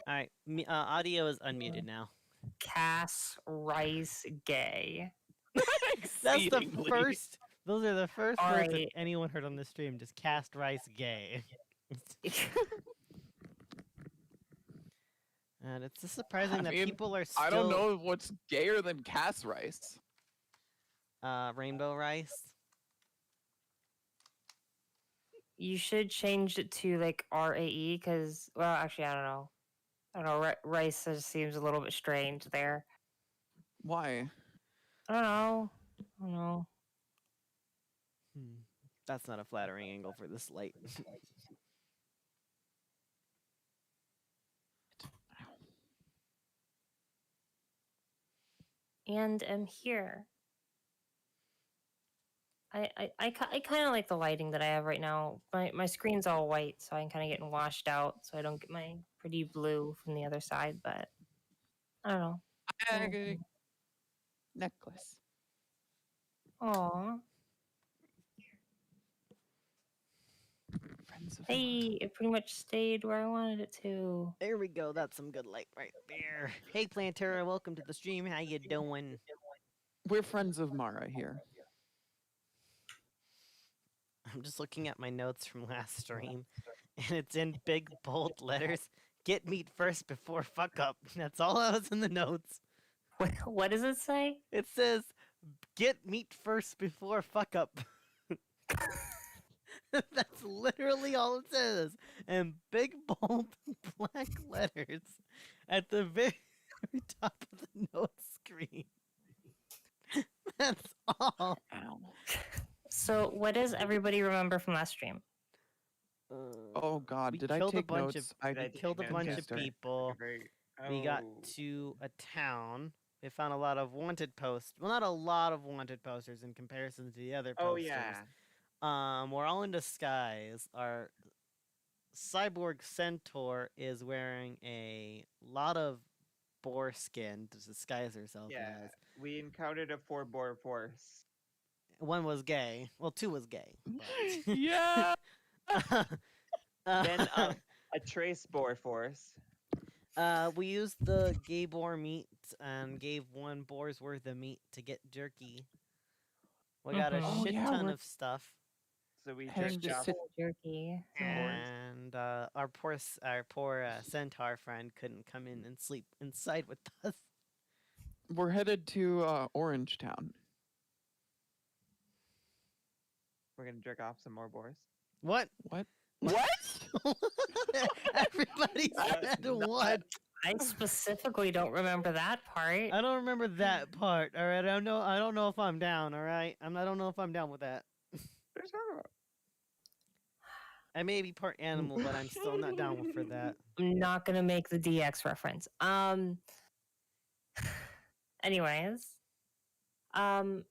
All right, audio is unmuted now. Cass Rice Gay. That's the Exceedingly. first. Those are the first All words that right. anyone heard on the stream. Just cast rice gay. And it's just surprising that people are still I don't know what's gayer than Cass rice. rainbow rice. You should change it to like RAE because, well, actually, I don't know. Rice just seems a little bit strange there. Why? I don't know. That's not a flattering angle for this light. And I'm here. I kind of like the lighting that I have right now. My screen's all white, so I'm kind of getting washed out, so I don't get my pretty blue from the other side. But I don't know. Necklace. Aw. Friends of Hey, it pretty much stayed where I wanted it to. There we go. That's some good light right there. Hey, Plantera, welcome to the stream. How you doing? We're friends of Mara here. I'm just looking at my notes from last stream, and it's in big bold letters. Get meat first before fuck up. That's all that was in the notes. What does it say? It says, get meat first before fuck up. That's literally all it says. And big bold black letters at the very top of the note screen. That's all. Ow. So, what does everybody remember from last stream? Oh God, we did I killed take a bunch notes? of I killed a bunch of people. We got Oh. to a town. We found a lot of wanted posts. Well, not a lot of wanted posters in comparison to the other posters. Oh yeah. We're all in disguise. Our cyborg centaur is wearing a lot of boar skin to disguise herself Yeah. as. We encountered a 4-bore force. One was gay. Well, two was gay. But... Yeah. Then a trace boar force. We used the gay boar meat and gave 1 boar's worth of meat to get jerky. We got a Mhm. shit Oh, yeah, ton we're- of stuff. So we Paying jerked to off. sit- Jerky. And our poor centaur friend couldn't come in and sleep inside with us. We're headed to Orange Town. We're gonna jerk off some more boars. What? What? Everybody said what? I specifically don't remember that part. I don't remember that part. All right, I don't know if I'm down. All right, I don't know if I'm down with that. What are you talking about? I may be part animal, but I'm still not down for that. I'm not gonna make the DX reference. Anyways.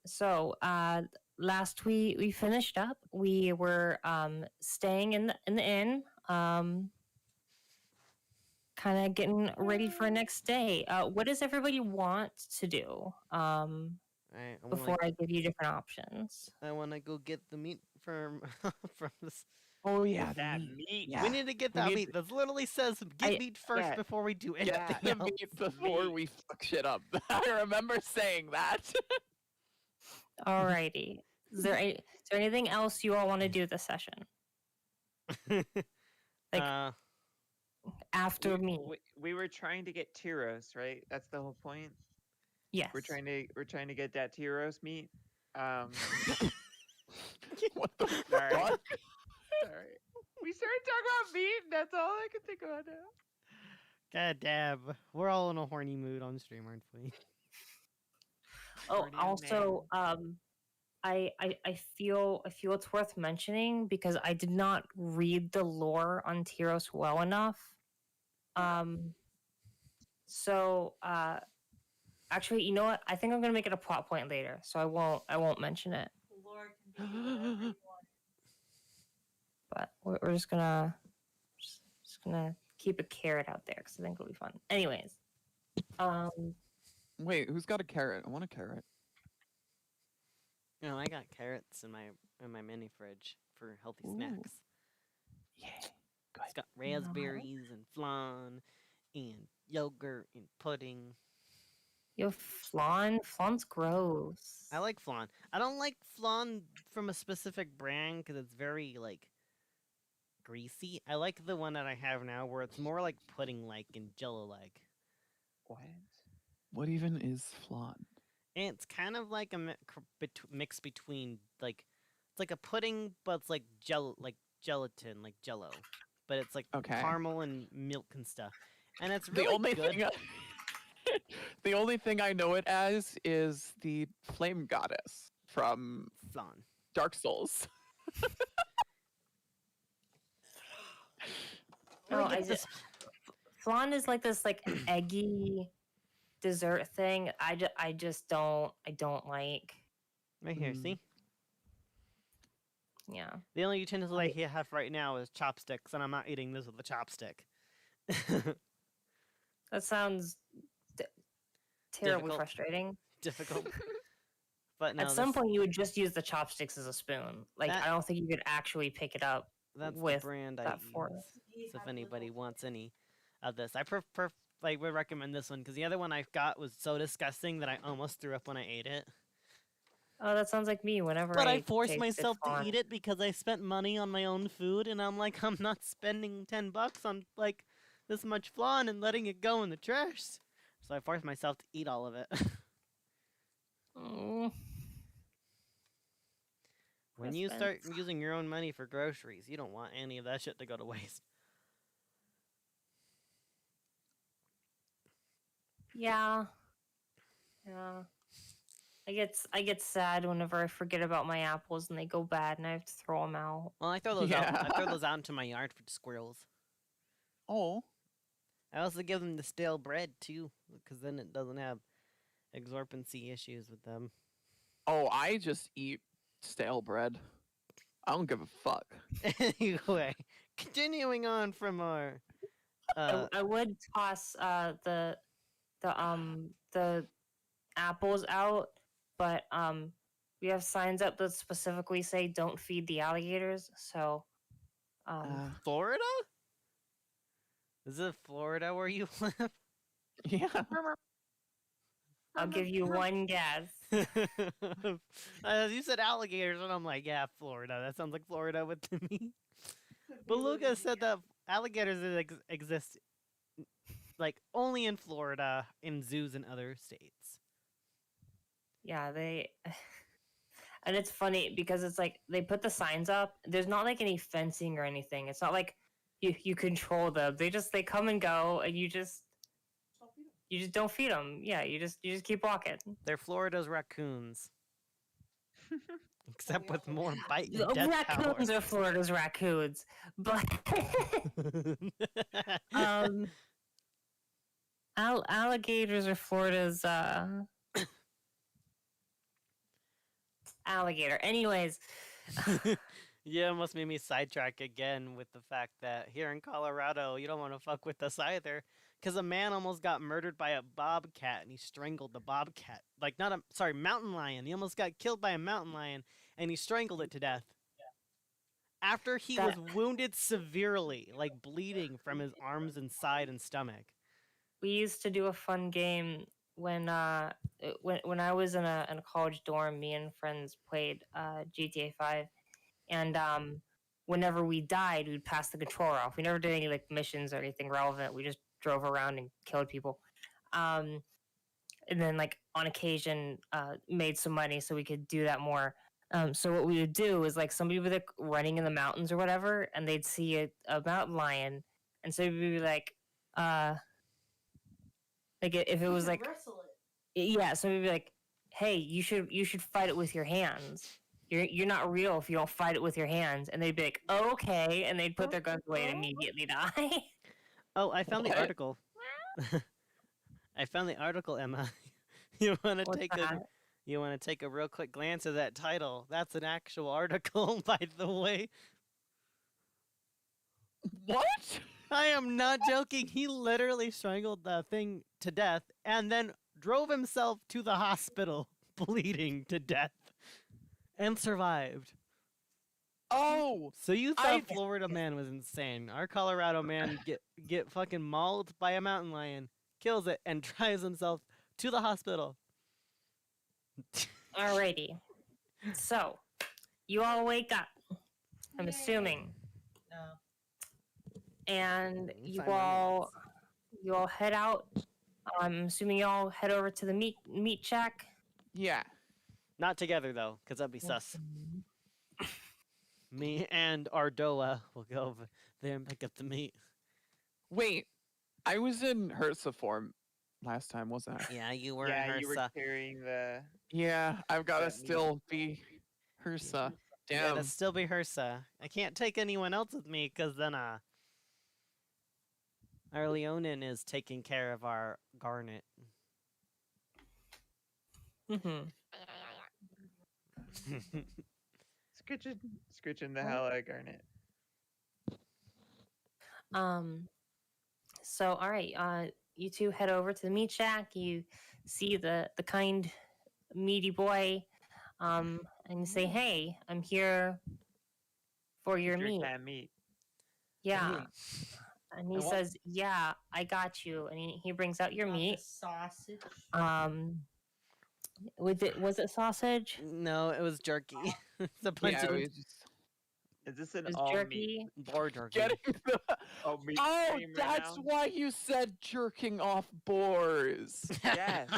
So last we finished up. We were staying in the inn. Kind of getting ready for next day. What does everybody want to do? Before I give you different options. I want to go get the meat from from this. Oh yeah, That the meat. meat. Yeah. We need to get We that need meat. That literally says get meat first yeah, before we do anything Get the else. meat before we fuck shit up. I remember saying that. Alrighty. Is there anything else you all want to do this session? Like after me? We were trying to get Tyros, right? That's the whole point. Yes. We're trying to get that Tyros meat. What the Sorry. fuck? Sorry. We started talking about meat. That's all I can think about now. God damn, we're all in a horny mood on stream, aren't we? Oh, Party also, I feel it's worth mentioning because I did not read the lore on Tyros well enough. So actually, you know what? I think I'm gonna make it a plot point later, so I won't mention it. But we're just gonna keep a carrot out there because I think it'll be fun. Anyways, Wait, who's got a carrot? I want a carrot. No, I got carrots in my mini fridge for healthy snacks. Yeah. It's got raspberries and flan and yogurt and pudding. Yo, flan. Flan's gross. I like flan. I don't like flan from a specific brand because it's very like greasy. I like the one that I have now where it's more like pudding-like and jello-like. What? What even is flan? And it's kind of like a mix between like it's like a pudding, but it's like gelatin, like jello, but it's like Okay. caramel and milk and stuff, and it's The really only good. thing the only thing I know it as is the flame goddess from Flan. Dark Souls. No, flan is like this like eggy dessert thing. I just don't like. Right here, Mm. see? Yeah. The only utensil I have right now is chopsticks, and I'm not eating this with a chopstick. That sounds terribly Difficult. frustrating. Difficult. But no, At some point, you would just use the chopsticks as a spoon. Like, That- I don't think you could actually pick it up. that's with the brand I that use. fork. So if anybody wants any of this, I like would recommend this one because the other one I got was so disgusting that I almost threw up when I ate it. Oh, that sounds like me. Whenever But I I forced tasted myself to flan. eat it because I spent money on my own food, and I'm like, I'm not spending $10 on like this much flan and letting it go in the trash. So I forced myself to eat all of it. Mm, When That's you start Vince. using your own money for groceries, you don't want any of that shit to go to waste. yeah. Yeah. I get sad whenever I forget about my apples and they go bad and I have to throw them out. Well, I throw those out. I throw Yeah. those out into my yard for the squirrels. Oh. I also give them the stale bread too, because then it doesn't have exorbitancy issues with them. Oh, I just eat stale bread. I don't give a fuck. Anyway, continuing on from our I would toss the apples out, but we have signs up that specifically say don't feed the alligators. So Florida? Is it Florida where you live? Yeah. I'll give you one guess. You said alligators, and I'm like, yeah, Florida. That sounds like Florida with to me. But Lucas said that alligators exist like only in Florida, in zoos in other states. Yeah, they and it's funny because it's like they put the signs up. There's not like any fencing or anything. It's not like you control them. They come and go, and you just don't feed them. Yeah, you just keep walking. They're Florida's raccoons. Except with more bite and death Raccoons are Florida's raccoons, but power. alligators are Florida's alligator. Anyways, Yeah, almost made me sidetrack again with the fact that here in Colorado, you don't want to fuck with us either. Because a man almost got murdered by a bobcat and he strangled the bobcat. Like, mountain lion. He almost got killed by a mountain lion and he strangled it to death. After he was wounded severely, like bleeding from his arms and side and stomach. we used to do a fun game when I was in a college dorm. Me and friends played GTA 5, and whenever we died, we'd pass the controller off. We never did any like missions or anything relevant. We just drove around and killed people, and then like on occasion made some money so we could do that more. So what we would do is like somebody would be like running in the mountains or whatever, and they'd see a mountain lion, and so we'd be like if it was like yeah, so we'd be like, hey, you should fight it with your hands. You're not real if you don't fight it with your hands. And they'd be like, okay, and they'd put their guns away and immediately die. Oh, I found the What? article. I found the article, Emma. You want to What's take that? you want to take a real quick glance at that title? That's an actual article, by the way. What? I am not joking. He literally strangled the thing to death and then drove himself to the hospital bleeding to death and survived. Oh, So you I- thought Florida man was insane. Our Colorado man get fucking mauled by a mountain lion, kills it, and drives himself to the hospital. Alrighty. So, you all wake up. I'm assuming, and you 5 more all minutes. head out. I'm assuming you all head over to the meat shack. yeah. Not together though, because that'd be sus. Me and Ardoa will go over there and pick up the meat. Wait, I was in HRSA form last time, wasn't I? Yeah, you were Yeah, in you were HRSA. carrying the. Yeah, I've got to That meat. still be HRSA. Yeah, Damn. to still be HRSA. I can't take anyone else with me because then our Leonin is taking care of our Garnet. Mm-hmm. Scritching the hell out of Garnet. So, all right. You two head over to the meat shack. You see the kind, meaty boy. And you say, "Hey, I'm here for your Jerk meat." that meat. Yeah. And he I want- says, "Yeah, I got you." And he brings out your meat. Sausage. Was it sausage? No, it was jerky. It's a bunch Yeah, of we just Is this an It was all meat? jerky. boar jerky. getting the. Oh, meat Oh, cream right that's now? why you said jerking off boars. Yes,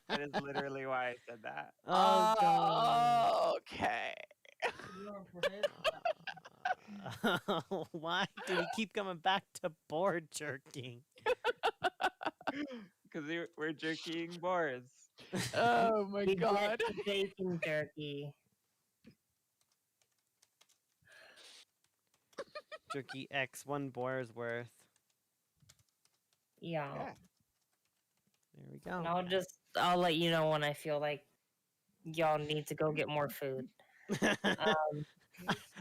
that is literally why I said that. Oh god. Okay. Why do we keep coming back to boar jerky? Because we're jerking boars. Oh my We god. get bacon jerky. Jerky X, 1 boar's worth. Yeah. Yeah. There we go. And I'll let you know when I feel like y'all need to go get more food.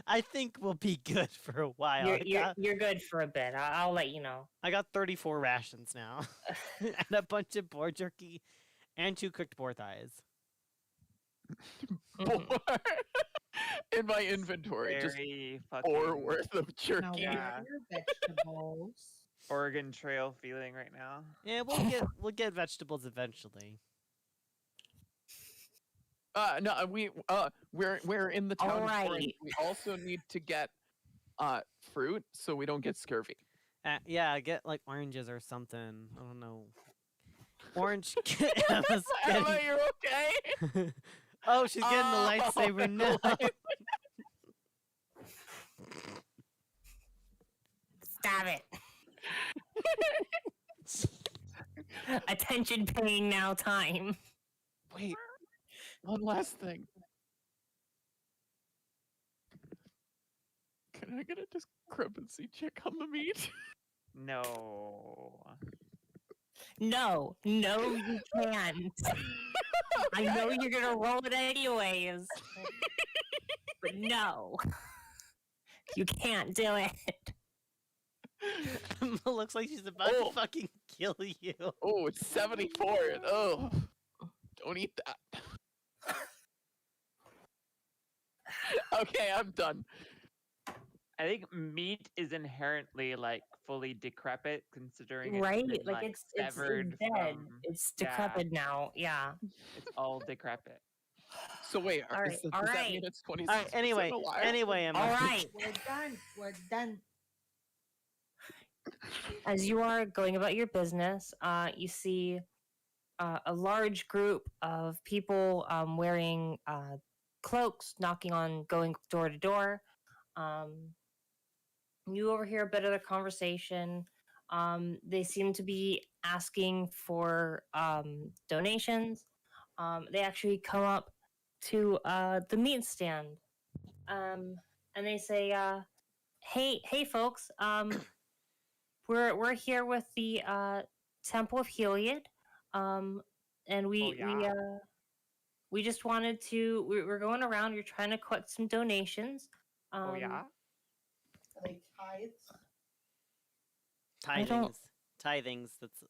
I think we'll be good for a while. You're good for a bit. I'll let you know. I got 34 rations now. And a bunch of boar jerky and 2 cooked boar thighs. Mhm. Boar. In my inventory, just Very 4 fucking worth of Now, jerky. Yeah. what are your vegetables? Oregon Trail feeling right now. Yeah, we'll get vegetables eventually. No, we're in the town. of Orange. Alright. We also need to get fruit so we don't get scurvy. Yeah, get like oranges or something. I don't know. Orange. Emma's Emma, getting- you're okay? Oh, she's getting the Oh, lightsaber now. Stop it. Attention paying now time. Wait, one last thing. Can I get a discrepancy check on the meat? No. No, you can't. I know you're gonna roll it anyways. But no. You can't do it. Emma looks like she's about Oh. to fucking kill you. Oh, it's 74. Oh, don't eat that. Okay, I'm done. I think meat is inherently like fully decrepit, considering it's Right? been, Like it's severed dead. from- It's yeah. decrepit now. Yeah. It's all decrepit. So wait, Alright, does that mean alright. it's 26% All right. Anyway, alive? Emma. All right. We're done. As you are going about your business, you see a large group of people wearing cloaks, going door to door. You overhear a bit of their conversation. They seem to be asking for donations. They actually come up to the meat stand, and they say, "Hey, folks! We're here with the Temple of Heliod, and we just wanted to. We're going around. You're trying to collect some donations. Oh yeah. Like tithes. I don't- Tithings. That's.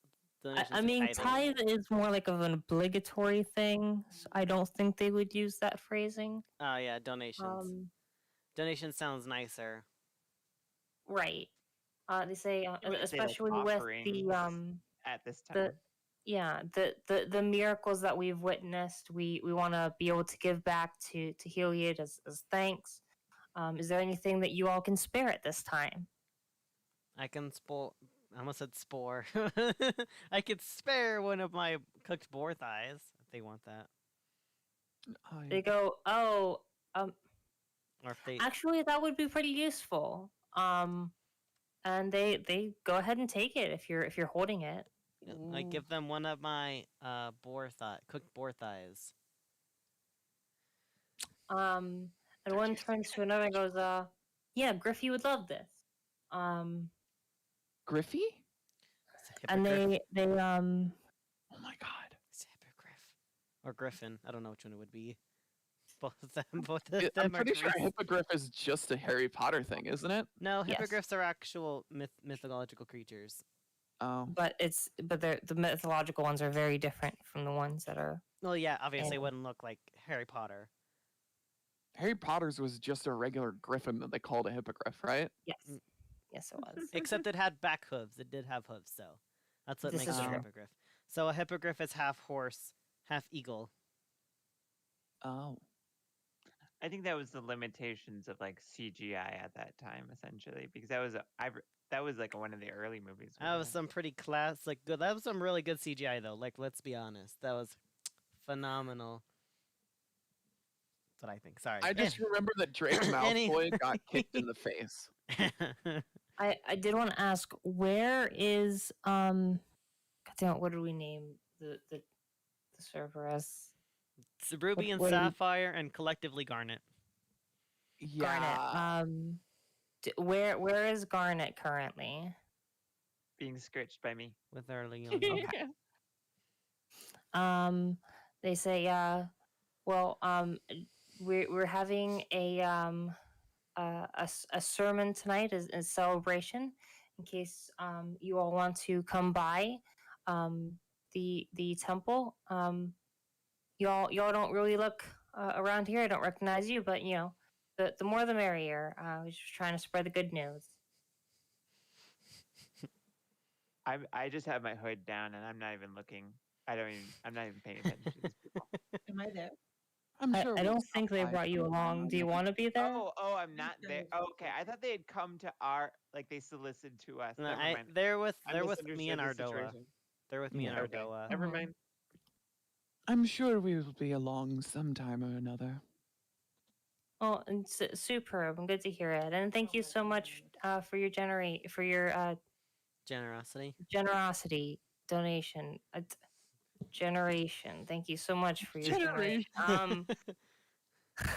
I donations to mean, tithing. tithe is more like of an obligatory thing. So I don't think they would use that phrasing. Oh yeah, donations. Donation sounds nicer. Right. They say, You might say, like, especially with the offerings at this time. the miracles that we've witnessed, we want to be able to give back to Heliod as thanks. Is there anything that you all can spare at this time? I can I almost said spore. I could spare one of my cooked boar thighs if they want that. They go, oh, Or if they actually, that would be pretty useful. And they go ahead and take it if you're holding it. I give them one of my cooked boar thighs. And one turns to another and goes, yeah, Griffey would love this. Griffey? It's a And hippogriff. they Oh my god. It's a hippogriff. Or griffin. I don't know which one it would be. Both of them. I'm are pretty sure Greek. hippogriff is just a Harry Potter thing, isn't it? No, Yes. hippogriffs are actual mythological creatures. Oh. but the mythological ones are very different from the ones that are. Well, yeah, obviously it And- wouldn't look like Harry Potter. Harry Potter's was just a regular griffin that they called a hippogriff, right? Yes, Mm. yes, it was. Except it had back hooves. It did have hooves, so that's what This makes is it a true. hippogriff. So a hippogriff is half horse, half eagle. Oh. I think that was the limitations of like CGI at that time, essentially, because that was like one of the early movies. That was wasn't some pretty classic good. That was some really good CGI though. Like, let's be honest, that was phenomenal. That's what I think. Sorry. I just remember that Drake Any- Malfoy got kicked in the face. I did want to ask, where is God damn it, what did we name the server as? It's Ruby and What do you- Sapphire and collectively Garnet. Yeah. Garnet. Where is Garnet currently? being scratched by me. With our Leon. They say, well, we're having a sermon tonight as a celebration, in case you all want to come by the temple. Y'all don't really look around here. I don't recognize you, but you know, the more the merrier. We're just trying to spread the good news. I just have my hood down and I'm not even looking. I'm not even paying attention to these people. Am I there? I'm sure I we don't stopped think they by brought you sometime along. or Do you another. want to be there? Oh, I'm not think there. that was Okay, I thought they had come to our they solicited to us. No, Never mind. they're with I me and misunderstood the Ardoa. situation. They're with me and Okay, Ardoa. Never Mhm. mind. I'm sure we will be along sometime or another. Oh, and superb. And good to hear it. And thank you so much for your Generosity. generosity donation. Generation. Thank you so much for your generation.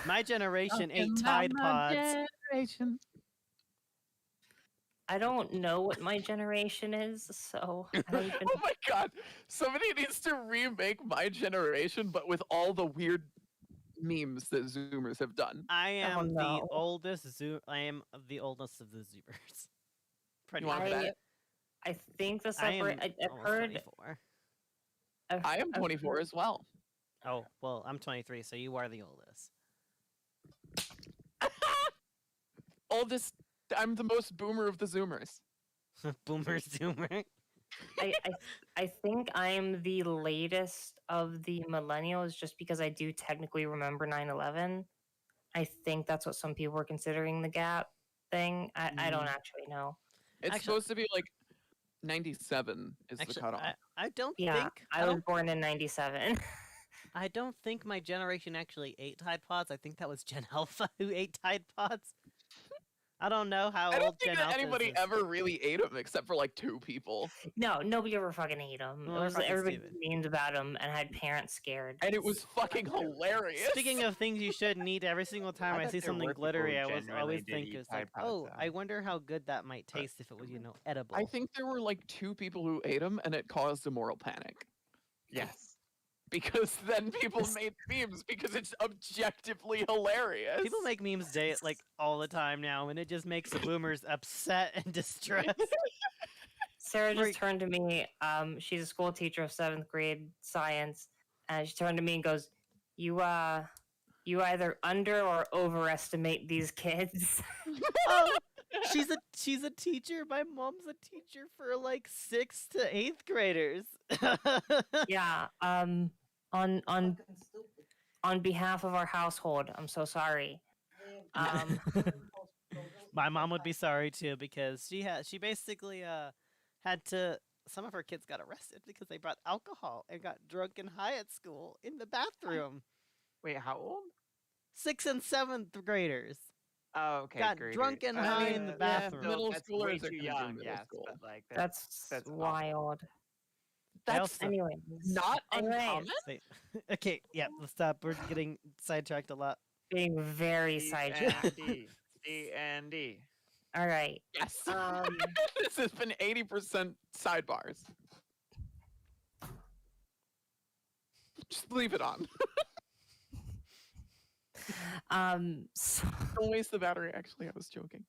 My generation ate Talking Tide about my Pods. generation. I don't know what my generation is, so I don't even. Oh my god! Somebody needs to remake My Generation, but with all the weird memes that Zoomers have done. I am the no. oldest I am the oldest of the Zoomers. Pretty You want much. to bet? I think the I am separate. I've almost heard. 24. I am I've 24 as well. Oh, well, I'm 23, so you are the oldest. Oldest. I'm the most boomer of the Zoomers. Boomer Zoomer. I think I'm the latest of the millennials just because I do technically remember 9/11. I think that's what some people are considering the gap thing. I don't actually know. It's Actually- supposed to be like 97 is the Actually, cutoff. I don't Yeah, think I was born in 97. I don't think my generation actually ate Tide Pods. I think that was Gen Alpha who ate Tide Pods. I don't know how I old don't think Gen that Alpha anybody is. ever really ate them except for like 2 people. No, nobody ever fucking ate them. Well, they're fucking Everybody stupid. memed about them and had parents scared. And it was fucking hilarious. Speaking of things you shouldn't eat, every single time I thought see there something were people glittery, who I genuinely always did think eat it's like, Tide Pods, oh, though. I wonder how good that might taste if it was, edible. I think there were like 2 people who ate them and it caused a moral panic. Yes. Because then people made memes because it's objectively hilarious. People make memes all the time now, and it just makes the boomers upset and distressed. Sarah just Right. turned to me. She's a school teacher of 7th grade science, and she turned to me and goes, "You you either under or overestimate these kids. Oh, she's a teacher. My mom's a teacher for like 6th to 8th graders. Yeah. On Fucking stupid. on behalf of our household, I'm so sorry. Um, My mom would be sorry too because she basically had to. Some of her kids got arrested because they brought alcohol and got drunk and high at school in the bathroom. Wait, how old? 6th and 7th graders Oh, okay. got graders. drunk and I high mean, in the yeah, bathroom. middle That's schoolers way are too gonna do young. middle Yes, school. but like that's awful. wild. They That's also- Anyways, not anyways, uncommon. Okay, yeah, let's stop. We're getting sidetracked a lot. being very sidetracked. C and D. All right. Yes. Um, This has been 80% sidebars. Just leave it on. so Don't waste the battery. Actually, I was joking.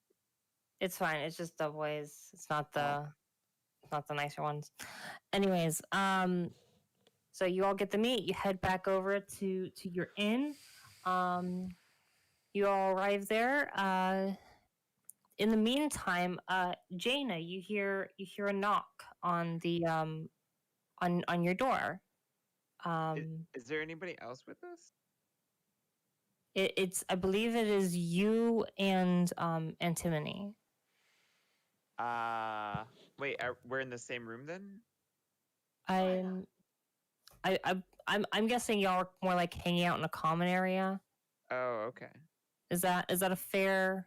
it's fine. It's just Dubways. It's not the nicer ones. Anyways, so you all get the meat. You head back over to your inn. You all arrive there. In the meantime, Jaina, you hear a knock on the on your door. Is there anybody else with us? It's I believe it is you and Antimony. Wait, we're in the same room then? I'm guessing y'all are more like hanging out in a common area. Oh, okay. Is that a fair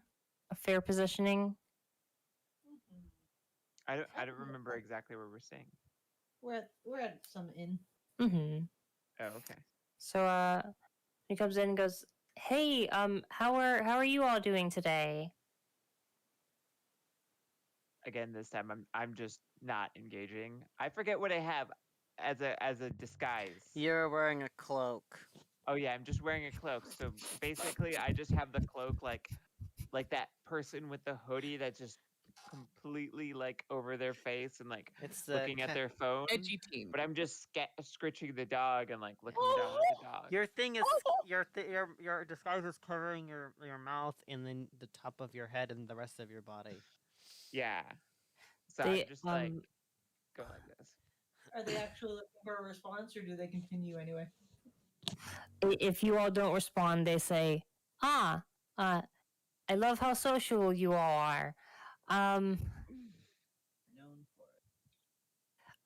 positioning? I don't remember exactly where we're staying. We're at some inn. Mm-hmm. Oh, okay. So he comes in and goes, "Hey, how are you all doing today?" Again, this time I'm just not engaging. I forget what I have as a disguise. You're wearing a cloak. Oh yeah, I'm just wearing a cloak. So basically, I just have the cloak like that person with the hoodie that's just completely like over their face and like It's looking at their phone. Edgy teen. But I'm just scritching the dog and like looking down at the dog. Your thing is your disguise is covering your mouth and then the top of your head and the rest of your body. Yeah. So They, I'm just like go like this. Are they actually looking for a response, or do they continue anyway? If you all don't respond, they say, I love how social you all are. Known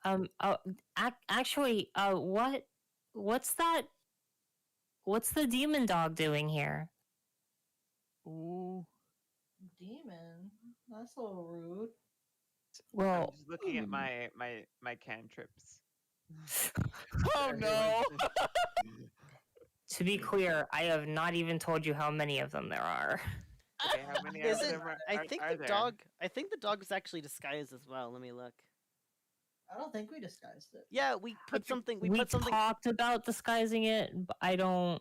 for it. Actually, what's that? What's the demon dog doing here? Ooh. Demon. That's a little rude. I'm Well, just looking at my cantrips. Oh no. to be clear, I have not even told you how many of them there are. Okay, how many Is of it? them are I think are the there? dog. I think the dog is actually disguised as well. Let me look. I don't think we disguised it. Yeah, we put something. We We put something. talked about disguising it, but I don't.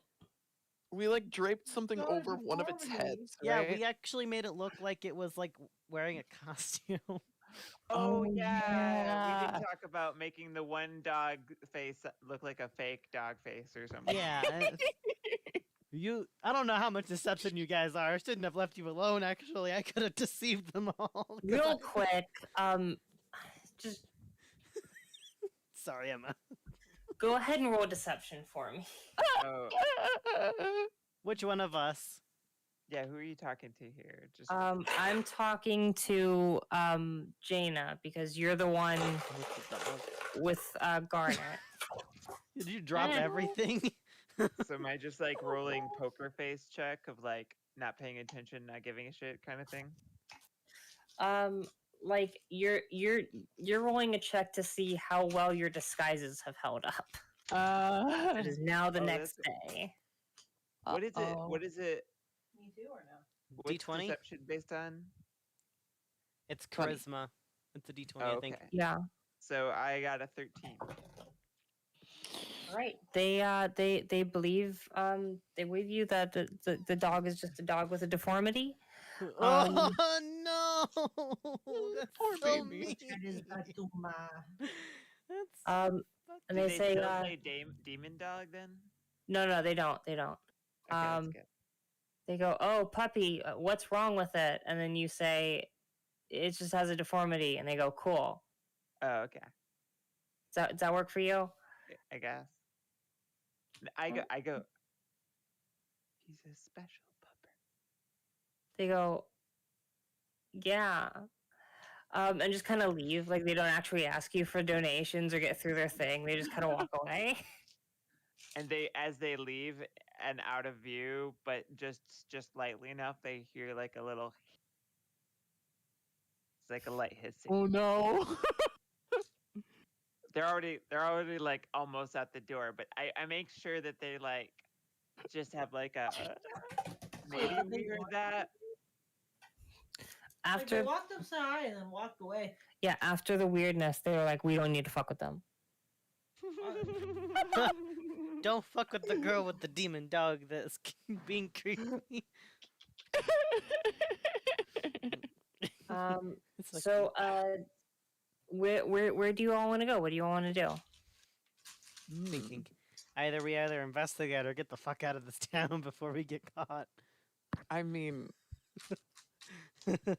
We like draped something Dog over one of its deformity. heads. Yeah, right? we actually made it look like it was like wearing a costume. Oh, Oh, yeah. We yeah. did talk about making the one dog face look like a fake dog face or something. Yeah. I don't know how much deception you guys are. I shouldn't have left you alone. Actually, I could have deceived them all. 'cause Real quick, just Sorry, Emma. go ahead and roll deception for me. Oh, Which one of us? yeah. Who are you talking to here? Just I'm talking to Jaina because you're the one With the dog. with Garnet. Did you drop Eh. everything? so am I just like rolling poker face check of like not paying attention, not giving a shit kind of thing? Like you're rolling a check to see how well your disguises have held up. It is now the Oh, next that's- day. What is it? Uh-oh. What is it? Me too, or no? What's D20? deception based on? It's 20. charisma. It's a D20, Oh, I think. okay. Yeah. So I got a 13. All right. They believe you that the dog is just a dog with a deformity. Oh no! That's Poor so baby. mean. That is Atuma. That's And Do they they say still say demon dog then? no, they don't. Okay, that's Um, good. they go, "Oh, puppy, what's wrong with it?" And then you say, "It just has a deformity." And they go, "Cool." Oh, okay. Does that work for you? I guess. I go. He's a special pupper. They go, "Yeah." And just kind of leave. Like they don't actually ask you for donations or get through their thing. They just kind of walk away. And as they leave and out of view, but just lightly enough, they hear like a little. It's like a light hissing. Oh no. They're already like almost at the door, but I make sure that they like just have like a maybe we heard that. Like they After, walked up side and then walked away. yeah, after the weirdness, they were like, "We don't need to fuck with them." Don't fuck with the girl with the demon dog that's being creepy. It's like, So, where do you all want to go? What do you all want to do? thinking either we investigate or get the fuck out of this town before we get caught. I mean,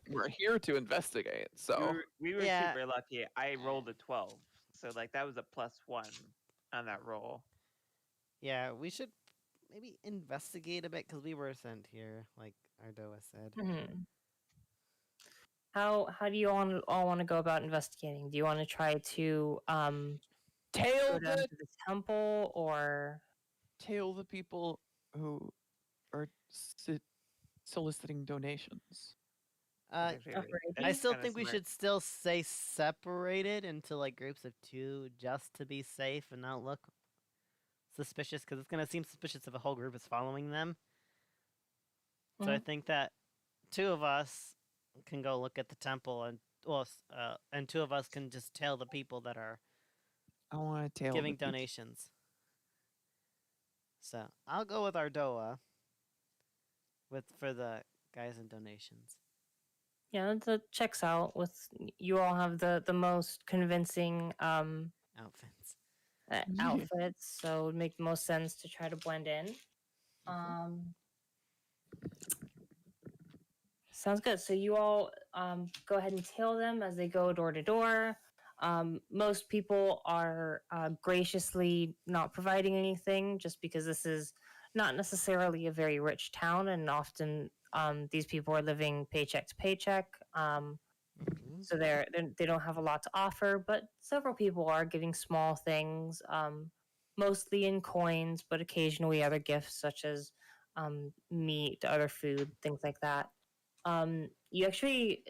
we're here to investigate, so We were Yeah. super lucky. I rolled a 12, so like that was a +1 on that roll. Yeah, we should maybe investigate a bit because we were sent here, like Ardoa said. Mm-hmm. How do you all want to go about investigating? Do you want to try to tail go down the to the temple, or people who are soliciting donations. That's actually- Alrighty. I that's still kinda think we smart. should still stay separated into like groups of 2 just to be safe and not look suspicious because it's gonna seem suspicious if a whole group is following them. So I Mhm. think that 2 of us can go look at the temple and and 2 of us can just tail the people that are I want to tail the giving people. donations. So I'll go with Ardoa for the guys and donations. Yeah, that checks out. With you all have the most convincing Outfits. outfits, so it would make the most sense to try to blend in. Sounds good. So you all go ahead and tail them as they go door to door. Most people are graciously not providing anything just because this is not necessarily a very rich town, and often these people are living paycheck to paycheck. So they don't have a lot to offer, but several people are giving small things, mostly in coins, but occasionally other gifts such as meat, other food, things like that. You actually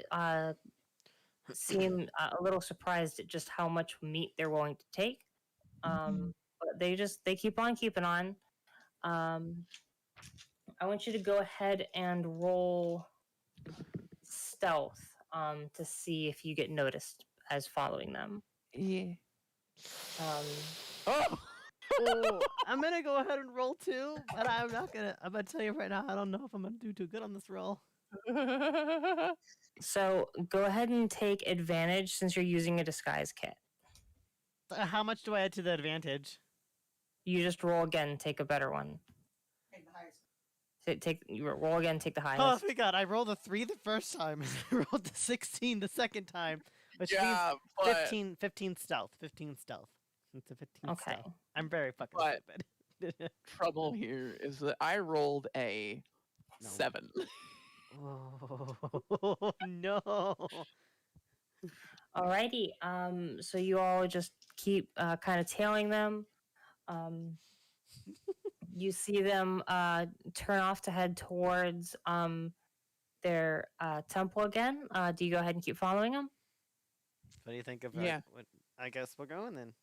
seem a little surprised at just how much meat they're willing to take. But they keep on keeping on. I want you to go ahead and roll stealth to see if you get noticed as following them. Yeah. Oh! Oh, I'm gonna go ahead and roll 2, but I'm gonna tell you right now, I don't know if I'm gonna do too good on this roll. So go ahead and take advantage since you're using a disguise kit. How much do I add to the advantage? You just roll again, take a better one. Take the highest. You roll again, take the Oh, highest. thank God, I rolled a 3 the first time, and I rolled the 16 the second time, which yeah, means but 15 stealth. 15 stealth. It's a 15 Okay. stealth. I'm very fucking But- stupid. trouble here is that I rolled a No. 7. Oh, no. Alrighty. So you all just keep kind of tailing them. You see them turn off to head towards their temple again. Do you go ahead and keep following them? What do you think of Yeah. I guess we're going then.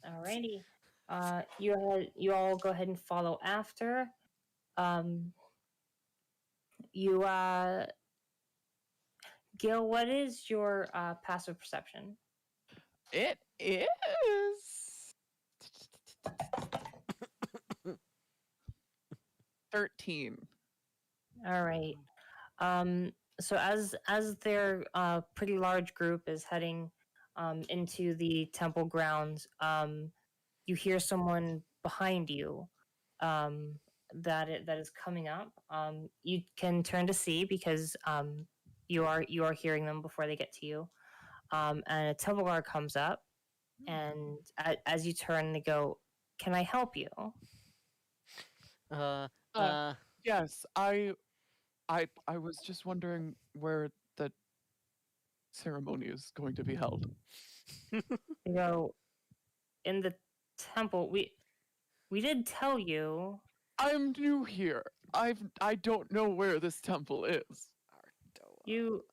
Alrighty. You all go ahead and follow after. Gil, what is your passive perception? It is 13. All right. So as their pretty large group is heading into the temple grounds, you hear someone behind you. that is coming up. You can turn to see because you are hearing them before they get to you. And a temple guard comes up, and as you turn, they go, "Can I help you?" uh, Uh, uh, Yes, I was just wondering where the ceremony is going to be held. They go, "In the temple. We did tell you." I'm new here. I don't know where this temple is. You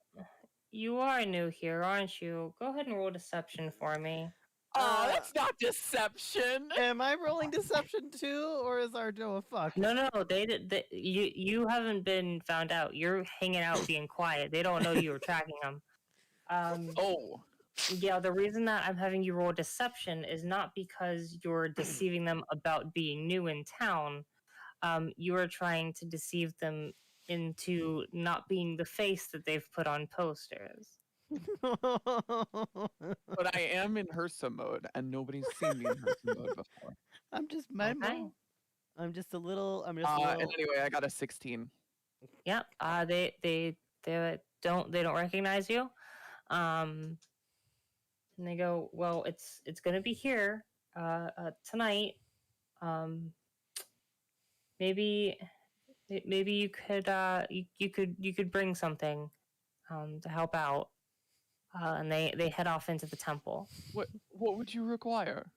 you are new here, aren't you? Go ahead and roll deception for me. Aw, that's not deception. am I rolling deception too, or is Arjo a fuck? No, they did. You haven't been found out. You're hanging out, being quiet. They don't know you were tracking them. Oh, Yeah, the reason that I'm having you roll deception is not because you're deceiving them about being new in town. You are trying to deceive them into not being the face that they've put on posters. but I am in Hersa mode, and nobody's seen me in Hersa mode before. I'm just memo. Okay. I'm just a little. I'm just a And little. anyway, I got a 16. Yep. They don't recognize you. And they go, well, it's gonna be here tonight. Um, maybe you could you could bring something to help out. And they head off into the temple. What would you require?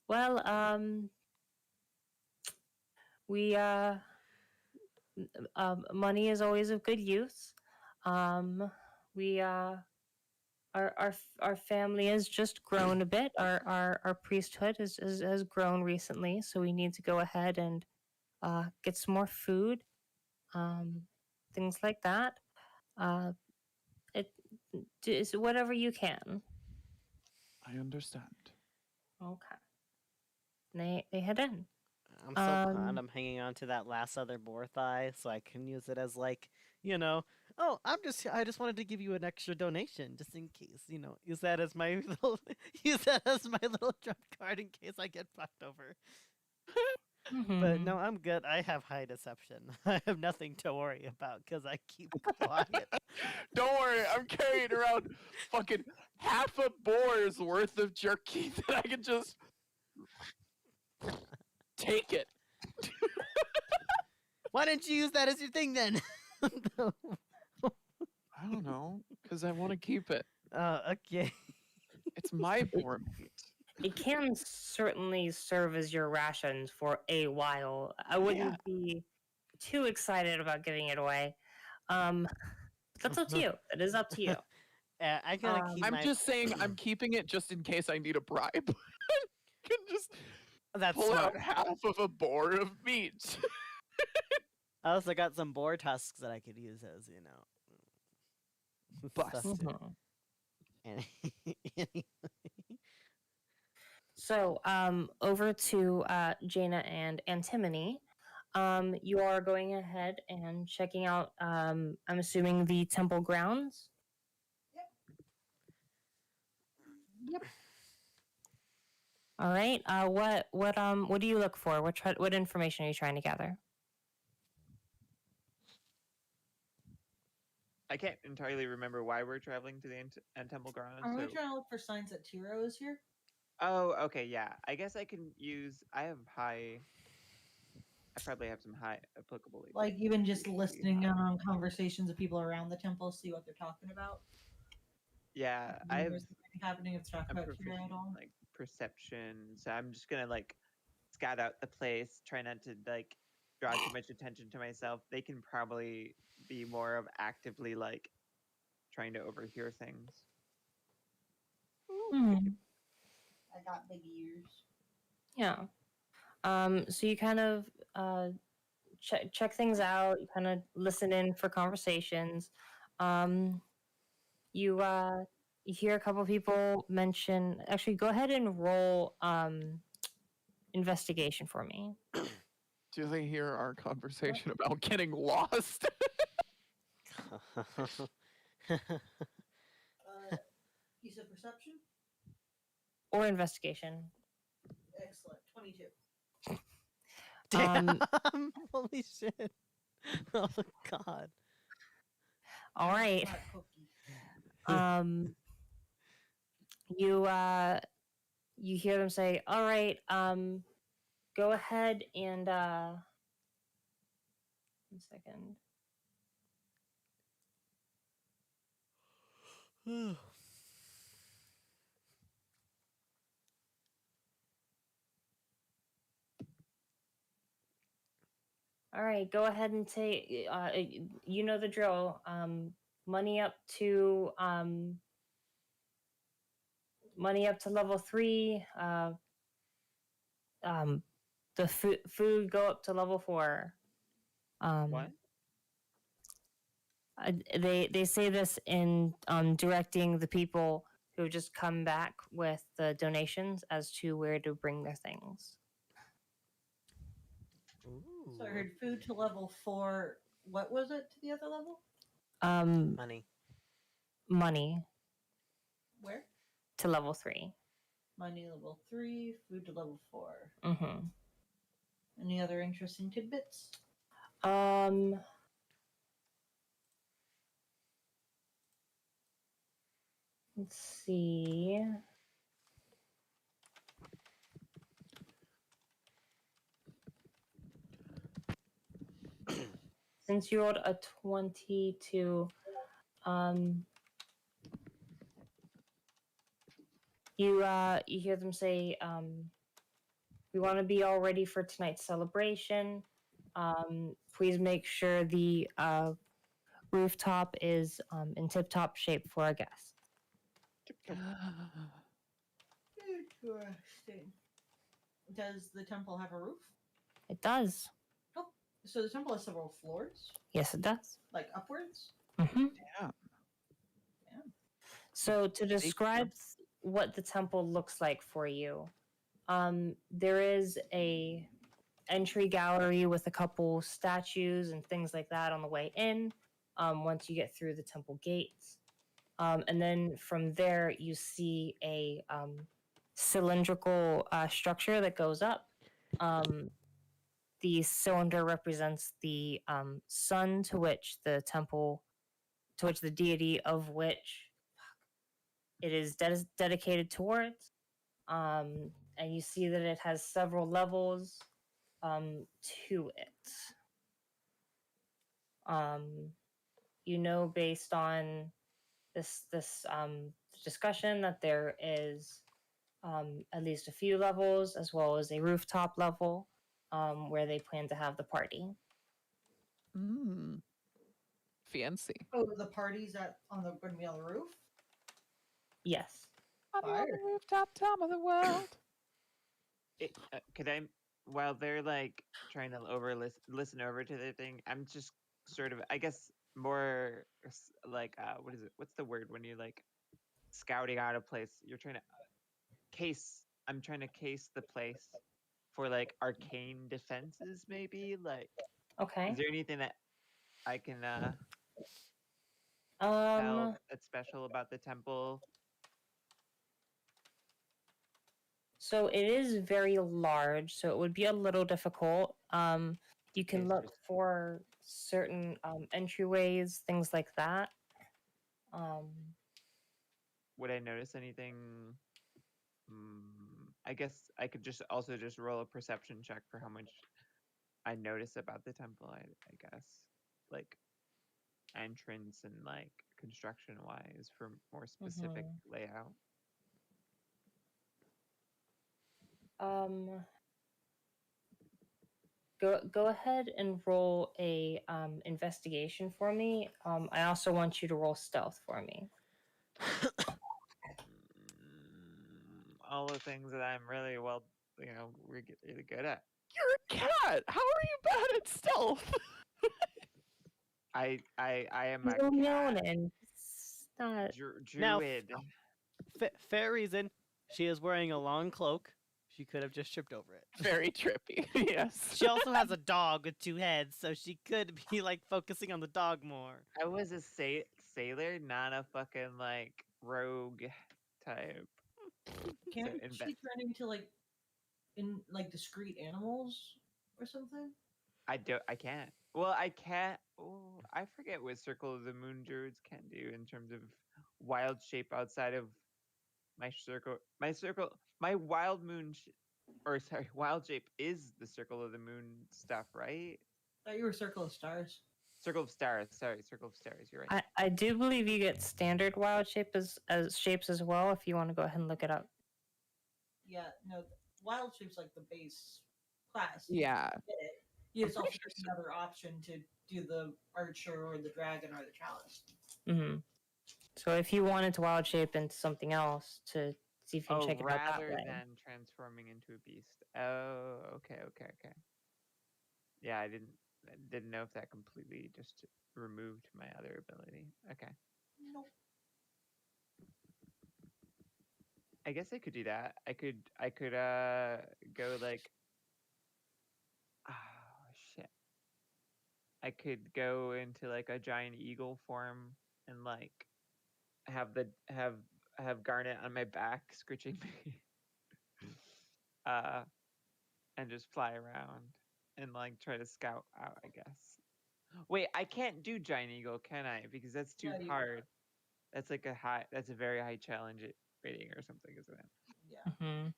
Well, we money is always of good use. We our family has just grown a bit. Our priesthood has grown recently, so we need to go ahead and get some more food, things like that. It is whatever you can. I understand. Okay. And they head in. I'm so pumped. I'm hanging on to that last other boar thigh so I can use it as like, oh, I just wanted to give you an extra donation just in case, use that as my little trump card in case I get fucked over. But no, I'm good. I have high deception. I have nothing to worry about because I keep quiet. Don't worry, I'm carrying around fucking half a boar's worth of jerky that I can just take it. Why didn't you use that as your thing then? I don't know, because I want to keep it. Okay. It's my boar meat. It can certainly serve as your rations for a while. I wouldn't be too excited about giving it away. That's up to you. That is up to you. I gotta keep I'm just saying I'm keeping it just in case I need a bribe. I can just pull out half of a boar of meat. I also got some boar tusks that I could use as, Bust. stuff too. Anyway. So, over to Jaina and Antimony. You are going ahead and checking out, I'm assuming, the temple grounds? Yep. All right. What do you look for? What information are you trying to gather? I can't entirely remember why we're traveling to the temple grounds. Are we so- trying to look for signs that Tiro is here? Oh, okay, yeah. I guess I can use. I have high. I probably have some high applicable. Like even just listening in on conversations of people around the temple, see what they're talking about. Yeah, I have. There's something happening if talk I'm about Tiro proficient at in, all. like perception, so I'm just gonna scout out the place, try not to draw too much attention to myself. They can probably be more of actively trying to overhear things. I got big ears. Yeah. So you kind of check things out. You kind of listen in for conversations. You hear a couple people mention. Actually, go ahead and roll investigation for me. Do they hear our conversation about getting lost? You said perception? Or investigation. Excellent. 22. Damn! Holy shit! Oh god! All right. Hot cookie. You hear them say, "All right, go ahead and 1 second." All right, go ahead and take. You know the drill. Money up to level 3. The food go up to level 4. What? They say this in directing the people who just come back with the donations as to where to bring their things. So I heard food to level 4. What was it to the other level? Money. Money Where? to level 3. Money level 3, food to level 4. Mm-hmm. Any other interesting tidbits? Let's see. Since you rolled a 22, you hear them say, "We want to be all ready for tonight's celebration. Please make sure the rooftop is in tip-top shape for our guests." Interesting. Does the temple have a roof? It does. Oh, so the temple has several floors, Yes, it does. like upwards. Mm-hmm. Yeah. So to describe what the temple looks like for you, there is a entry gallery with a couple statues and things like that on the way in. Once you get through the temple gates, and then from there you see a cylindrical structure that goes up. The cylinder represents the sun to which the deity of which it is dedicated towards. And you see that it has several levels to it. You know, based on this discussion, that there is at least a few levels, as well as a rooftop level where they plan to have the party. Mm. Fancy. Oh, the party's going to be on the roof. Yes. Party on the Fire. rooftop, top of the world. Could I, while they're like trying to listen over to their thing, I'm just sort of, I guess, more like, what is it? What's the word when you're like scouting out a place? You're trying to case. I'm trying to case the place for like arcane defenses, maybe. Like, Okay. is there anything that I can tell that's special about the temple? So it is very large, so it would be a little difficult. You can Okay, look for certain entryways, things like that. Would I notice anything? I guess I could just also just roll a perception check for how much I notice about the temple. I guess like entrance and like construction wise for more specific layout. Go ahead and roll a investigation for me. I also want you to roll stealth for me. All the things that I'm really well, really good at. You're a cat. How are you bad at stealth? I am a No, cat and it's not. Now, druid. Fair reason. She is wearing a long cloak. She could have just tripped over it. Very trippy. Yes. She also has a dog with 2 heads, so she could be like focusing on the dog more. I was a sailor, not a fucking like rogue type. Can't So she turn into like discrete animals? or something? I can't. Well, I can't. Oh, I forget what Circle of the Moon druids can do in terms of wild shape outside of my circle. My wild moon, or sorry, wild shape is the Circle of the Moon stuff, right? I thought you were Circle of Stars. Circle of Stars. Sorry, Circle of Stars. You're right. I do believe you get standard wild shape as shapes as well. If you want to go ahead and look it up. Yeah, no, wild shape's like the base class. Yeah. You get it. You just I'm also pretty get another option to do the archer or the dragon or the chalice. Mm-hmm. So if you wanted to wild shape into something else to see if you can Oh, check it out that rather way. than transforming into a beast. Oh, okay. Yeah, I didn't know if that completely just removed my other ability. Okay. Nope. I guess I could do that. I could go like oh shit. I could go into like a giant eagle form and like have Garnet on my back scritching me. And just fly around and like try to scout out, I guess. Wait, I can't do giant eagle, can I? Because that's too Yeah, you hard. That's like that's a very high challenge rating or something, isn't it? Yeah. Mm-hmm.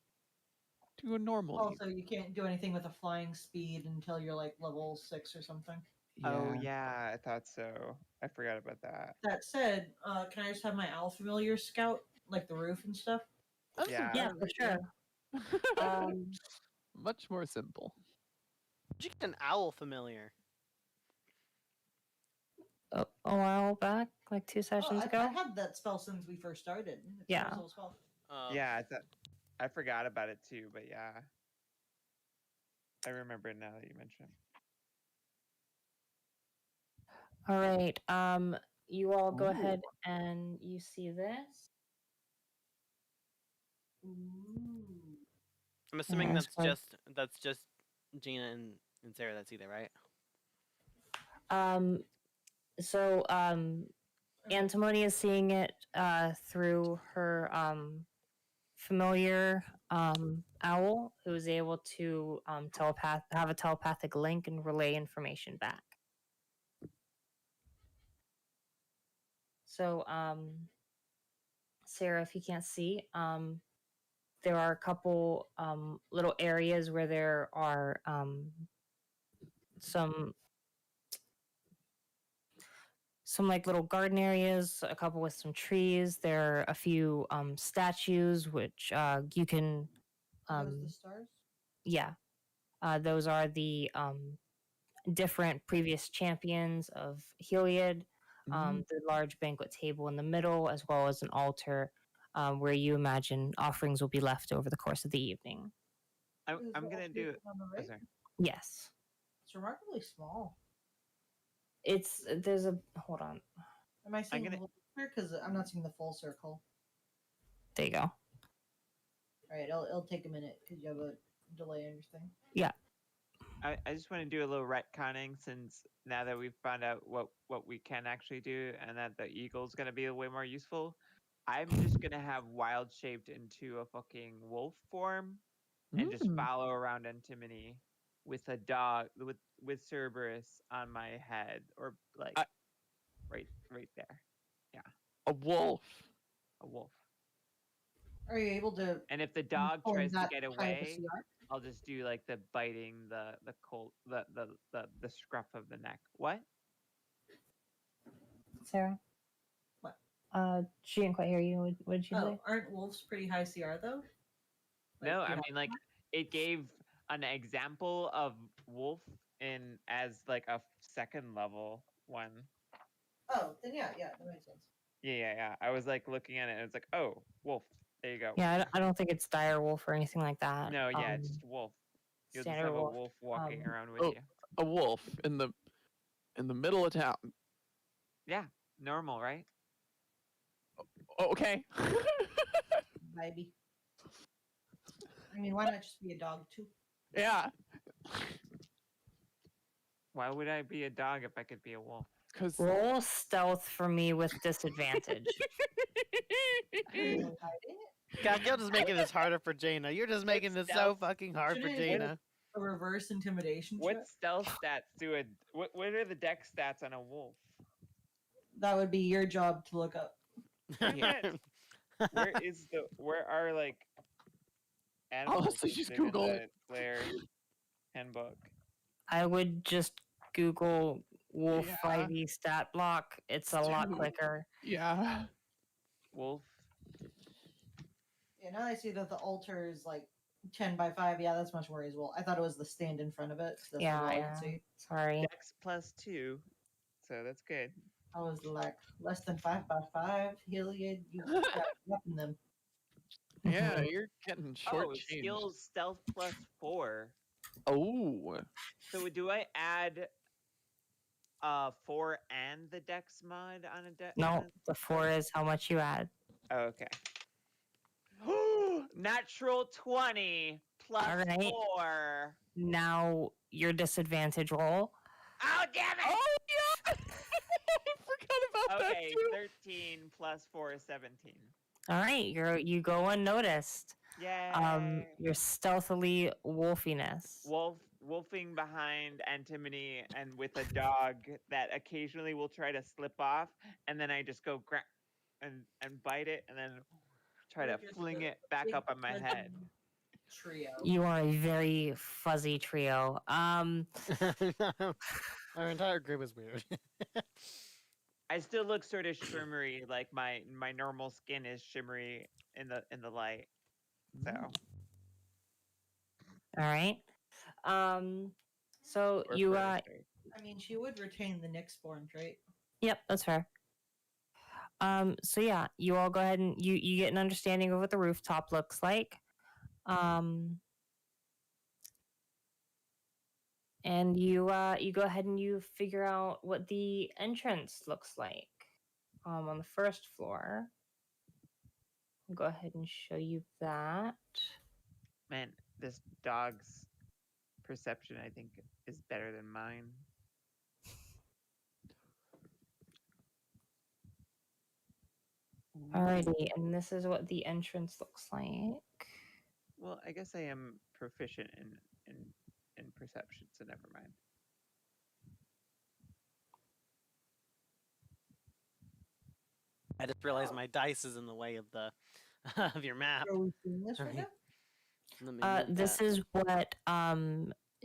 Do a normal. Also, you can't do anything with a flying speed until you're like level 6 or something. Oh yeah, I thought so. I forgot about that. That said, can I just have my owl familiar scout, like the roof and stuff? That's Yeah. Yeah, for sure. Much more simple. Did you get an owl familiar? A while back, like 2 sessions ago. I had that spell since we first started. It's a Yeah. nice little spell. Yeah, I forgot about it too, but yeah. I remember it now that you mention it. All right. You all go ahead and you see this. Ooh. I'm assuming That's that's just Gina and Sarah that see that, right? So Antimony is seeing it through her familiar owl, who is able to have a telepathic link and relay information back. So Sarah, if you can't see, there are a couple little areas where there are some like little garden areas, a couple with some trees. There are a few statues which you can Are those the stars? yeah, those are the different previous champions of Heliod. The large banquet table in the middle, as well as an altar where you imagine offerings will be left over the course of the evening. I'm Is gonna the do. on the Oh, right? sorry. Yes, It's remarkably small. there's a hold on. Am I seeing gonna- a little clear? Because I'm not seeing the full circle. There you go. All right, it'll take a minute because you have a delay on your thing. I just want to do a little retconning since now that we've found out what we can actually do and that the eagle's gonna be way more useful. I'm just gonna have wild shaped into a fucking wolf form and just follow around Antimony with a dog with Cerberus on my head or like right there. A wolf. A wolf. Are you able to? And if the dog pull tries to that get high of a away, CR? I'll just do like the biting the cold the scruff of the neck. What? Sarah? What? She didn't quite hear you. What did you say? Oh, aren't wolves pretty high CR though? No, I do you mean like it gave an example of wolf in as like a second level one. Oh, then yeah, that makes sense. Yeah. I was like looking at it and it's like, oh, wolf. There you go. Yeah, I don't think it's dire wolf or anything like that. No, yeah, it's just wolf. You'll just standard have wolf. a wolf walking around with oh. you. A wolf in the middle of town. Yeah, normal, right? Oh, okay. Maybe. I mean, why not just be a dog too? Yeah. Why would I be a dog if I could be a wolf? Because Roll stealth for me with disadvantage. God, you're just making this harder for Jaina. You're just making this so fucking hard for Shouldn't it- Jaina. a reverse intimidation check? What stealth stats do a what are the dex stats on a wolf? That would be your job to look up. Damn it. Where are like animals Honestly, just listed in Google the it. player handbook? I would just Google Wolf Yeah. 5e stat block. It's a lot quicker. Yeah. Wolf. Yeah, now I see that the altar is like 10 by 5. Yeah, that's much more as well. I thought it was the stand in front of it. So that's Yeah, all I yeah. could see. Sorry. Dex +2. So that's good. I was like, less than 5 by 5. Heliod, you got weapon them. Yeah, you're getting short Oh, changed. skills stealth +4. Oh. So do I add 4 and the dex mod on a dex? No, the 4 is how much you add. Oh, okay. Natural 20 plus Alright. 4. Now your disadvantage roll. Oh, damn it! Oh yeah. I forgot about Okay, that too. 13 plus 4 is 17. All right, you go unnoticed. Yay! Your stealthily wolfiness. Wolfing behind antimony and with a dog that occasionally will try to slip off, and then I just go and bite it, and then try to We're just fling a it back big up on my head. Trio. You are a very fuzzy trio. Our entire group is weird. I still look sort of shimmery, like my normal skin is shimmery in the light. So All right. So or you further. I mean, she would retain the Nyxborn trait. Yep, that's fair. So yeah, you all go ahead and you get an understanding of what the rooftop looks like. And you go ahead and you figure out what the entrance looks like. On the first floor. I'll go ahead and show you that. Man, this dog's perception, I think, is better than mine. Alrighty, and this is what the entrance looks like. Well, I guess I am proficient in perception, so never mind. I just realized my dice is in the way of the of your map. Are we seeing this right Alright. now? Let me move This that. is what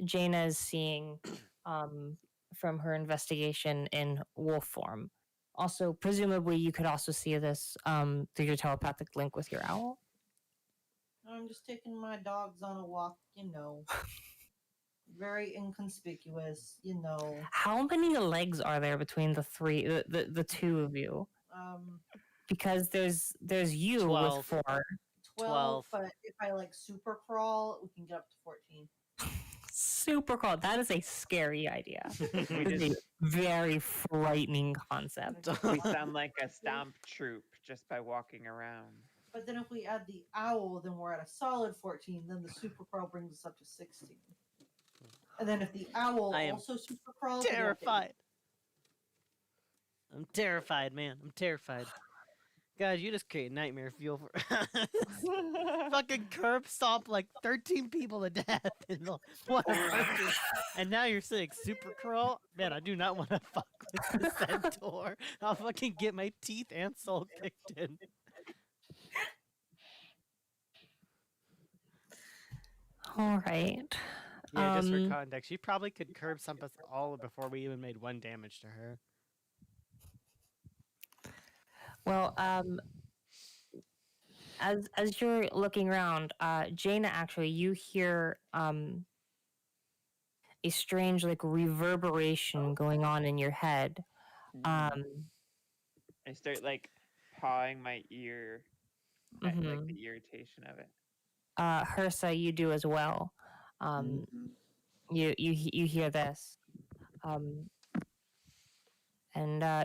Jaina is seeing from her investigation in wolf form. Also, presumably, you could also see this through your telepathic link with your owl. I'm just taking my dogs on a walk, you know. Very inconspicuous, you know. How many legs are there between the two of you? Because there's you 12. with 4. 12, but if I like super crawl, we can get up to 14. Super cool. That is a scary idea. We It is just a very frightening concept. we sound like a stomp troop just by walking around. But then if we add the owl, then we're at a solid 14. Then the super crawl brings us up to 16. And then if the owl I am also super crawls, then we'll get- Terrified. I'm terrified, man. I'm terrified. God, you just create nightmare fuel for fucking curb stomp like 13 people to death in the one person. And now you're saying super crawl? Man, I do not want to fuck with the centaur. I'll fucking get my teeth and soul kicked in. All right. Yeah, just for context, she probably could curb stomp us all before we even made 1 damage to her. Well, as you're looking around, Jaina, actually, you hear a strange like reverberation going on in your head. I start like pawing my ear, at, like the irritation of it. Hersa, you do as well. You hear this, and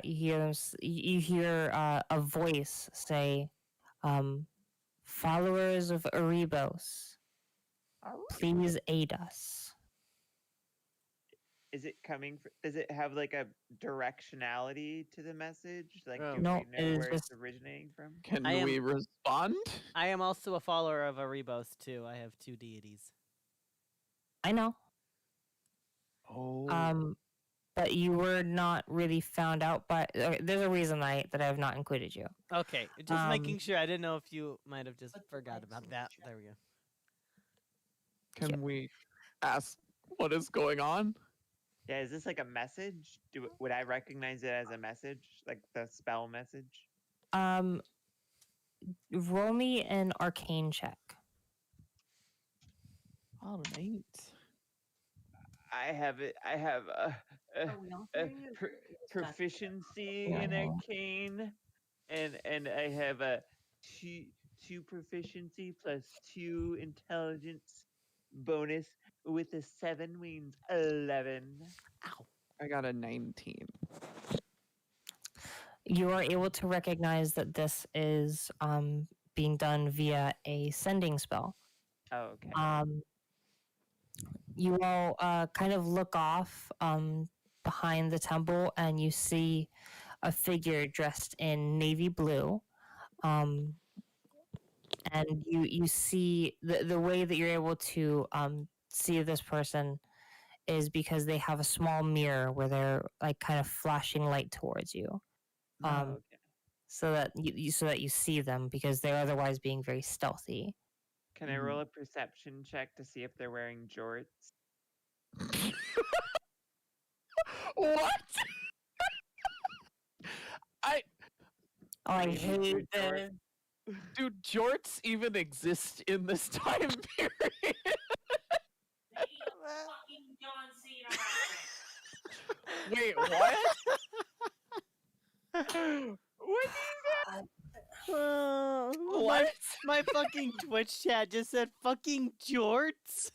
you hear them. You hear a voice say, "Followers of Erebos, please aid us." Is it coming? Does it have like a directionality to the message? Like, Oh. do No, we know it is where it's just- originating from? Can I am- we respond? I am also a follower of Erebos too. I have 2 deities. I know. Oh. But you were not really found out. But there's a reason that I have not included you. Okay, just making Um, sure. I didn't know if you might have just But the forgot lights about will that. check. There we go. Can we ask what is going on? Yeah, is this like a message? Would I recognize it as a message, like the spell message? Roll me an arcane check. All right. I have it. I have Are we all hearing it? or is that- proficiency Yeah, in yeah. arcane, and I have a two proficiency plus 2 intelligence bonus with a 7 means 11. Ow. I got a 19. You are able to recognize that this is being done via a sending spell. Oh, okay. You all kind of look off behind the temple, and you see a figure dressed in navy blue. And you see the way that you're able to see this person is because they have a small mirror where they're like kind of flashing light towards you. Oh, okay. So that you see them because they're otherwise being very stealthy. Can I roll a perception check to see if they're wearing jorts? What? Oh, I Maybe hate they're this. Do jorts even exist in this time period? Wait, what? What? What? My fucking Twitch chat just said fucking jorts.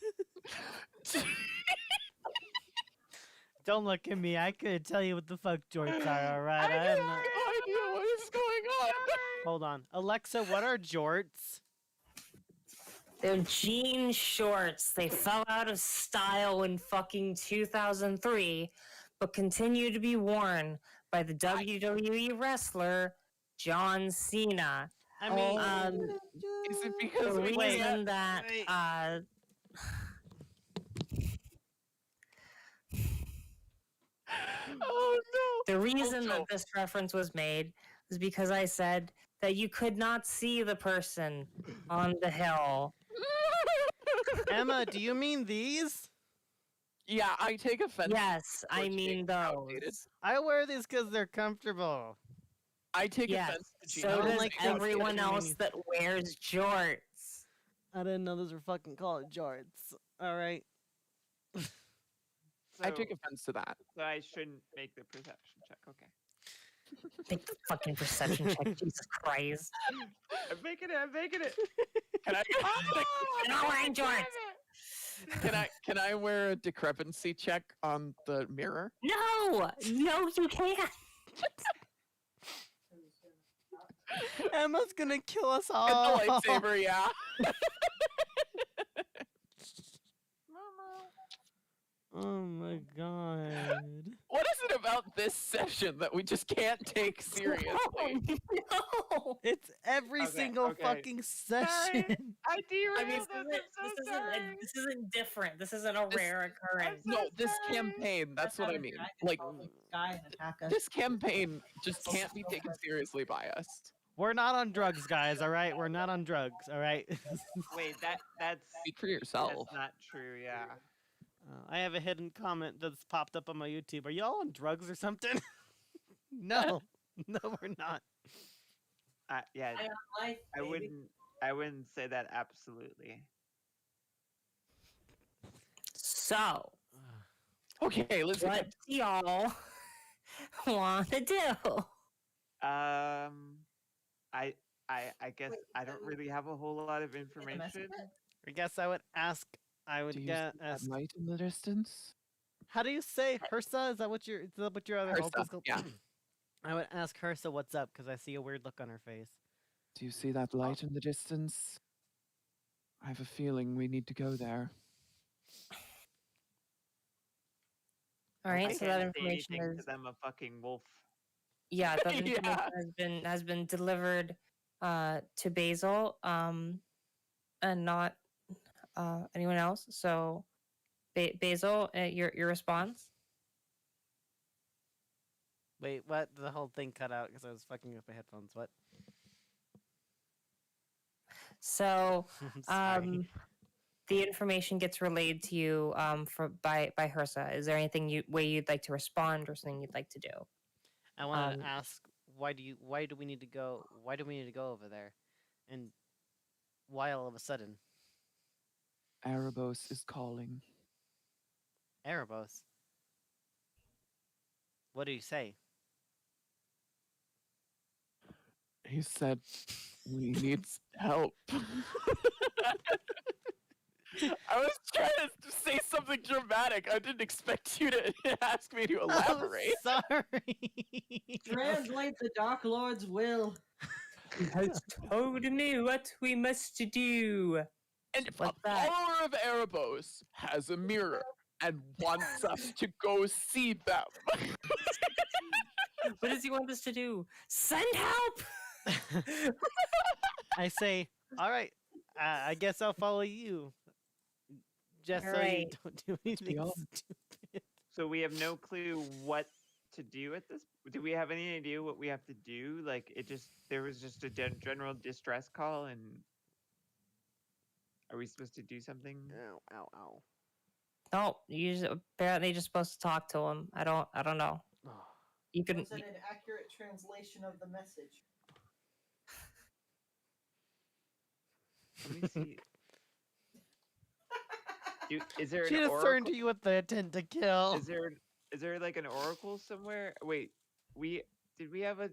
Don't look at me. I couldn't tell you what the fuck jorts are. All right, I I have am no not. idea what is going on. Hold on, Alexa. What are jorts? They're jean shorts. They fell out of style in fucking 2003, but continue to be worn by the WWE wrestler John Cena. I mean, Is it The because we Wait, reason that wait. Oh no. the reason Also- that this reference was made is because I said that you could not see the person on the hill. Emma, do you mean these? Yeah, I take offense. Yes, I George mean being outdated. those. I wear these because they're comfortable. I take Yes, offense to so Gina don't does like saying that everyone sketchy else meanies. that wears jorts. I didn't know those were fucking called jorts. All right. I take offense to that. So I shouldn't make the perception check. Okay. Make the fucking perception check, Jesus Christ. I'm making it. I'm making it. Can I You're not wearing jorts. can I wear a discrepancy check on the mirror? No, you can't. Emma's gonna kill us And all. the lightsaber, yeah. Oh my god. What is it about this session that we just can't take seriously? No. It's every Okay, single okay. fucking session. I derailed I mean, us. I'm so sorry. this isn't different. This isn't a This- rare occurrence. so No, this sorry. campaign, that's what I mean. Like, Guy and attack us. this campaign just can't be taken seriously by us. We're not on drugs, guys, all right? We're not on drugs, all right? Wait, that's Speak for yourself. that's not true. Yeah. I have a hidden comment that's popped up on my YouTube. Are y'all on drugs or something? No. No, we're not. Yeah. High on life, I baby. wouldn't. I wouldn't say that absolutely. So, Okay, let's what do y'all want to do? I guess Wait, I don't really have a whole lot of In the message information. bit? I guess I would ask. I Do would you get see that ask. light in the distance? How do you say Hersa? Is that what your other hope is Hersa, called? yeah. I would ask Hersa what's up because I see a weird look on her face. Do you see that light in the distance? I have a feeling we need to go there. All I right, so that can't say information anything is to them a fucking wolf. yeah, that information Yeah. has been delivered to Basil and not anyone else. So Basil, your response? Wait, what? The whole thing cut out because I was fucking with my headphones. What? So, Sorry. the information gets relayed to you by Hersa. Is there anything way you'd like to respond or something you'd like to do? I want um, to ask, why do we need to go? Why do we need to go over there? And why all of a sudden? Erebos is calling. Erebos. What do you say? He said we need help. I was trying to say something dramatic. I didn't expect you to ask me to elaborate. Oh, sorry. Translate the Dark Lord's will. He has told me what we must do. And What's a that? follower of Erebos has a mirror and wants us to go see them. What does he want us to do? Send help! I say, all right. I guess I'll follow you. Just so you Alright. don't do anything all- stupid. So we have no clue what to do at this. Do we have any idea what we have to do? Like there was just a general distress call, and are we supposed to do something? Ow, ow, ow. No, apparently you're just supposed to talk to him. I don't know. Oh. You can Was it an accurate translation of the message? Let me see. Is there She an just oracle? turned to you with the intent to kill. Is there like an oracle somewhere? Wait, did we have a?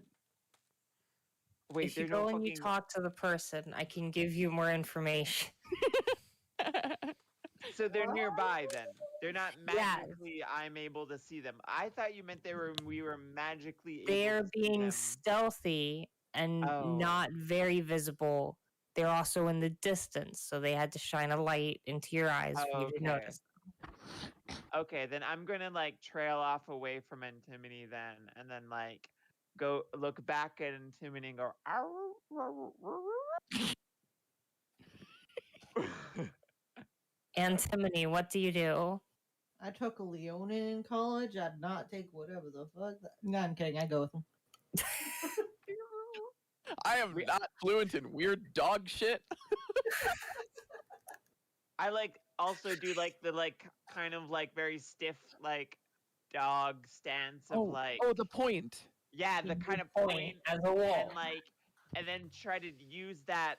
Wait, if you there's go no and you fucking. talk to the person, I can give you more information. So they're nearby then. They're not Yeah. magically. I'm able to see them. I thought you meant we were magically. They're able to see being them. stealthy and Oh. not very visible. They're also in the distance, so they had to shine a light into your eyes for you to Okay. notice. Okay, then I'm gonna like trail off away from Antimony then, and then like go look back at Antimony and go. Antimony, what do you do? I took a Leonin in college. I'd not take whatever the fuck. No, I'm kidding. I go with him. I am not fluent in weird dog shit. I like also do like the like kind of like very stiff like dog stance of like the point. yeah, the You kind of point point as a wall. and then try to use that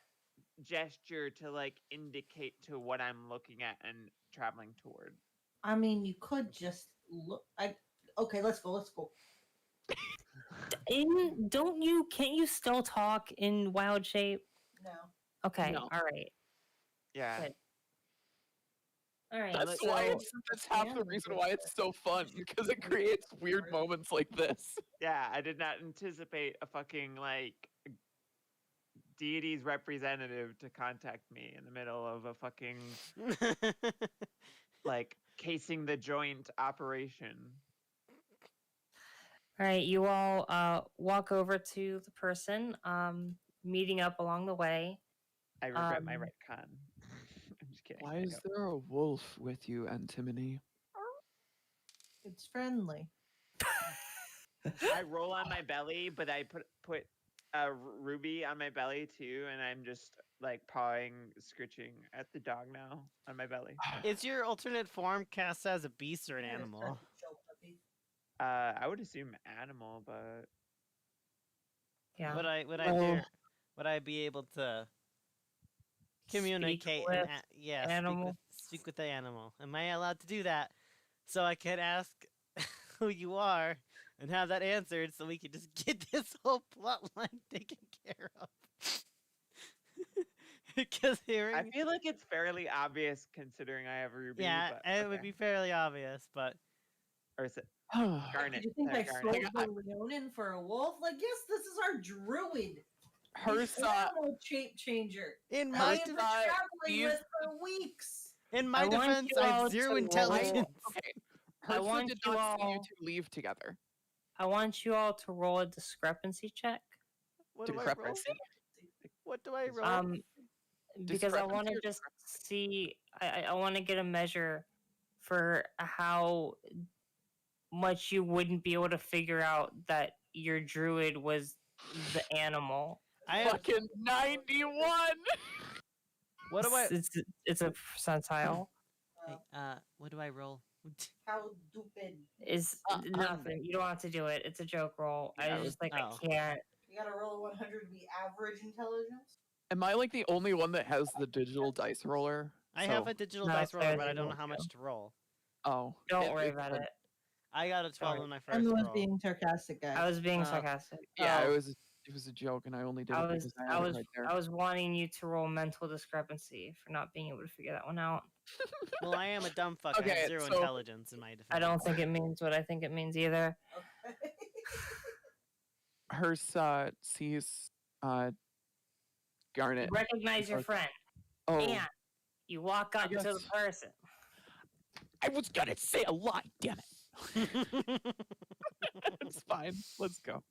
gesture to like indicate to what I'm looking at and traveling toward. I mean, you could just look. Okay, let's go. Let's go. Can't you still talk in wild shape? No. Okay, No. all right. Yeah. Good. All right. That's so- why that's half the reason why it's so fun, because it creates weird moments like this. Yeah, I did not anticipate a fucking like deity's representative to contact me in the middle of a fucking like casing the joint operation. All right, you all walk over to the person, meeting up along the way. I regret my Um, retcon. I'm just kidding. Why I is don't. there a wolf with you, Antimony? It's friendly. I roll on my belly, but I put a ruby on my belly too, and I'm just like pawing, scritching at the dog now on my belly. Is your alternate form cast as a beast or an Yeah, it's animal? friendly, chill puppy. I would assume animal, but Yeah. Would I Well- dare? Would I be able to communicate with and animal. speak with the animal? Am I allowed to do that? So I can ask who you are and have that answered, so we can just get this whole plot line taken care of. Because hearing, I feel like it's fairly obvious considering I have a ruby. yeah, but, it would okay. be fairly obvious, but Or is it I Garnet? Did you think I Garnet. sold the Leonin for a wolf? Like, yes, this is our druid. Hersa, Animal shape changer. in I my have been Hersa, traveling you- with for weeks. in my I want defense, you I all have zero to roll- intelligence. okay. I Hersa want did you not see you all- two leave together. I want you all to roll a discrepancy check. What do I roll? Discrepancy? What do I roll? Because I want to Discrepancy or just see. I want to get a measure for how much you wouldn't be able to figure out that your druid was the animal. I have, Fucking 91. what do I? It's a percentile. Hey, what do I roll? How stupid. Is nothing. You don't have to do it. It's a joke roll. I Yeah, was just like, oh. I can't. You gotta roll a 100 to be average intelligence. Am I like the only one that has the digital dice roller? I have So- a digital No, dice roller, Claire but I don't know didn't how much go. to roll. Oh. Don't worry it's about fine. it. I got a 12 on my first I'm the one roll. being sarcastic, guys. I was being Oh. sarcastic. Yeah, Oh. it was a joke, and I only did I it was because I had it right there. I was wanting you to roll mental discrepancy for not being able to figure that one out. Well, I am a dumb fuck. I Okay, have 0 so- intelligence in my defense. I don't think it means what I think it means either. Okay. Hearst sees Garnet. Recognize your Okay. friend. Oh, And you walk up to the guess- person. I was gonna say a lie. Damn it. It's fine. Let's go.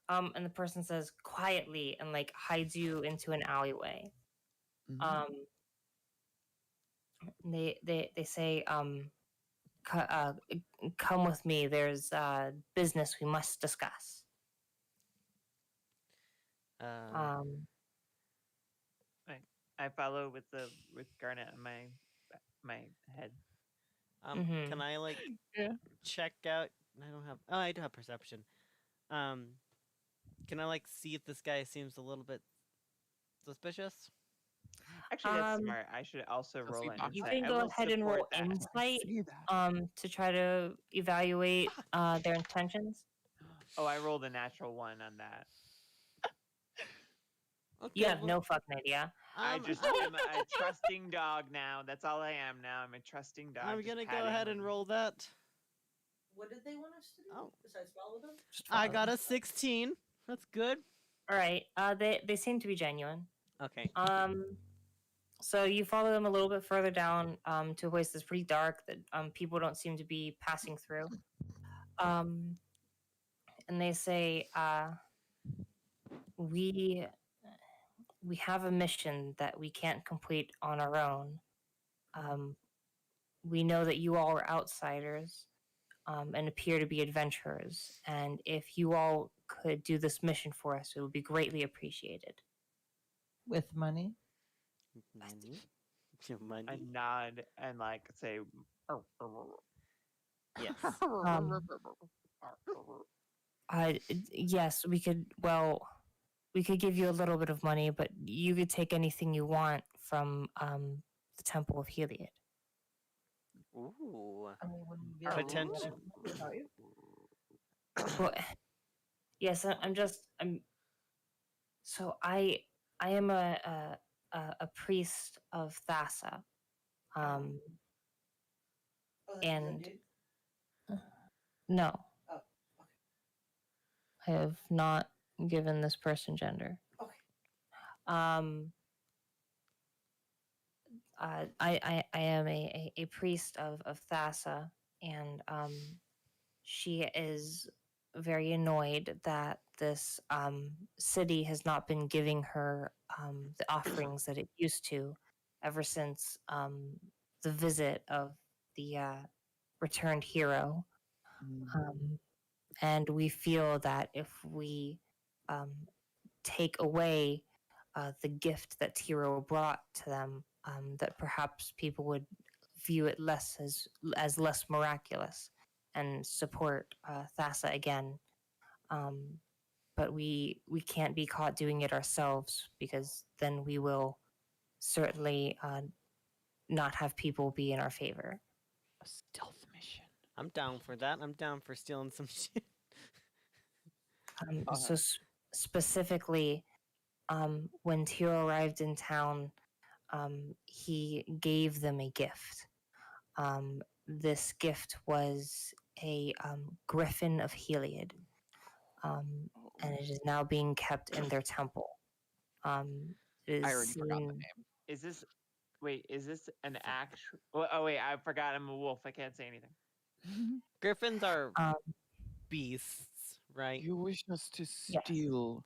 And the person says quietly and like hides you into an alleyway. Mhm. They say come with me. There's business we must discuss. Um, I follow with Garnet on my head. Mhm. Can I like Yeah. check out? I don't have. Oh, I do have perception. Can I like see if this guy seems a little bit suspicious? Actually, that's Um, smart. I should also Does roll he an talk you to insight. can I go will ahead and roll support that. insight Say that. to try to evaluate their intentions. Oh, I rolled a natural one on that. Okay, You have no fucking idea. I just I'm, am a trusting dog now. That's all I am now. I'm a trusting dog. I'm just gonna go patting ahead and them. roll that. What did they want us to do Oh. besides follow them? I got a 16. That's good. All right. They seem to be genuine. Okay. So you follow them a little bit further down to a place that's pretty dark that people don't seem to be passing through. And they say, we have a mission that we can't complete on our own. We know that you all are outsiders and appear to be adventurers. And if you all could do this mission for us, it would be greatly appreciated. With money. Money. Your money. I nod and like say, Yes. Yes, we could. Well, we could give you a little bit of money, but you could take anything you want from the Temple of Heliod. Ooh. I mean, wouldn't we be able to do Potential. that without you? Well, yes, I'm. So I am a priest of Thassa. Oh, that's a And- dude? No. Oh, I have not given this person gender. Okay. I am a priest of Thassa, and she is very annoyed that this city has not been giving her the offerings that it used to ever since the visit of the returned hero. And we feel that if we take away the gift that Tiro brought to them, that perhaps people would view it less as less miraculous and support Thassa again. But we can't be caught doing it ourselves, because then we will certainly not have people be in our favor. A stealth mission. I'm down for that. I'm down for stealing some shit. So specifically, when Tiro arrived in town, he gave them a gift. This gift was a griffin of Heliod, and it is now being kept in their temple. It I is already forgot the seen- name. is this? Wait, is this an actual? Oh wait, I forgot. I'm a wolf. I can't say anything. Griffins are Um, beasts, right? You wish us to Yes. steal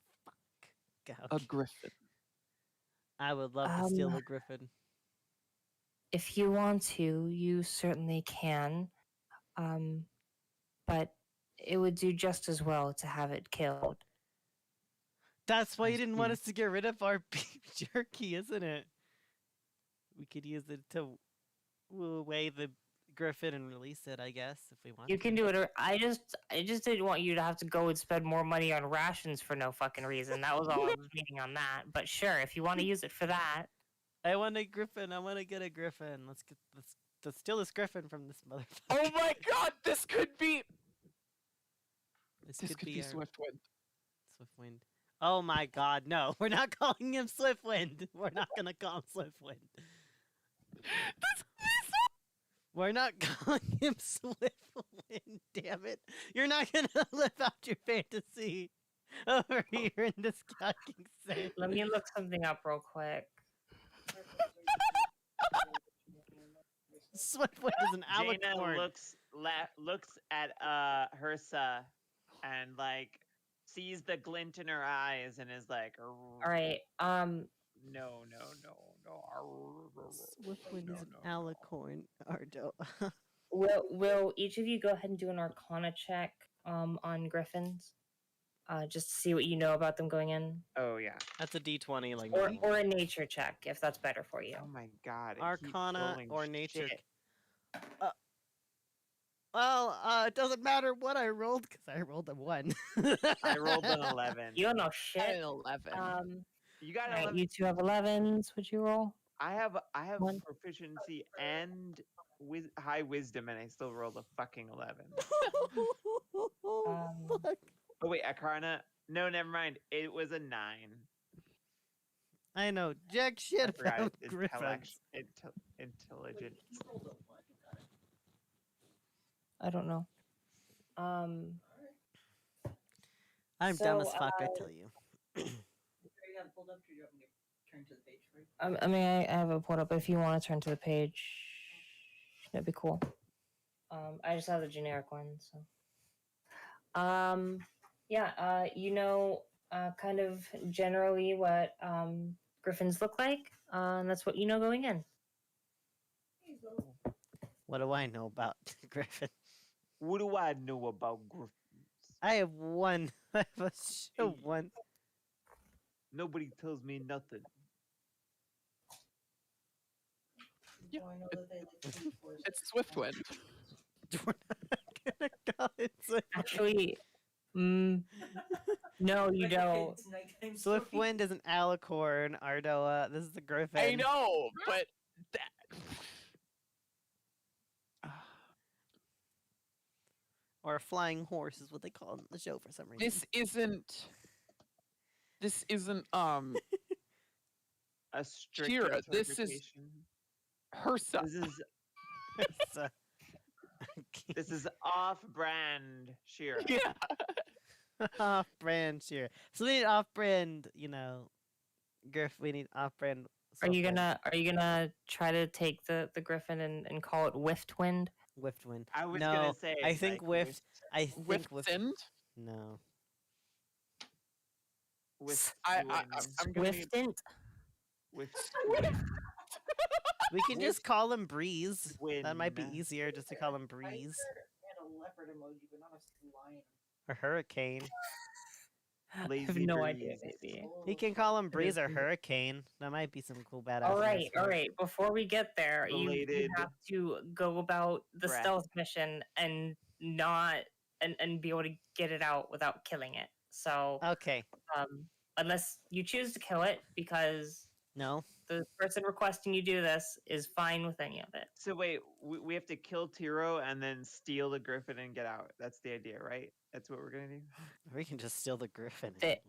a Ouch. griffin. I would love to steal Um, a griffin. if you want to, you certainly can. But it would do just as well to have it killed. That's why I you didn't want see. us to get rid of our beef jerky, isn't it? We could use it to woo away the griffin and release it, I guess, if we want. You can do it. Or I just didn't want you to have to go and spend more money on rations for no fucking reason. That was all I was meaning on that. But sure, if you want to use it for that, I want a griffin. I want to get a griffin. Let's steal this griffin from this motherfucker. Oh my god, this could be This this could be our Swiftwind. Swiftwind. Oh my god, no. We're not calling him Swiftwind. We're not gonna call him Swiftwind. We're not calling him Swiftwind, damn it. You're not gonna live out your fantasy over here in this fucking sand. let me look something up real quick. Swiftwind is an Jaina alicorn. looks at Hersa and like sees the glint in her eyes and is like, All right. no. Swiftwind is an no. alicorn, Ardo. Will each of you go ahead and do an Arcana check on griffins, just to see what you know about them going in, Oh yeah. That's a D20, like or normal. or a nature check if that's better for you. Oh my god. it keeps Arcana rolling or nature. shit. Well, it doesn't matter what I rolled because I rolled a 1. I rolled an 11. You don't know At shit. an 11. You got All right, 11. you two have 11s. What'd you roll? I have One. proficiency and high wisdom, and I still rolled a fucking 11. Fuck. Oh wait, Arcana. No, never mind. It was a 9. I know jack I shit forgot about it's griffins. intelligent. I don't know. I'm dumb as So, fuck, I tell you. I mean, I have it pulled up. If you want to turn to the page, that'd be cool. I just have the generic one, so. Yeah. Kind of generally what griffins look like. And that's what you know going in. What do I know about Griffin? What do I know about griffins? I have one. I have a show one. Nobody tells me nothing. Yeah, Oh, I know that they like to eat forest. It's Swiftwind. We're not gonna call it Swiftwind. Actually, no, you Like, don't. it's nighttime story. Swiftwind is an alicorn, Ardoa. This is the Griffin. I know, but that Or a flying horse is what they call it in the show for some reason. this isn't A strict Shira, this is- interpretation. Hersa. This is It's, this is off-brand Shira. Yeah. off-brand Shira. So we need off-brand, Griff. We need off-brand. Are you Swiftwind. gonna try to take the griffin and call it Wiftwind? Wiftwind? I was No, gonna say. I it's think like Wift. I think Wift. Wiftwind. No. I'm gonna need Wiftint? with We can just call him Breeze. That might be Wind. easier just to call him Tiger Breeze. and a leopard emoji, but not a lion. Or Hurricane. I have Lazy no idea, breeze. maybe. He can call him Breeze or is- Hurricane. That might be some cool badass. All names right, for all it. right. Before we get there, you Belated have to go about the breath. stealth mission and not and be able to get it out without killing it. So, Okay. unless you choose to kill it, because No. the person requesting you do this is fine with any of it. So wait, we have to kill Tiro and then steal the griffin and get out. That's the idea, right? That's what we're gonna do. We can just steal the Griffin. They-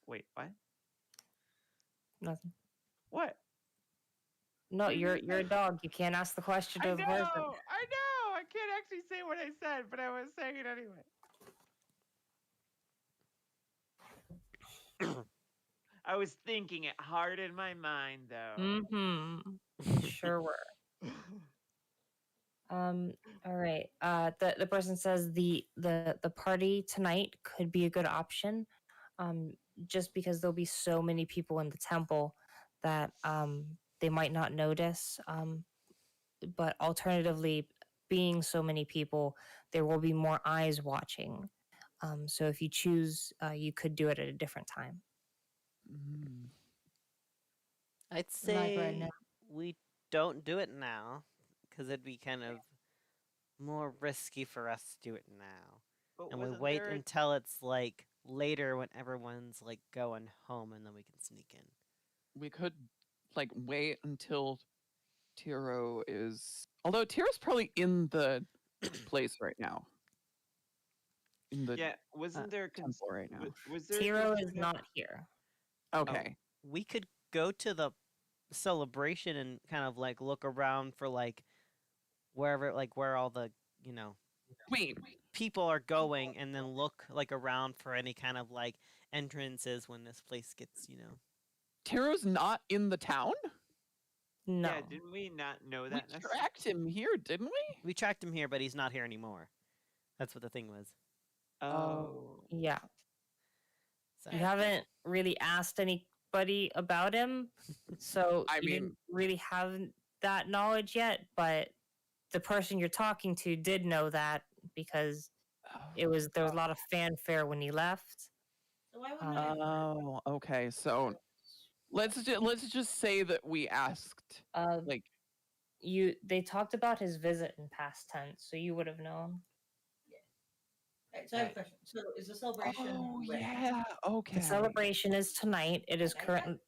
Wait, what? Nothing. What? No, you're a dog. You can't ask the question to the person. I know. I can't actually say what I said, but I was saying it anyway. I was thinking it hard in my mind, though. Mm-hmm. Sure were. All right. The person says the party tonight could be a good option. just because there'll be so many people in the temple that they might not notice. But alternatively, being so many people, there will be more eyes watching. So if you choose, you could do it at a different time. Mm. I'd Like right say now. we don't do it now because it'd be kind of more risky for us to do it now. But And we wasn't wait there a- until it's like later when everyone's like going home and then we can sneak in. We could like wait until Tiro is. Although Tiro's probably in the place right now. In the Yeah, wasn't there temple right now. was there a Tiro is concern of- not here. Okay. We could go to the celebration and kind of like look around for like wherever like where all the, you know, Wait. people are going and then look like around for any kind of like entrances when this place gets, you know. Tiro's not in the town? No. Yeah, didn't we not know We that? tracked him here, didn't we? We tracked him here, but he's not here anymore. That's what the thing was. Oh. Yeah. So You haven't really asked anybody about him, so I you mean- didn't really have that knowledge yet. But the person you're talking to did know that because there was a lot of fanfare when he left. So why wouldn't I? Oh, okay. So let's just say that we asked like They talked about his visit in past tense, so you would have known. Alright, so I have a question. So is the celebration? oh when? yeah, okay. The celebration is tonight. It is Okay. current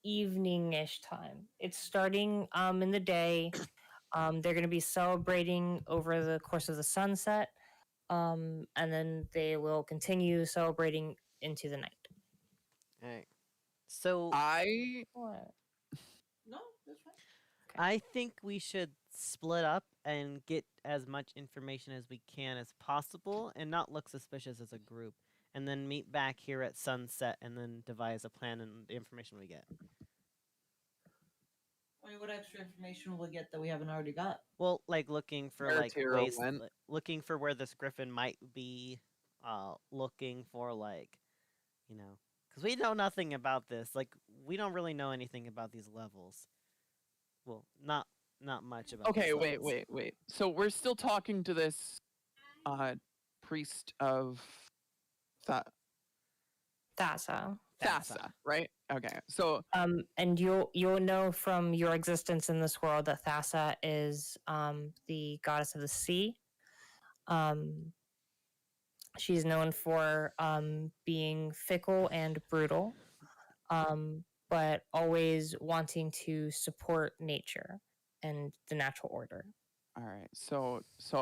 evening-ish time. It's starting in the day. They're going to be celebrating over the course of the sunset, and then they will continue celebrating into the night. all right. So What? No, that's fine. I think we should split up and get as much information as we can as possible and not look suspicious as a group. And then meet back here at sunset and then devise a plan and the information we get. I mean, what extra information will we get that we haven't already got? Well, like looking for Where like Tiro ways, went. looking for where this griffin might be, looking for like, you know, because we know nothing about this. Like, we don't really know anything about these levels. Well, not much about. Okay, these wait. levels. So we're still talking to this priest of Thassa. Thassa, right? Okay. So And you'll know from your existence in this world that Thassa is the goddess of the sea. She's known for being fickle and brutal, but always wanting to support nature and the natural order. all right. So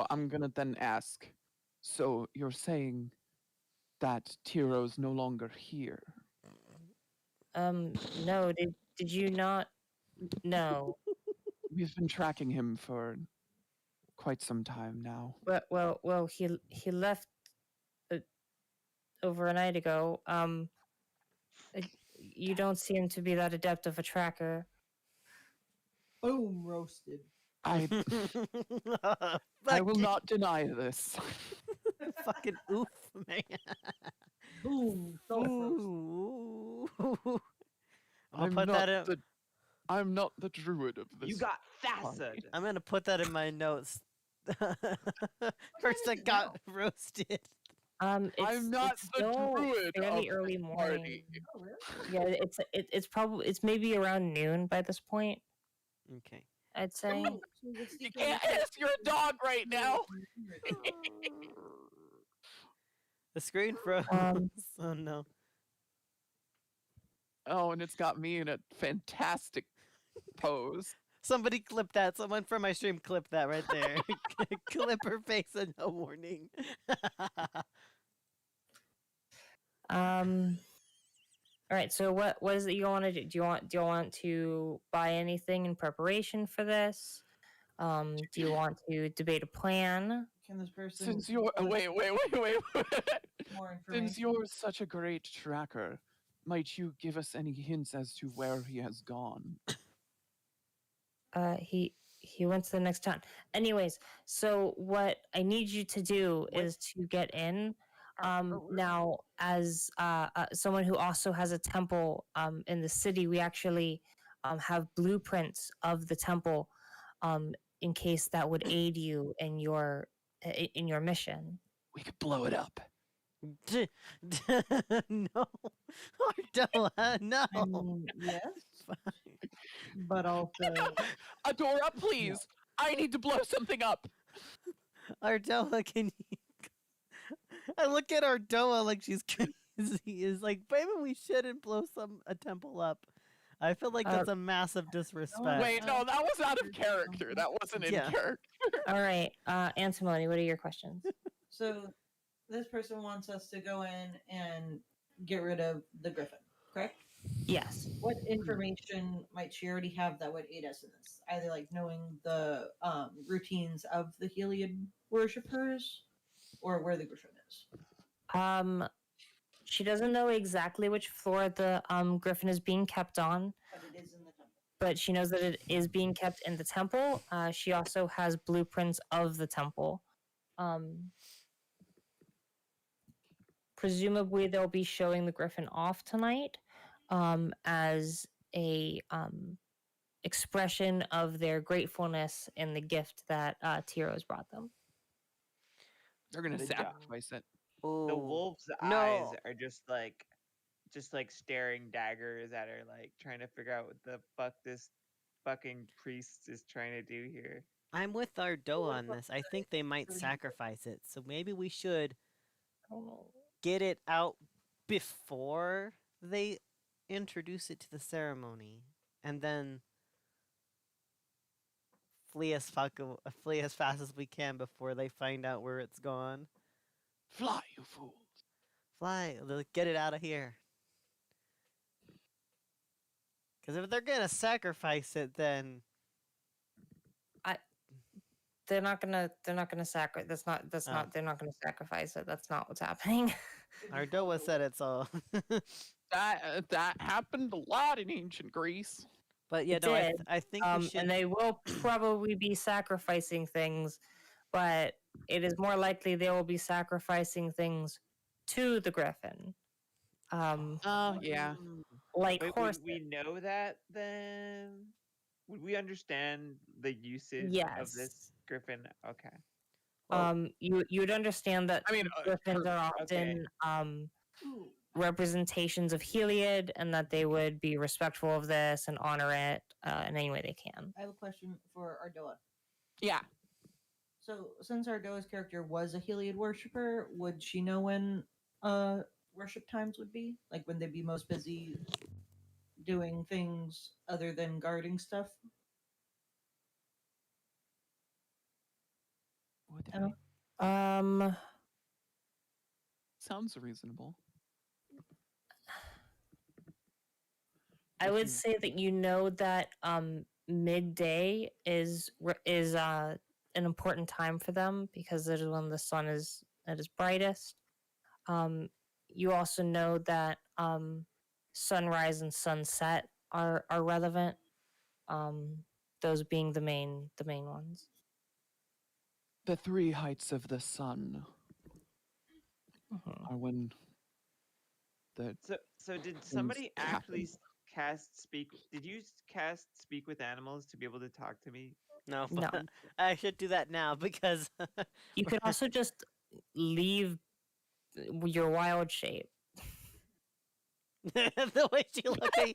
I'm going to then ask, so you're saying that Tiro's no longer here? No, did you not? No. We've been tracking him for quite some time now. Well, he left over a night ago. You don't seem to be that adept of a tracker. Boom, roasted. I will not deny this. Fucking oof, man. Boom, self-roasted. Ooh. I'm put not that in. I'm not the druid of this. You got party. Thassa. I'm gonna put that in my notes. First, I is it got roasted. It's, I'm not it's the still druid fairly of early this morning. party. Oh, really? Yeah, it's probably maybe around noon by this point. Okay. I'd say. Oh, so the You secret can't is- ask your dog right now. The screen froze. Oh no. Oh, and it's got me in a fantastic pose. Somebody clip that. Someone from my stream clip that right there. Clip her face and no warning. All right. So what is it you want to do? Do you want to buy anything in preparation for this? Do you want to debate a plan? Can this person Since you're give us wait. more Since information? you're such a great tracker, might you give us any hints as to where he has gone? He went to the next town. Anyways, so what I need you to do What? is to get in. Now, as someone who also has a temple in the city, we actually have blueprints of the temple in case that would aid you in your mission. We could blow it up. No, Ardella, no. I mean, yes, but also Adora, please. I need to blow something up. Ardella, can you? I look at Ardella like she's crazy. Is like, maybe we shouldn't blow a temple up. I feel like that's a massive disrespect. Wait, no, that was out of character. That wasn't in Yeah. character. All right, Antimony, what are your questions? so this person wants us to go in and get rid of the griffin, correct? Yes. What information might she already have that would aid us in this? Either like knowing the routines of the Heliod worshippers, or where the griffin is. She doesn't know exactly which floor the griffin is being kept on, But it is in the temple. but she knows that it is being kept in the temple. She also has blueprints of the temple. Presumably, they'll be showing the griffin off tonight as a expression of their gratefulness in the gift that Tiro's brought them. They're gonna The dog. sacrifice it. The Ooh. wolf's No. eyes are just like staring daggers at her, like trying to figure out what the fuck this fucking priest is trying to do here. I'm with Ardella on this. I think they might sacrifice it, so maybe we should get it out before they introduce it to the ceremony, and then flee as fast as we can before they find out where it's gone. Fly, you fools. Fly, get it out of here. Because if they're gonna sacrifice it, then they're not gonna sacrifice. They're not gonna sacrifice it. That's not what's happening. Ardella said it's all. That happened a lot in ancient Greece. But yeah, It no, did, I think we should. and they will probably be sacrificing things, but it is more likely they will be sacrificing things to the griffin. Yeah. Like Wait, horses. would we know that then? Would we understand the usage of Yes. this griffin? Okay. You would understand that I mean, griffins are okay. often representations of Heliod, and that they would be respectful of this and honor it in any way they can. I have a question for Ardella. Yeah. So, since Ardella's character was a Heliod worshipper, would she know when worship times would be? Like when they'd be most busy doing things other than guarding stuff? Would I don't- Sounds reasonable. I would say that you know that midday is an important time for them because it is when the sun is at its brightest. You also know that sunrise and sunset are relevant. Those being the main ones. The three heights of the sun are when the So did somebody happen. actually cast speak? Did you cast speak with animals to be able to talk to me? No, No. I should do that now because You could also just leave your wild shape. the way she looking.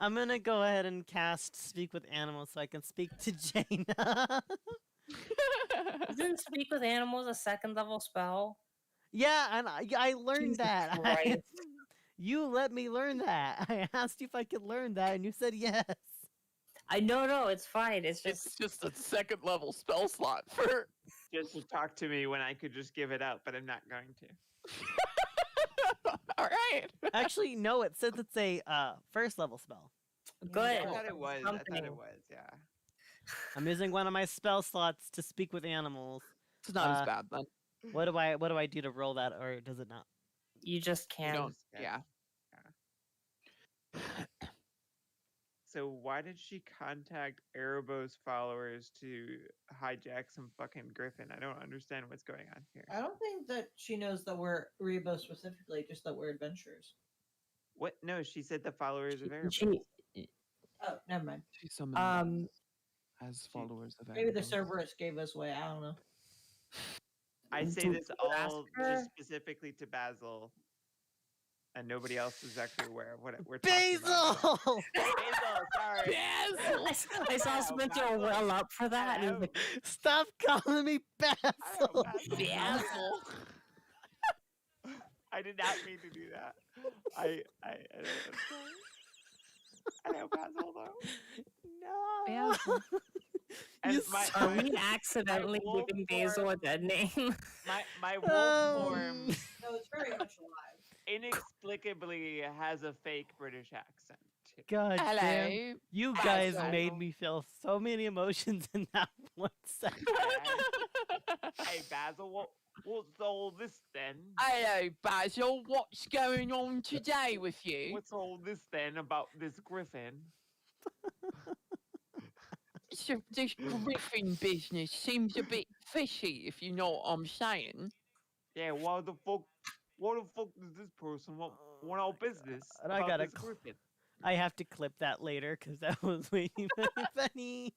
I'm gonna go ahead and cast Speak with Animals so I can speak to Jaina. Isn't speak with animals a second level spell? Yeah, and I learned Jesus that. Christ. You let me learn that. I asked you if I could learn that, and you said yes. I no, it's fine. It's just it's just a second level spell slot for Just to talk to me when I could just give it up, but I'm not going to. all right. Actually, no. It says it's a first level spell. good. I thought it was. I thought Something. it was. Yeah. I'm using one of my spell slots to speak with animals. It's not as bad then. What do I do to roll that, or does it not? You just You can't. don't. Yeah. Yeah. So why did she contact Erebos followers to hijack some fucking griffin? I don't understand what's going on here. I don't think that she knows that we're Rebo specifically, just that we're adventurers. What? No, she said the followers of Erebos. She, Oh, never mind. She summoned them um, as followers of Maybe the Erebos. Cerberus gave us away. I don't know. I say Do- this do you ask all her? just specifically to Basil, and nobody else is actually aware of what we're talking about. Basil! Basil, sorry. I saw Spencer Basil. well up for that. And he was like, Stop calling me Basil! Basil. I did not mean to do that. I don't know. I know Basil though. No! And You my- Are suck. we accidentally wolf giving Basil a dead name? My wolf form No, it's very much alive. inexplicably has a fake British accent. Too. God damn. Hello. You Basil. guys made me feel so many emotions in that 1 second. Hey Basil, what's all this then? Hello, Basil. What's going on today with you? What's all this then about this griffin? So this griffin business seems a bit fishy, if you know what I'm saying. Yeah, what the fuck does this person want our business And I about gotta this griffin? I have to clip that later because that was way too funny.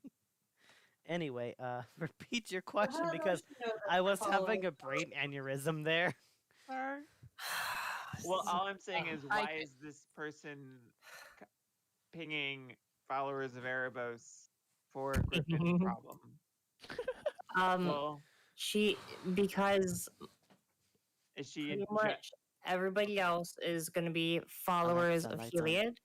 Anyway, repeat your question because I was having a brain aneurysm there. Well, all I'm saying is, I- why is this person pinging followers of Erebos for a griffin problem? Well, Because is she pretty much everybody else is going to be followers Alexa, of lights on. Heliod,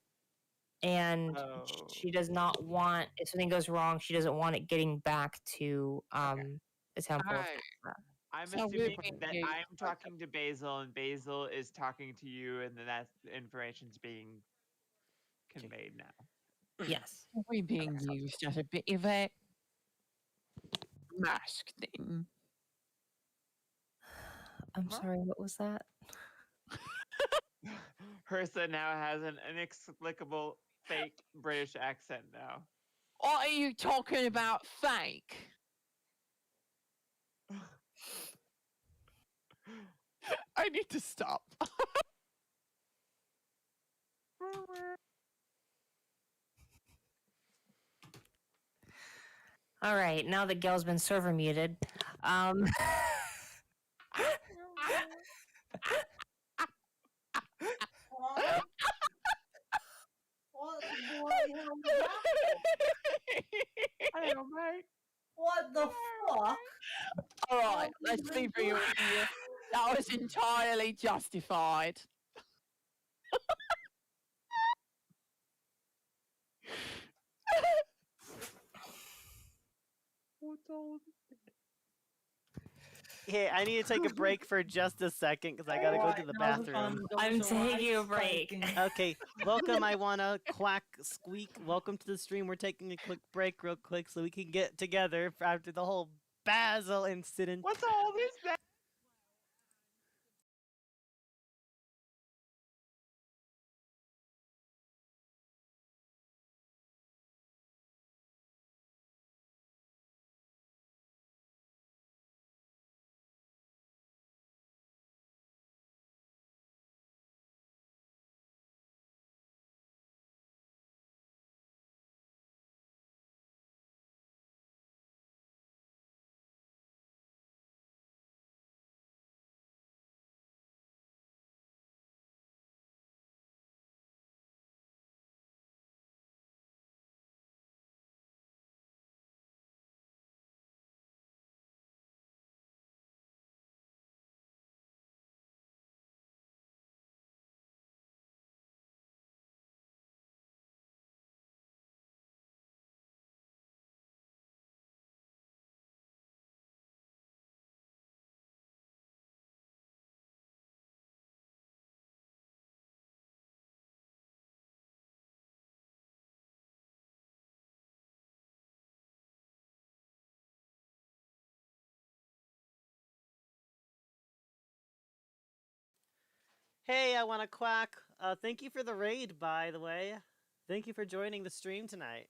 and Oh. she does not want, if something goes wrong, she doesn't want it getting back to the temple. of Oh, Tessa. I'm So we're assuming being that used I'm talking to Basil and Basil is talking to you, and then that information's being conveyed now. Yes. we're being used as a bit of a mask thing. I'm Huh? sorry, what was that? Hersa now has an inexplicable fake British accent now. What are you talking about, fake? I need to stop. All right, now that Gel's been server muted, What the bloody hell was that? I know, mate. What the fuck? All right, let's leave it here. That was entirely justified. What's all Hey, I need to take a break for just a second because I gotta go to the bathroom. I'm taking a break. Okay, welcome. I wanna quack squeak. Welcome to the stream. We're taking a quick break, real quick, so we can get together after the whole Basil incident. What's all this then? Hey, I wanna quack. Thank you for the raid, by the way. Thank you for joining the stream tonight.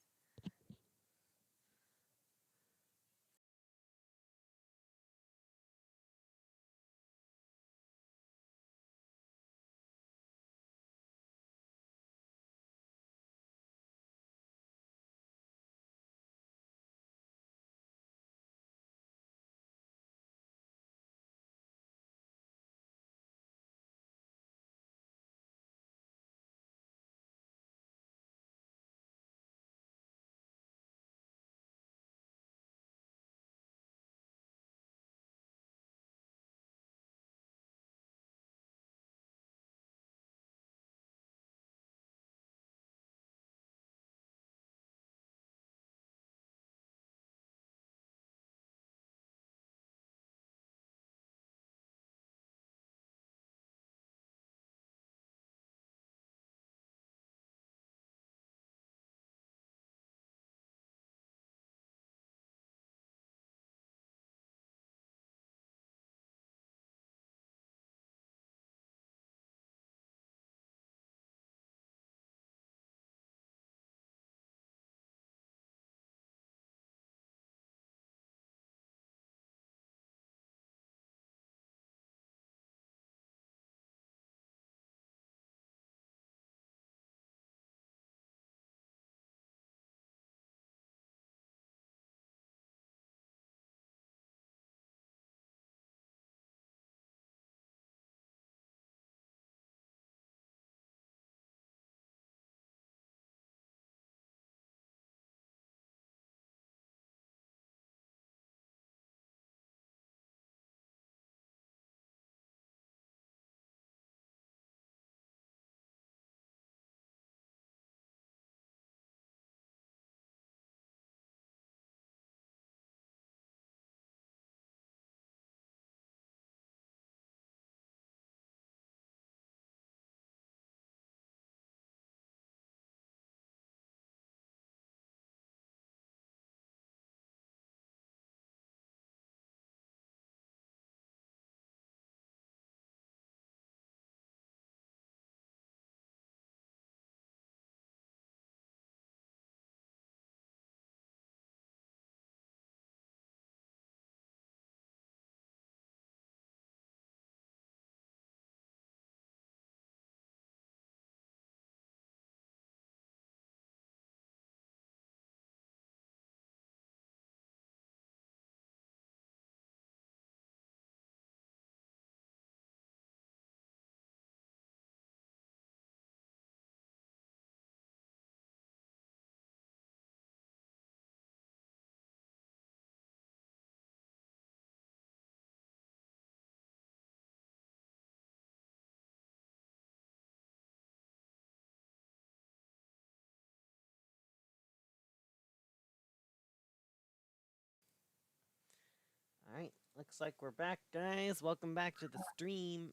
All right, looks like we're back, guys. Welcome back to the stream.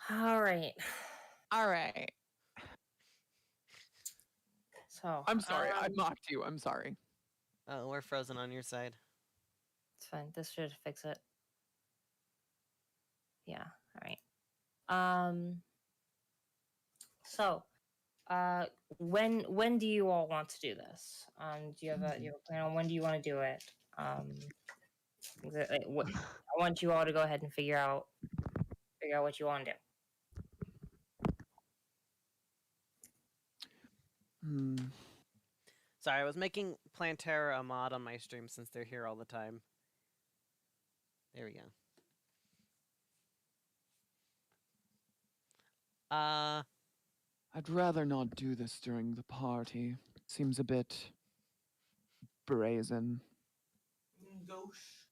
All right. All right. So I'm sorry. I mocked you. I'm sorry. Oh, we're frozen on your side. it's fine. This should fix it. Yeah. All right. So, when do you all want to do this? Do you have a plan on when do you want to do it? I want you all to go ahead and figure out what you want to do. Sorry, I was making Plantera a mod on my stream since they're here all the time. There we go. I'd rather not do this during the party. Seems a bit brazen. Gauche.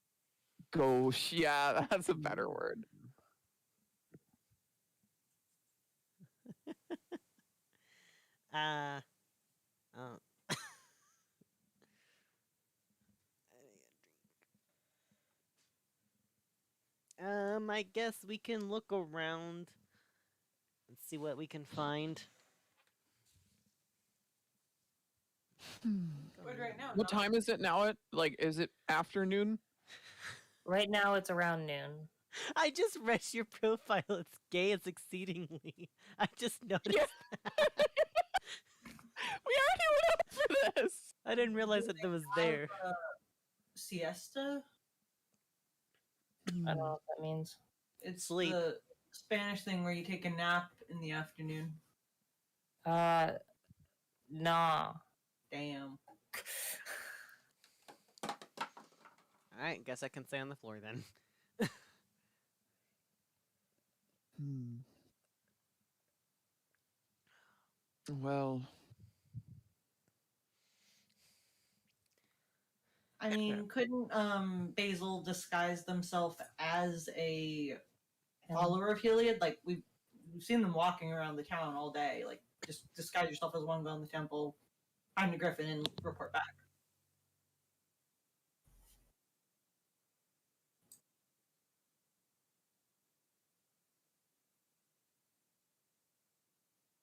Gauche. Yeah, that's a better word. Oh. I guess we can look around and see what we can find. But right now, What time is it now? Is it afternoon? Right now, it's around noon. I just read your profile. It's gay as exceedingly. I just noticed Yeah. that. We already went over this. I didn't realize that that was there. Siesta. I don't know what that means. It's Sleep. the Spanish thing where you take a nap in the afternoon. Nah. Damn. Alright, guess I can stay on the floor then. Well, I mean, couldn't Basil disguise themselves as a follower of Heliod? Like we've seen them walking around the town all day. Like just disguise yourself as one, go in the temple, find a griffin, and report back.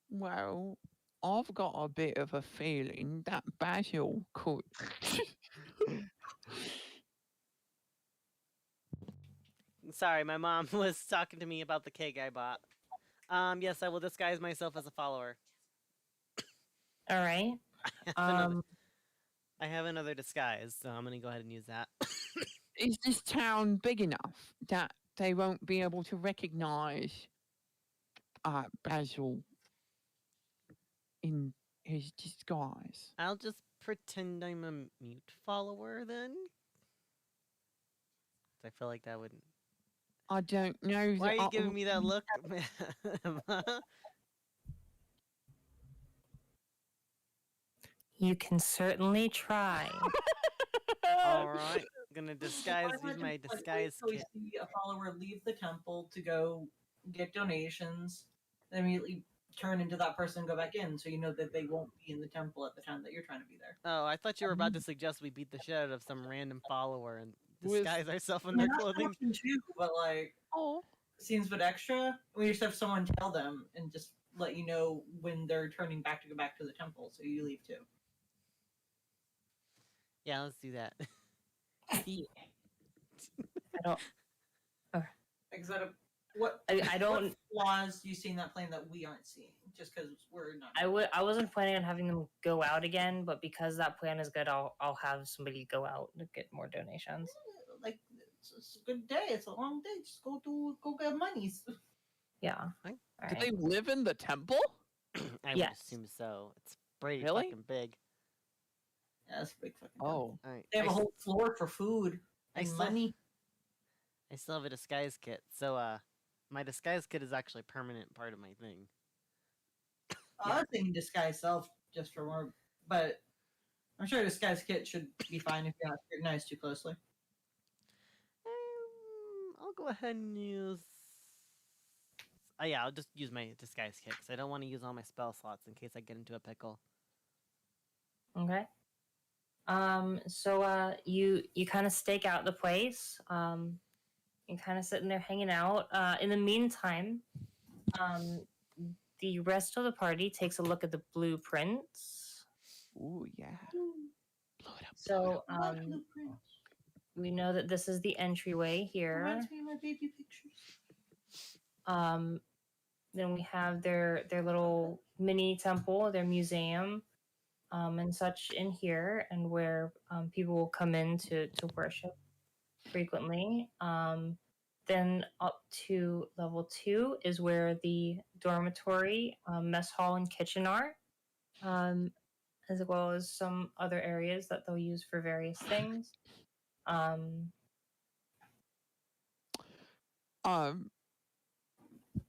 well, I've got a bit of a feeling that Basil could. Sorry, my mom was talking to me about the cake I bought. Yes, I will disguise myself as a follower. All right. I have another disguise, so I'm gonna go ahead and use that. Is this town big enough that they won't be able to recognize Basil in his disguise? I'll just pretend I'm a mute follower then. 'Cause I feel like that would. I don't know. Why are you that giving me that look? You can certainly try. Alright, gonna disguise, Why use not my just, like, disguise wait till we kit. see a follower leave the temple to go get donations, then immediately turn into that person and go back in, so you know that they won't be in the temple at the time that you're trying to be there. Oh, I thought you were about to suggest we beat the shit out of some random follower and With- disguise ourselves in I mean, their that's an clothing. option too, but like Oh, seems a bit extra. We just have someone tell them and just let you know when they're turning back to go back to the temple, so you leave too. Yeah, let's do that. yeah. I don't. Except what I don't. what flaws do you see in that plan that we aren't seeing? Just because we're not. I wasn't planning on having them go out again, but because that plan is good, I'll have somebody go out to get more donations. Like it's a good day. It's a long day. Just go get monies. Yeah. Fine. All Do right. they live in the temple? I would Yes. assume so. It's pretty Really? fucking big. Yeah, that's a big fucking. Oh, temple. Alright, They have I a s- whole floor for food I and still- money. I still have a disguise kit, so my disguise kit is actually a permanent part of my thing. I was thinking disguise self just for more, but I'm sure disguise kit should be fine if you're not scrutinized too closely. I'll go ahead and use. Oh yeah, I'll just use my disguise kit because I don't want to use all my spell slots in case I get into a pickle. Okay. So you kind of stake out the place. You're kind of sitting there hanging out. In the meantime, the rest of the party takes a look at the blueprints. ooh, yeah. Blow it up. So Love blueprints. we know that this is the entryway here. Reminds me of my baby pictures. Then we have their little mini temple, their museum, and such in here, and where people will come in to worship frequently. Then up to level 2 is where the dormitory, mess hall, and kitchen are, as well as some other areas that they'll use for various things.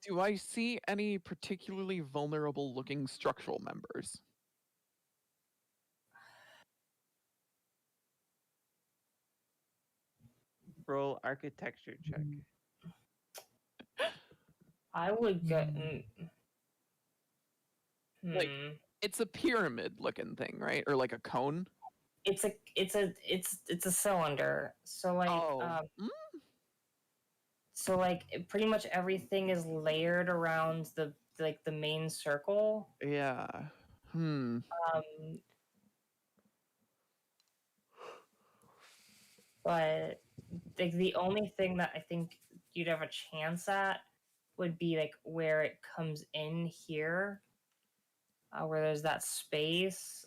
Do I see any particularly vulnerable looking structural members? Roll architecture check. I would get. Like- It's a pyramid looking thing, right? Or like a cone? it's a cylinder. So like so like pretty much everything is layered around the main circle. Yeah. But like the only thing that I think you'd have a chance at would be like where it comes in here, where there's that space,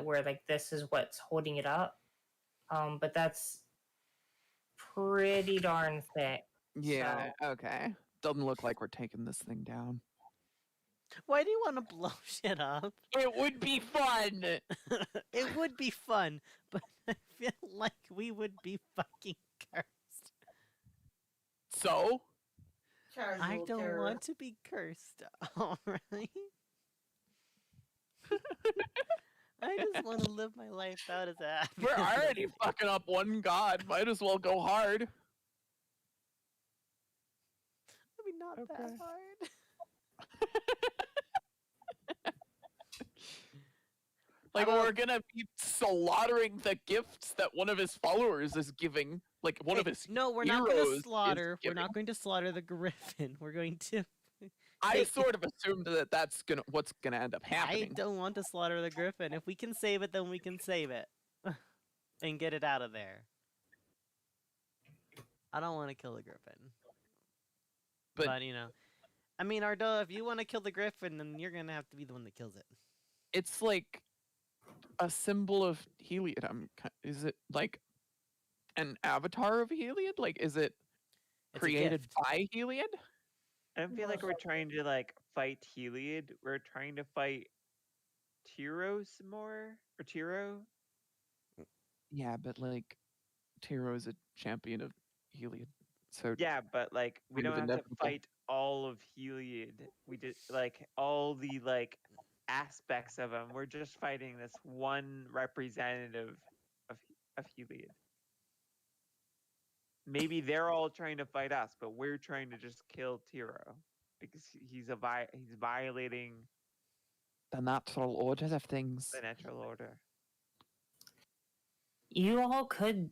where like this is what's holding it up. But that's pretty darn thick. Yeah. So, Okay. Doesn't look like we're taking this thing down. Why do you want to blow shit up? It would be fun. It would be fun, but I feel like we would be fucking cursed. So Casual I don't terror. want to be cursed. Alright? I just want to live my life out as a happy we're as already I can. fucking up one god. Might as well go hard. I mean, not that Okay. hard. Like Although- we're gonna be slaughtering the gifts that one of his followers is giving. Like one of Hey, his no, we're not going heroes to is slaughter. We're giving. not going to slaughter the griffin. We're going to. I take- sort of assumed that that's what's gonna end up happening. I don't want to slaughter the griffin. If we can save it, then we can save it and get it out of there. I don't want to kill the griffin. But- But you know, I mean, Ardo, if you want to kill the griffin, then you're gonna have to be the one that kills it. It's like a symbol of Heliod. Is it like an avatar of Heliod? Like, is it It's a created gift. by Heliod? I don't feel like we're trying to like fight Heliod. We're trying to fight Tiro some more, or Tiro. Yeah, but like Tiro is a champion of Heliod, so Yeah, but like we Kind of don't have to inevitable. fight all of Heliod. We did like all the like aspects of him. We're just fighting this one representative of Heliod. Maybe they're all trying to fight us, but we're trying to just kill Tiro because he's violating the natural order of things. the natural order. you all could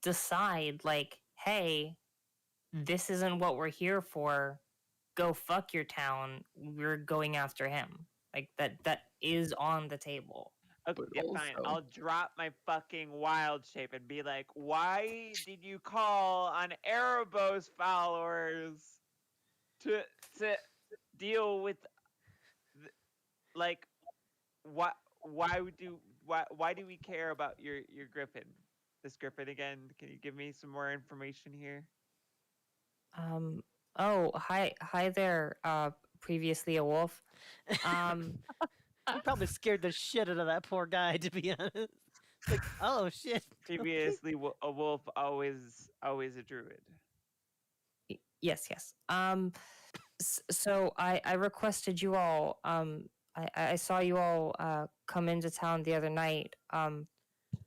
decide, like, hey, this isn't what we're here for. Go fuck your town. We're going after him. Like that is on the table. Okay, But yeah, fine. also- I'll drop my fucking wild shape and be like, why did you call on Erebos followers to deal with like why do we care about your griffin? This griffin again? Can you give me some more information here? Oh, hi there, previously a wolf. You probably scared the shit out of that poor guy, to be honest. It's like, oh shit. okay. Previously a wolf, always a druid. Yes. So I requested you all. I saw you all come into town the other night.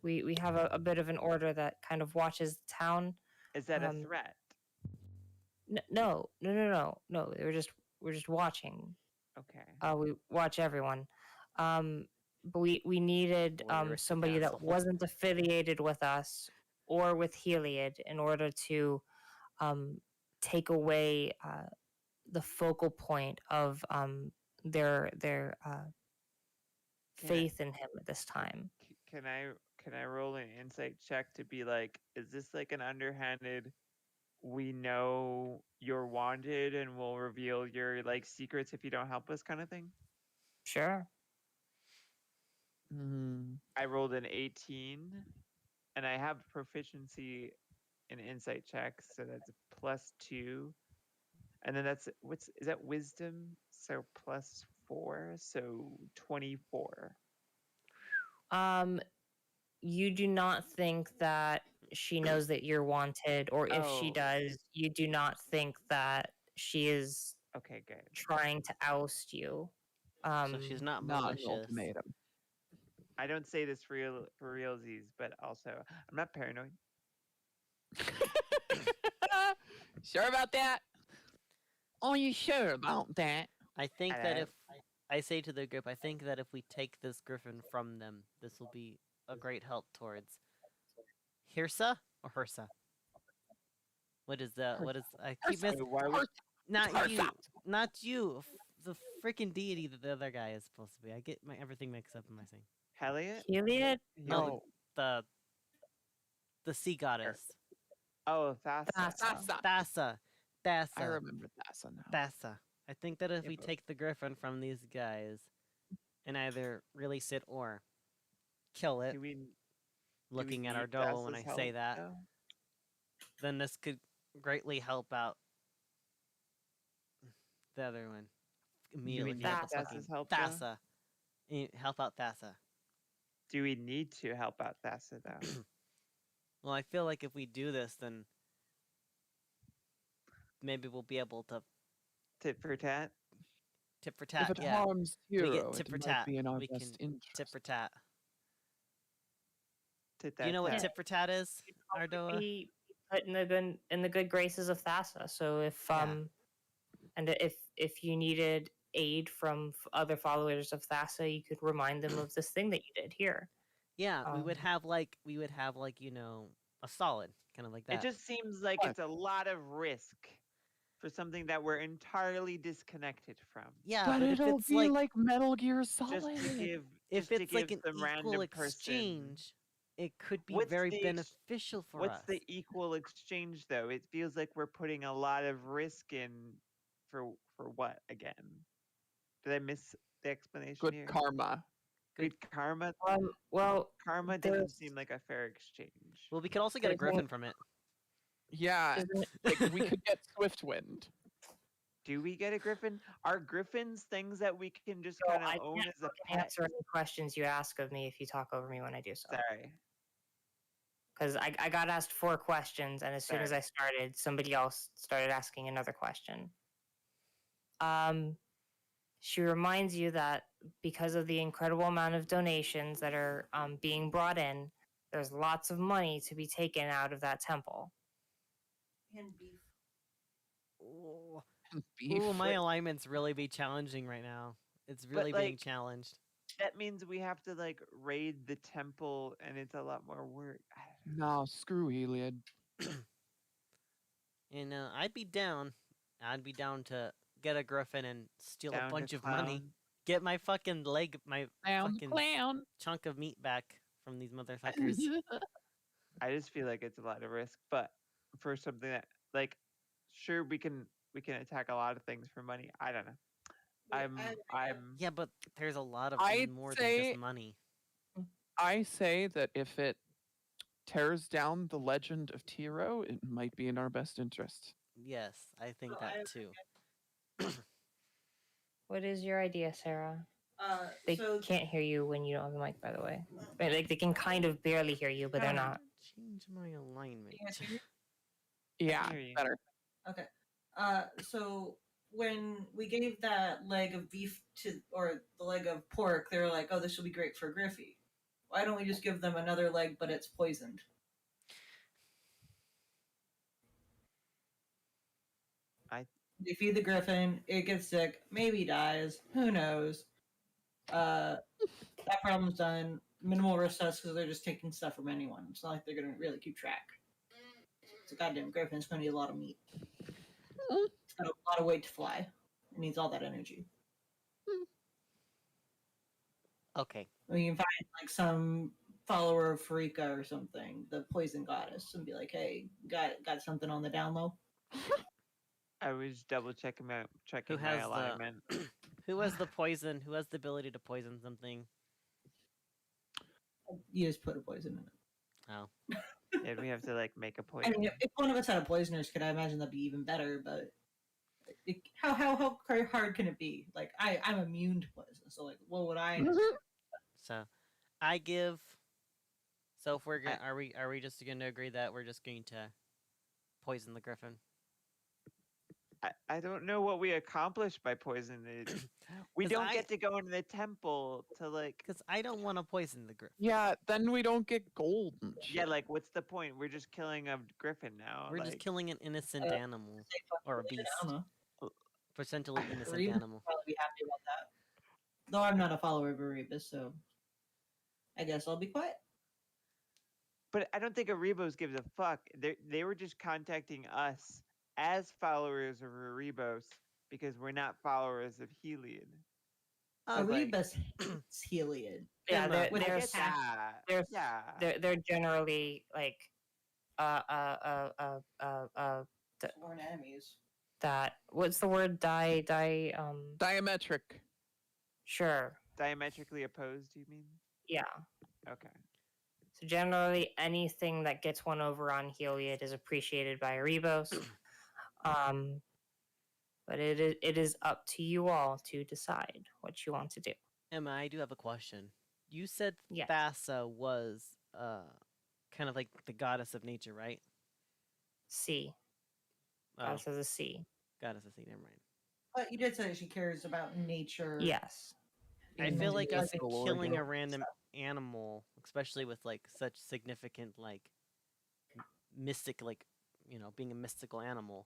We have a bit of an order that kind of watches the town. Is that a Um, threat? No. We're just watching. Okay. We watch everyone. But we needed Voyeuristic somebody that asshole. wasn't affiliated with us or with Heliod in order to take away the focal point of their faith in him at this time. Can I roll an insight check to be like, is this like an underhanded, we know you're wanted and we'll reveal your like secrets if you don't help us kind of thing? Sure. Mm, I rolled an 18 and I have proficiency in insight checks, so that's a +2. And then that's is that wisdom? So +4, so 24. You do not think that she knows that you're wanted, or if she Oh. does, you do not think that she is Okay, good. trying to oust you. So she's not not an malicious. ultimatum. I don't say this for realsies, but also I'm not paranoid. Sure about that? Are you sure about that? I think that Hello? if I say to the group, I think that if we take this griffin from them, this will be a great help towards Hirsa or Hirsa. What is the what is I keep Hirsa. missing? Why would Not Hirsa. you, not you. The freaking deity that the other guy is supposed to be. I get my everything mixed up in my thing. Heliot? Heliod? No, the sea goddess. Oh, Thassa. Thassa. Thassa. Thassa. I remember Thassa now. Thassa. I think that if Yeah, we but- take the griffin from these guys and either release it or kill it, Do we looking at our need doe when Thassa's I say help, that, though? then this could greatly help out the other one. Do we Immediately need looking at the Thassa. fucking Thassa's help, though? Thassa. Help out Thassa. Do we need to help out Thassa, though? Well, I feel like if we do this, then maybe we'll be able to Tit for tat? tit for If tat. it Yeah, harms we get Tiro, tit it for might tat. be in our We best can interest. tit for tat. Tit Do you that know what tat. tit for tat is, Ardoa? Be put in the good graces of Thassa. So if Yeah. and if you needed aid from other followers of Thassa, you could remind them of this thing that you did here. Yeah, we would Um, have like a solid kind of like that. It just seems like Fine. it's a lot of risk for something that we're entirely disconnected from. Yeah, But but if it'll it's be like like Metal Gear Solid. Just to give, if just to it's like give an some equal random person. exchange, it could be What's very the ex- beneficial for What's us. the equal exchange, though? It feels like we're putting a lot of risk in for what again? Did I miss the explanation Good here? karma. Good karma. well, Karma doesn't there's- seem like a fair exchange. Well, we could also get a There's no- griffin from it. Yeah, isn't it- like we could get Swiftwind. Do we get a griffin? Are griffins things that we can just So kind I of own can't as a pet? answer any questions you ask of me if you talk over me when I do so. Sorry. Because I got asked 4 questions, and as soon as Sorry. I started, somebody else started asking another question. She reminds you that because of the incredible amount of donations that are being brought in, there's lots of money to be taken out of that temple. And beef. Ooh, Beef. Ooh, my But- alignment's really be challenging right now. It's really being like- challenged. That means we have to like raid the temple, and it's a lot more work. I don't know. No, screw Eliad. And I'd be down. I'd be down to get a griffin and steal Down a to bunch of money. clown. Get my fucking leg, my Clown, fucking clown. chunk of meat back from these motherfuckers. I just feel like it's a lot of risk, but for something that like, sure we can attack a lot of things for money. I don't know. I'm Yeah, but there's a lot of I'd more than say- just money. I say that if it tears down the legend of Tiro, it might be in our best interest. Yes, I think So that I- too. What is your idea, Sarah? They So can't hear you when you don't have the mic, by the way. Like they can kind of barely hear you, but they're not. Change my alignment. you guys hear me? Yeah, hear you. better. Okay. So when we gave that leg of beef or the leg of pork, they were like, "Oh, this will be great for Griffey." Why don't we just give them another leg, but it's poisoned? They feed the griffin, it gets sick, maybe dies. Who knows? That problem's done. Minimal risk to us because they're just taking stuff from anyone. It's not like they're gonna really keep track. It's a goddamn griffin. It's gonna need a lot of meat. It's got a lot of weight to fly. It needs all that energy. Okay. We can find like some follower of Farika or something, the poison goddess, and be like, "Hey, got something on the down low?" I was double checking my has the- alignment. Who has the poison? Who has the ability to poison something? You just put a poison in it. Oh. Yeah, we have to like make a I poison. mean, if one of us had a poisoners, could I imagine that'd be even better? But how hard can it be? Like I'm immune to poison, so like what would I? So, I give. So if we're gonna, are we just gonna agree that we're just going to poison the griffin? I don't know what we accomplished by poisoning it. We 'Cause don't I- get to go into the temple to like. Because I don't want to poison the griffin. Yeah, then we don't get gold and shit. Yeah, like what's the point? We're just killing a griffin now. We're just like- killing an innocent Uh, animal or a beast, I don't know. potentially innocent Ariba animal. would probably be happy about that. Though I'm not a follower of Ariba, so I guess I'll be quiet. But I don't think Arebos gives a fuck. They were just contacting us as followers of Arebos because we're not followers of Heliod. Oh, like- Arebus hates Heliod. Yeah, Emma, with they're, a they're, cat. they're, Yeah. they're generally like Sworn enemies. that. What's the word? Diametric. Sure. Diametrically opposed, you mean? Yeah. Okay. So generally, anything that gets one over on Heliod is appreciated by Erebos. But it is up to you all to decide what you want to do. Emma, I do have a question. You said Yes. Thassa was kind of like the goddess of nature, right? C. Oh, That says a C. goddess of sea. Never mind. But you did say that she cares about nature. Yes. I and feel like does us it killing a feel- random animal, especially with like such significant like mystic, like being a mystical animal,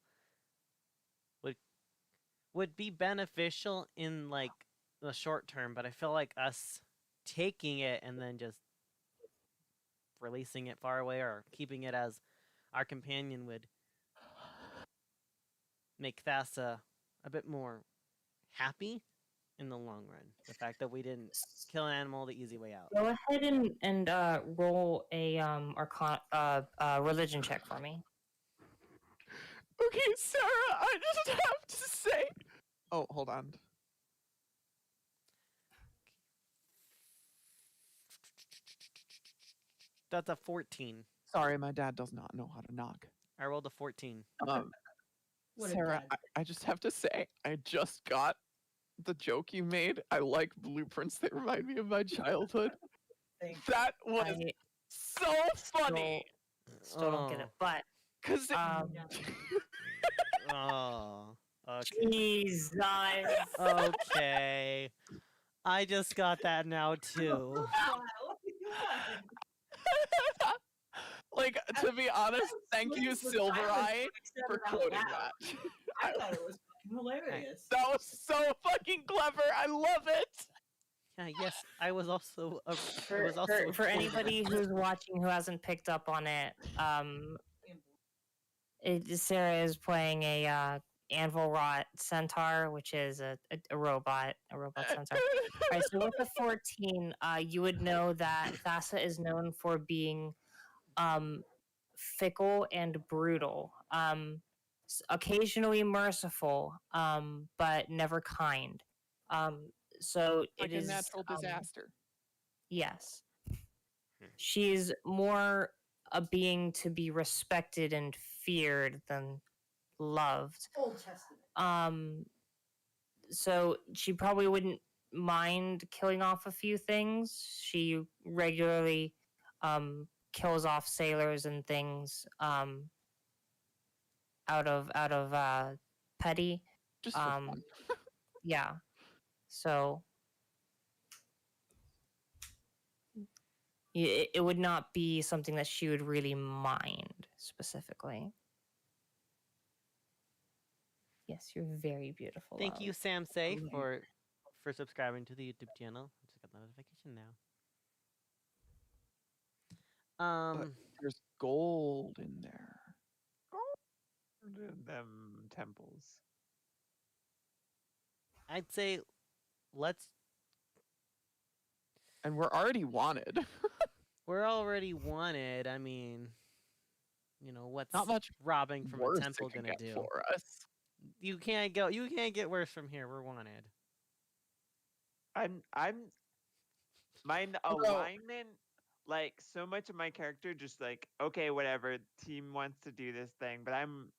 would be beneficial in like the short term. But I feel like us taking it and then just releasing it far away or keeping it as our companion would make Thassa a bit more happy in the long run. The fact that we didn't kill an animal the easy way out. Go ahead and roll a religion check for me. Okay, Sarah, I just have to say. Oh, hold on. That's a 14. Sorry, my dad does not know how to knock. I rolled a 14. What a Sarah, dad. I just have to say, I just got the joke you made. I like blueprints that remind me of my childhood. Thank That was I so funny. still don't get it, but Because Oh. Okay. Jesus. Okay. I just got that now too. Wow. like, to be honest, thank you, Silver Eye, for quoting that. I thought it was fucking hilarious. That was so fucking clever. I love it. Yeah, yes, I was also a, I For, was also for, a for kid. anybody who's watching who hasn't picked up on it, Sarah is playing a anvil rot centaur, which is a robot centaur. All right, so with the 14, you would know that Thassa is known for being fickle and brutal, occasionally merciful, but never kind. So Like it a is natural disaster. Yes. She's more a being to be respected and feared than loved. Old Testament. So she probably wouldn't mind killing off a few things. She regularly kills off sailors and things out of petty. Just for fun. Yeah. So it would not be something that she would really mind specifically. Yes, you're very beautiful. Thank you, Sam Say, Okay. for subscribing to the YouTube channel. I just got the notification now. But there's gold in there. Them temples. I'd say let's. And we're already wanted. We're already wanted. I mean, what's Not much robbing from worse a temple it could gonna get do? for us. You can't go. You can't get worse from here. We're wanted. I'm my Although- alignment, like so much of my character just like, okay, whatever, team wants to do this thing, but I am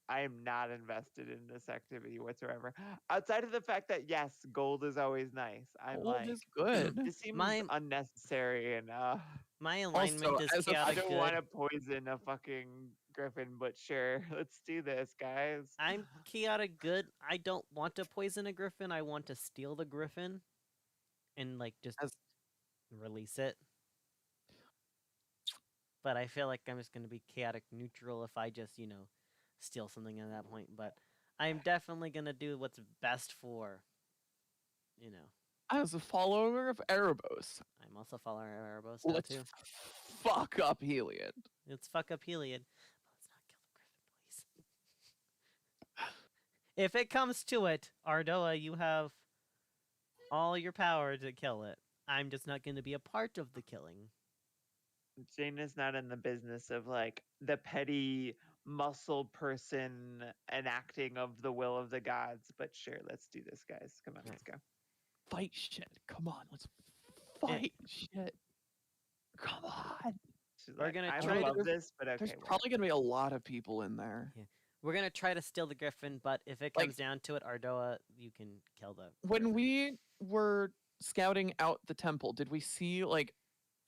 not invested in this activity whatsoever. Outside of the fact that yes, gold is always nice. I'm Gold like, is good. this seems My- unnecessary and My alignment Also, is as a- I chaotic don't good. want to poison a fucking griffin, but sure, let's do this, guys. I'm chaotic good. I don't want to poison a griffin. I want to steal the griffin, and like just As- release it. But I feel like I'm just gonna be chaotic neutral if I just steal something at that point. But I'm definitely gonna do what's best for. As a follower of Erebos, I'm also following Erebos now let's too. fuck up Heliod. Let's fuck up Heliod. But let's not kill the griffin, please. If it comes to it, Ardoa, you have all your power to kill it. I'm just not going to be a part of the killing. Jane is not in the business of like the petty muscle person enacting of the will of the gods. But sure, let's do this, guys. Come on, let's go. Fight shit. Come on, let's fight shit. Come on. She's We're like, gonna I try love to- this, but okay. There's whatever. probably gonna be a lot of people in there. Yeah. We're gonna try to steal the griffin, but if it Like- comes down to it, Ardoa, you can kill the. When griffin. we were scouting out the temple, did we see like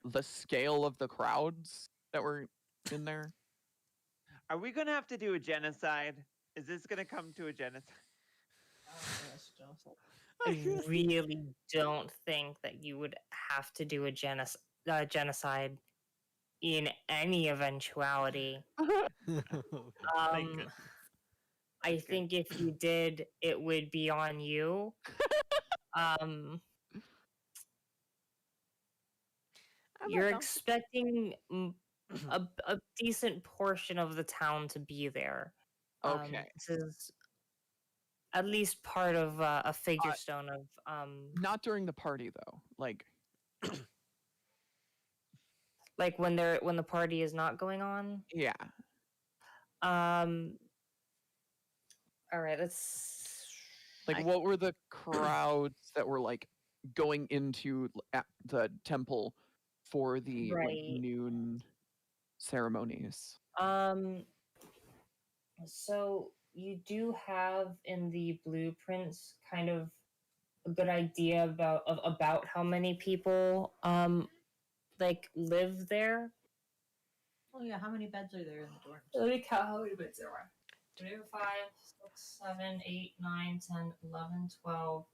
the scale of the crowds that were in there? Are we gonna have to do a genocide? Is this gonna come to a genocide? I really don't think that you would have to do a genocide in any eventuality. Thank Um, goodness. I Okay. think if you did, it would be on you. I You're don't know. expecting a decent portion of the town to be there. Okay. This is at least part of a figure stone of Not during the party though. Like when the party is not going on. yeah. All right, let's Like what were the crowds that were like going into the temple for the like, Right. noon ceremonies? So you do have in the blueprints kind of a good idea about how many people like live there. Oh yeah, how many beds are there in the dorms? Let me count how many beds there are. 3, 5, 6, 7, 8, 9, 10, 11, 12,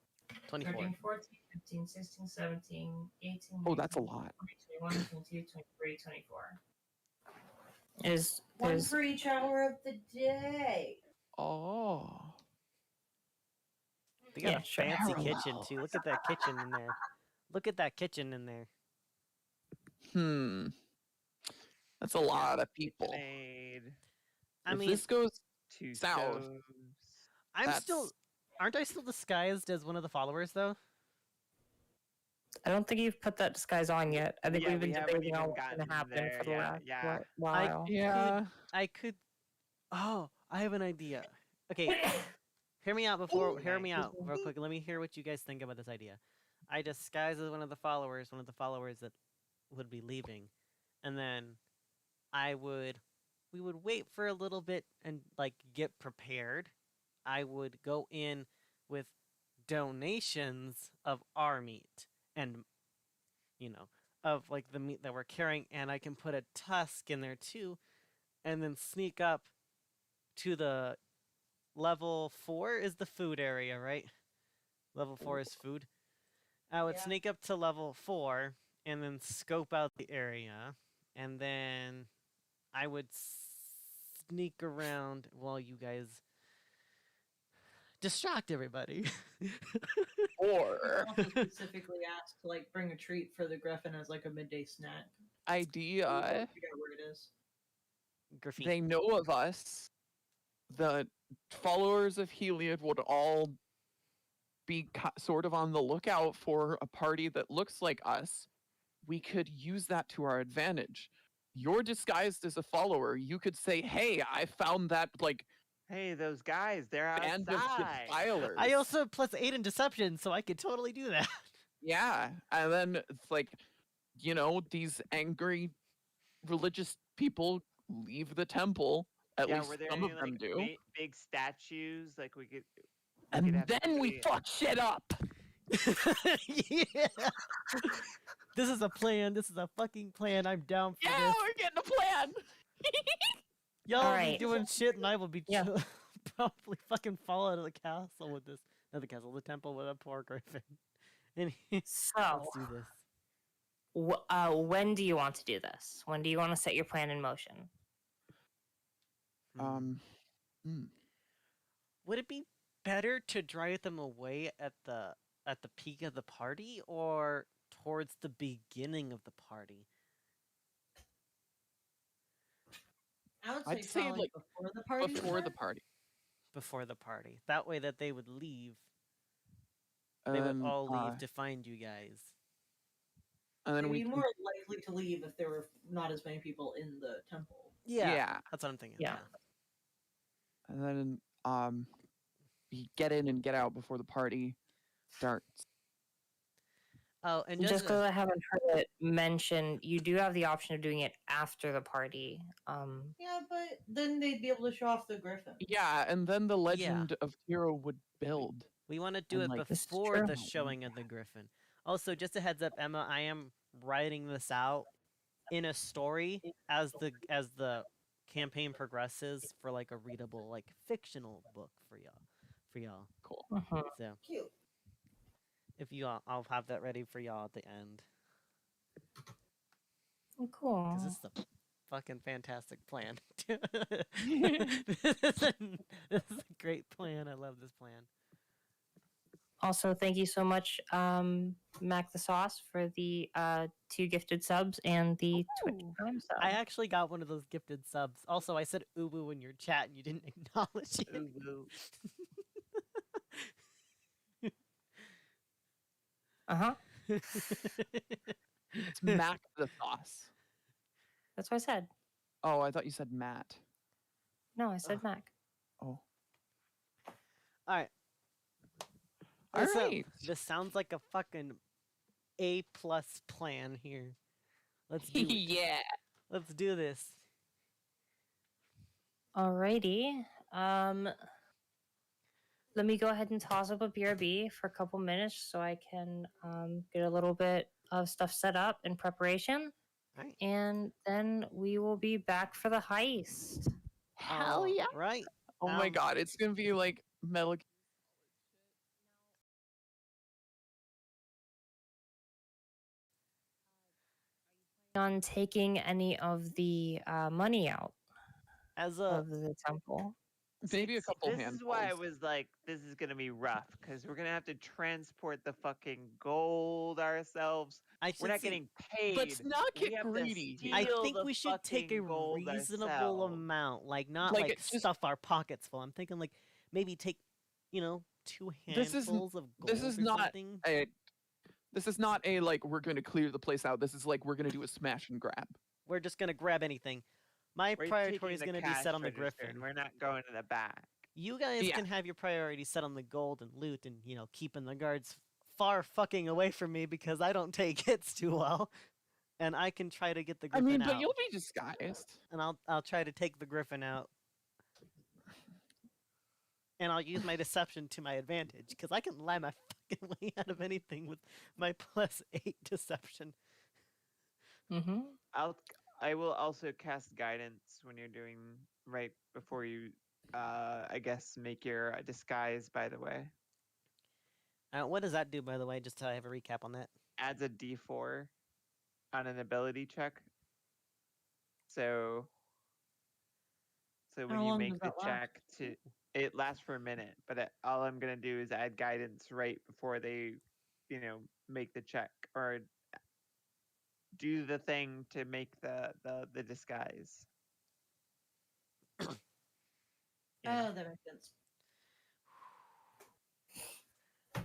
24. 13, 14, 15, 16, 17, 18, Oh, that's a 19, lot. 20, 21, 22, 23, 24. Is One there's for each hour of the day. Oh. They got Yeah, a sure. fancy kitchen Parallel. too. Look at that kitchen in there. Look at that kitchen in there. That's a lot of people. Made I If mean, this goes 2 South. stoves. aren't I still disguised as one of the followers though? I don't think you've put that disguise on yet. I think Yeah, we've been we haven't debating on even what's going gotten to happen there for the yet, last yeah. while. Yeah. I could. Oh, I have an idea. Okay, hear me out before. Hear me out real quick. Let me hear what you guys think about this idea. I disguise as one of the followers that would be leaving, and then we would wait for a little bit and like get prepared. I would go in with donations of our meat and of like the meat that we're carrying, and I can put a tusk in there too, and then sneak up to the level 4 is the food area, right? Level 4 is food. I would Yeah. sneak up to level 4 and then scope out the area, and then I would sneak around while you guys distract everybody. Or Also specifically asked to like bring a treat for the griffin as like a midday snack. I idea, forget where it is. Graffiti. they know of us. The followers of Heliod would all be sort of on the lookout for a party that looks like us. We could use that to our advantage. You're disguised as a follower. You could say, "Hey, I found that like Hey, those guys, they're band of outside. defilers." I also have +8 in deception, so I could totally do that. Yeah, and then it's like, these angry religious people leave the temple. At Yeah, least were there some any of them like do. big statues? Like we could And have then we somebody- fuck shit up. Yeah. This is a plan. This is a fucking plan. I'm down for Yeah, this. we're getting a plan. Y'all will be Alright. doing shit, and I will be Yeah. probably fucking fall out of the castle with this. Not the castle, the temple with a poor griffin. And So, let's do this. when do you want to do this? When do you want to set your plan in motion? Would it be better to drive them away at the peak of the party or towards the beginning of the party? I would say, I'd say, probably like, before the party. Before the party. Before the party. That way that they would leave. They would And, all leave to find you guys. and then They'd we be can- more likely to leave if there were not as many people in the temple. Yeah. yeah. That's what I'm thinking. Yeah. and then we get in and get out before the party starts. Oh, and Just because I haven't heard it mentioned, you do have the option of doing it after the party. Yeah, but then they'd be able to show off the griffin. Yeah, and then the legend of Hero would build. we want to do and, it like, This is before true. the showing of the Griffin. Also, just a heads up, Emma, I am writing this out in a story as the campaign progresses for like a readable like fictional book for y'all. Cool. Mhm. So Cute. if you all, I'll have that ready for y'all at the end Cool. because this is a fucking fantastic plan. this is a great plan. I love this plan. Also, thank you so much, Mac the Sauce, for the 2 gifted subs and the Twitch Ooh. Prime sub. I actually got one of those gifted subs. Also, I said uwu in your chat and you didn't acknowledge it. Uwu. Uh-huh. It's Mac the Sauce. That's what I said. Oh, I thought you said Matt. No, I said Mac. Oh. All right. All So, right. this sounds like a fucking A+ plan here. Let's do it. Yeah. Let's do this. Alrighty. Let me go ahead and toss up a BRB for a couple minutes so I can get a little bit of stuff set up in preparation. Right. And then we will be back for the heist. Hell yeah. Right. Oh my Um, god, it's gonna be like Metal Gear. On taking any of the money out As a of the temple. Maybe a couple This handfuls. is why I was like, this is gonna be rough because we're gonna have to transport the fucking gold ourselves. I We're should not see, getting paid. Let's not We get have to greedy. steal I here. think the we should take a fucking gold reasonable ourselves. amount, like not Like, like, it's just- stuff our pockets full. I'm thinking like maybe take, 2 This is- handfuls of gold this is or not something. This is not a like we're gonna clear the place out. This is like we're gonna do a smash and grab. We're just gonna grab anything. My We're priority taking is the gonna be cash set on the register, and Griffin. we're not going to the back. You guys Yeah. can have your priorities set on the gold and loot and, keeping the guards far fucking away from me because I don't take hits too well. And I can try to get the I Griffin mean, out. but you'll be disguised. And I'll try to take the Griffin out. And I'll use my deception to my advantage because I can lie my fucking way out of anything with my +8 deception. Mm-hmm. I will also cast guidance when you're doing right before you, I guess, make your disguise. By the way, What does that do, by the way? Just to have a recap on that. adds a D4 on an ability check. So when How you long make does the that last? check, it lasts for a minute. But all I'm gonna do is add guidance right before they, make the check or do the thing to make the disguise. Oh, that makes sense.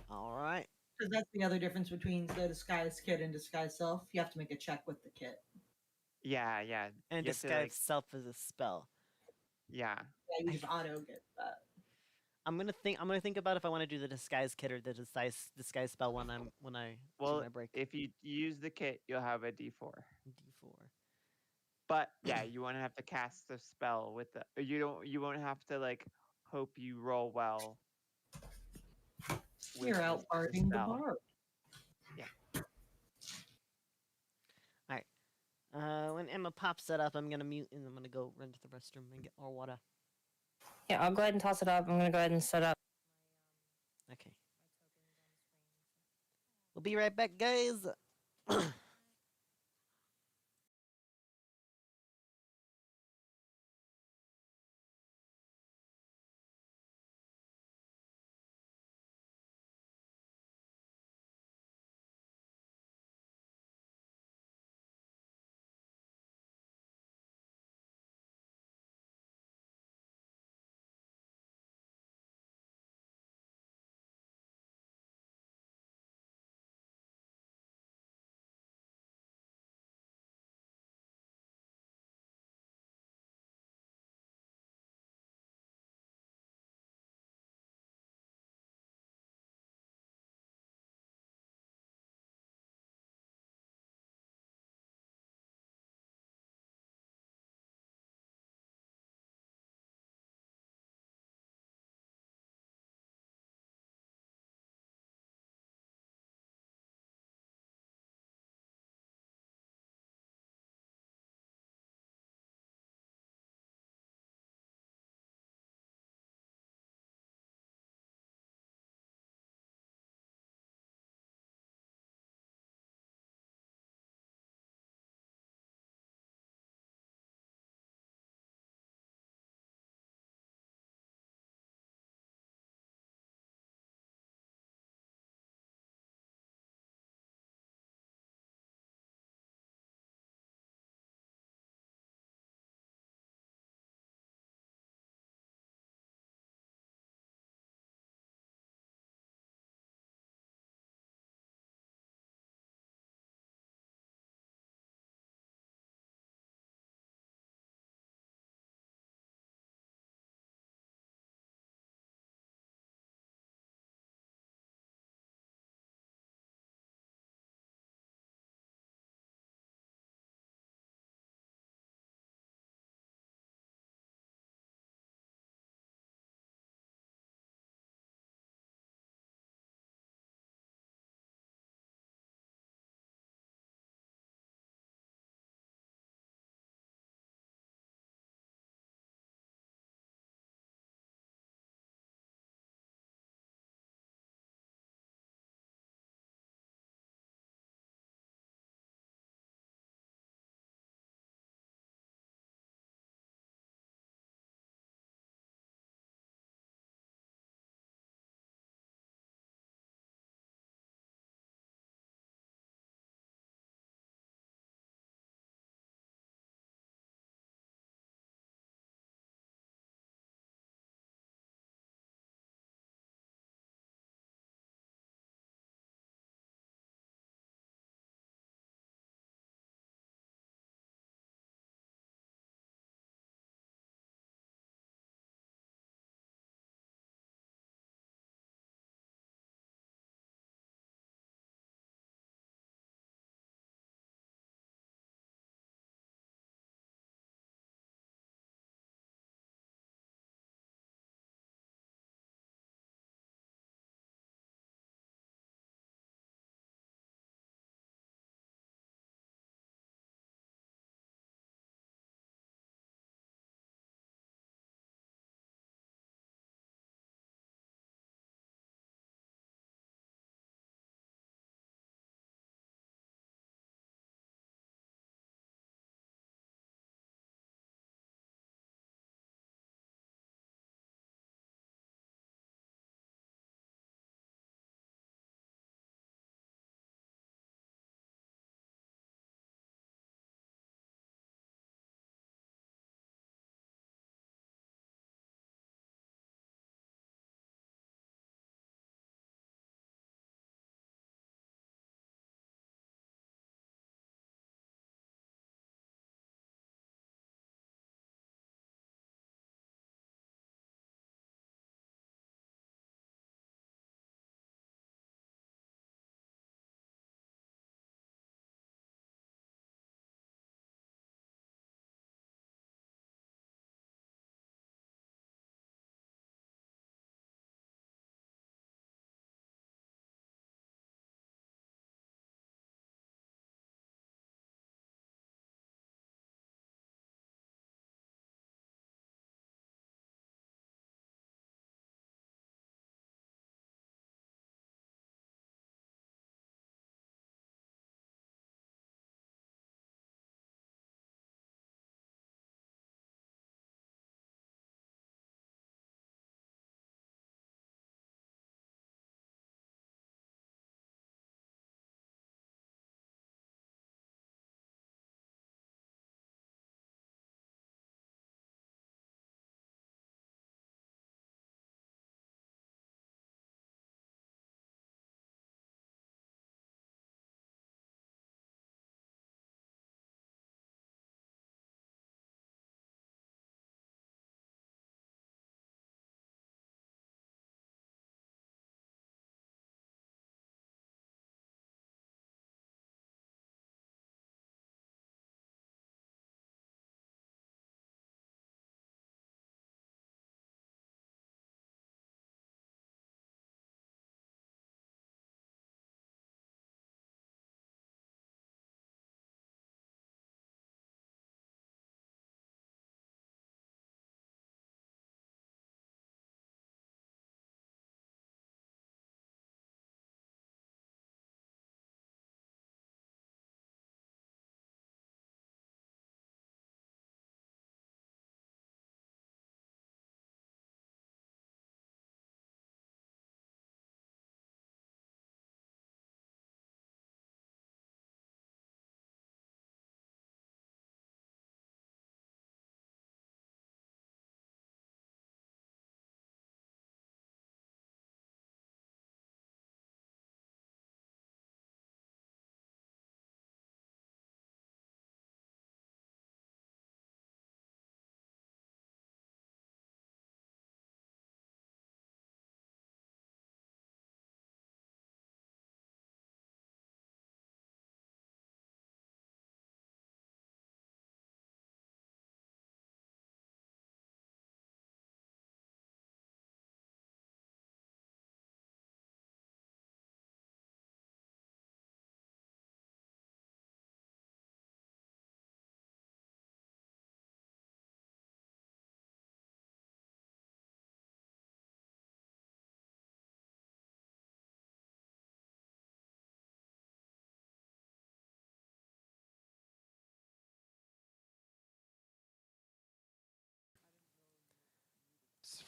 All right. Because that's the other difference between the disguise kit and disguise self. You have to make a check with the kit. Yeah. And You have to, disguise self as a spell. Yeah. Yeah, you just auto get that. I'm gonna think about if I want to do the disguise kit or the disguise spell when I Well, do my break. if you use the kit, you'll have a D4. D4. But yeah, you won't have to cast the spell with the. You won't have to like hope you roll well. with You're out the partying the spell. bar. When Emma pops that up, I'm gonna mute and I'm gonna go run to the restroom and get more water. Yeah, I'll go ahead and toss it up. I'm gonna go ahead and set up. Okay. We'll be right back, guys.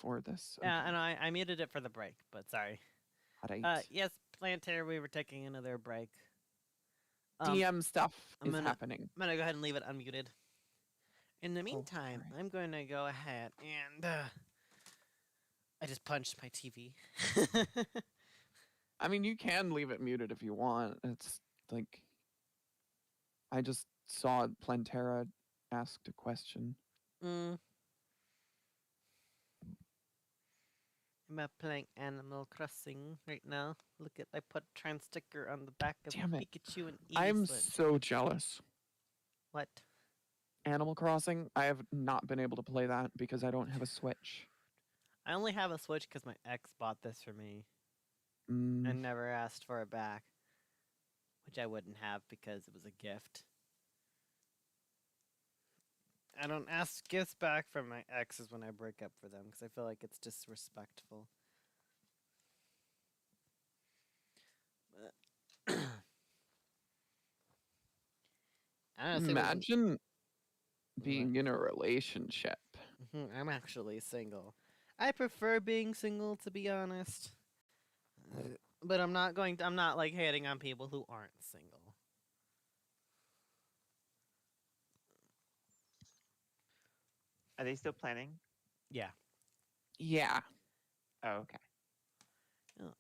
before this. Yeah, Okay. and I muted it for the break, but sorry. Alright. Yes, Planetary, we were taking another break. DM stuff I'm is gonna- happening. I'm gonna go ahead and leave it unmuted. In the meantime, alright. I'm going to go ahead and I just punched my TV. I mean, you can leave it muted if you want. It's like I just saw Plantera asked a question. I'm playing Animal Crossing right now. Look at I put trans sticker on the back of Damn it. Pikachu and I'm Switch. so jealous. What? Animal Crossing, I have not been able to play that because I don't have a Switch. I only have a Switch because my ex bought this for me Mm, and never asked for it back, which I wouldn't have because it was a gift. I don't ask gifts back from my exes when I break up for them because I feel like it's disrespectful. But honestly, imagine being in a relationship. I'm actually single. I prefer being single, to be honest. But I'm not like hating on people who aren't single. Are they still planning? Yeah. Yeah. Oh, okay.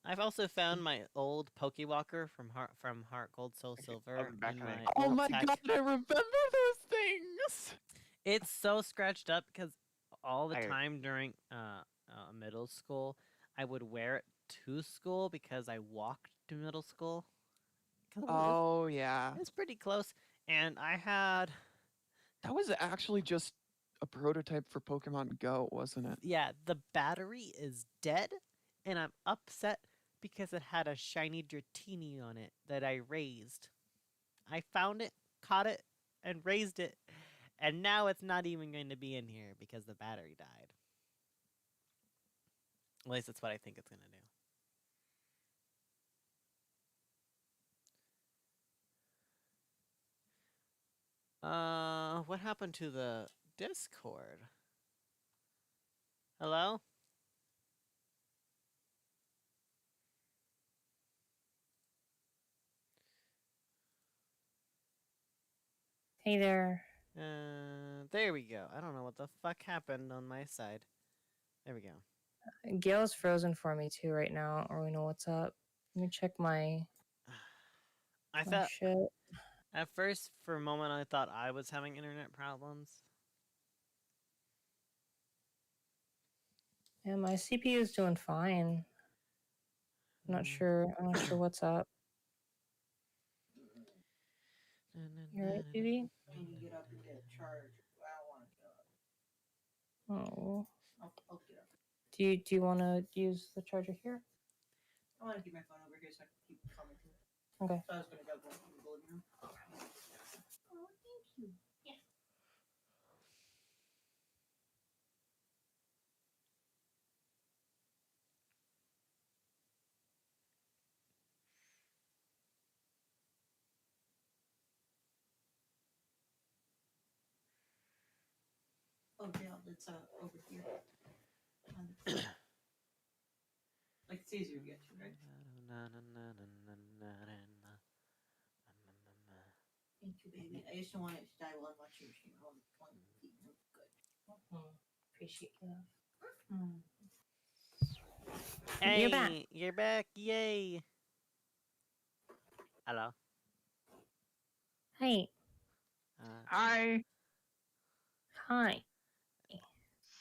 I've also found my old Pokewalker from Heart Gold Soul Silver. I'll be back in on it. my Oh old my tech. god, I remember those things! It's so scratched up because all the I- time during middle school, I would wear it to school because I walked to middle school. 'Cause Oh, yeah. it's pretty close, and I had That was actually just a prototype for Pokemon Go, wasn't it? the battery is dead, and I'm upset because it had a shiny Dratini on it that I raised. I found it, caught it, and raised it, and now it's not even going to be in here because the battery died. At least that's what I think it's going to do. What happened to the Discord? Hello? Hey there. There we go. I don't know what the fuck happened on my side. There we go. Gail's frozen for me too right now. I don't really know what's up. Let me check my, I my thought shit. at first for a moment I thought I was having internet problems. Yeah, my CPU is doing fine. I'm not sure. I'm not sure what's up. You alright, baby? I need to get up and get charged. I don't want to get up. Oh. I'll get up. Do you want to use the charger here? I want to keep my phone over here so I can keep coming to it. Okay. So I was going to go to the living room. Oh, thank you. Yeah. Oh, yeah, it's over here. Like, it's easier to get to, right? Thank you, baby. I just don't want it to die while I'm watching your stream. I want to keep them good. Appreciate that. Hey, You're back. You're back. Yay. Hello. Hey. Hi. Hi.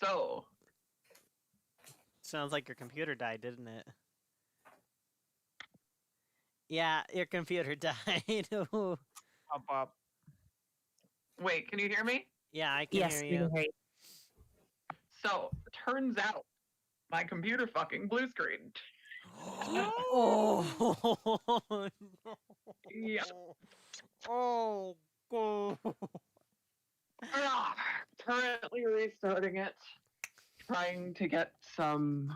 So, Sounds like your computer died, didn't it? Yeah, your computer died. Ooh. Pop up. wait, can you hear me? Yeah, I can Yes, hear we you. can hear you. So, turns out my computer fucking blue screened. Oh, no. Yeah. Oh, God. Currently restarting it, trying to get some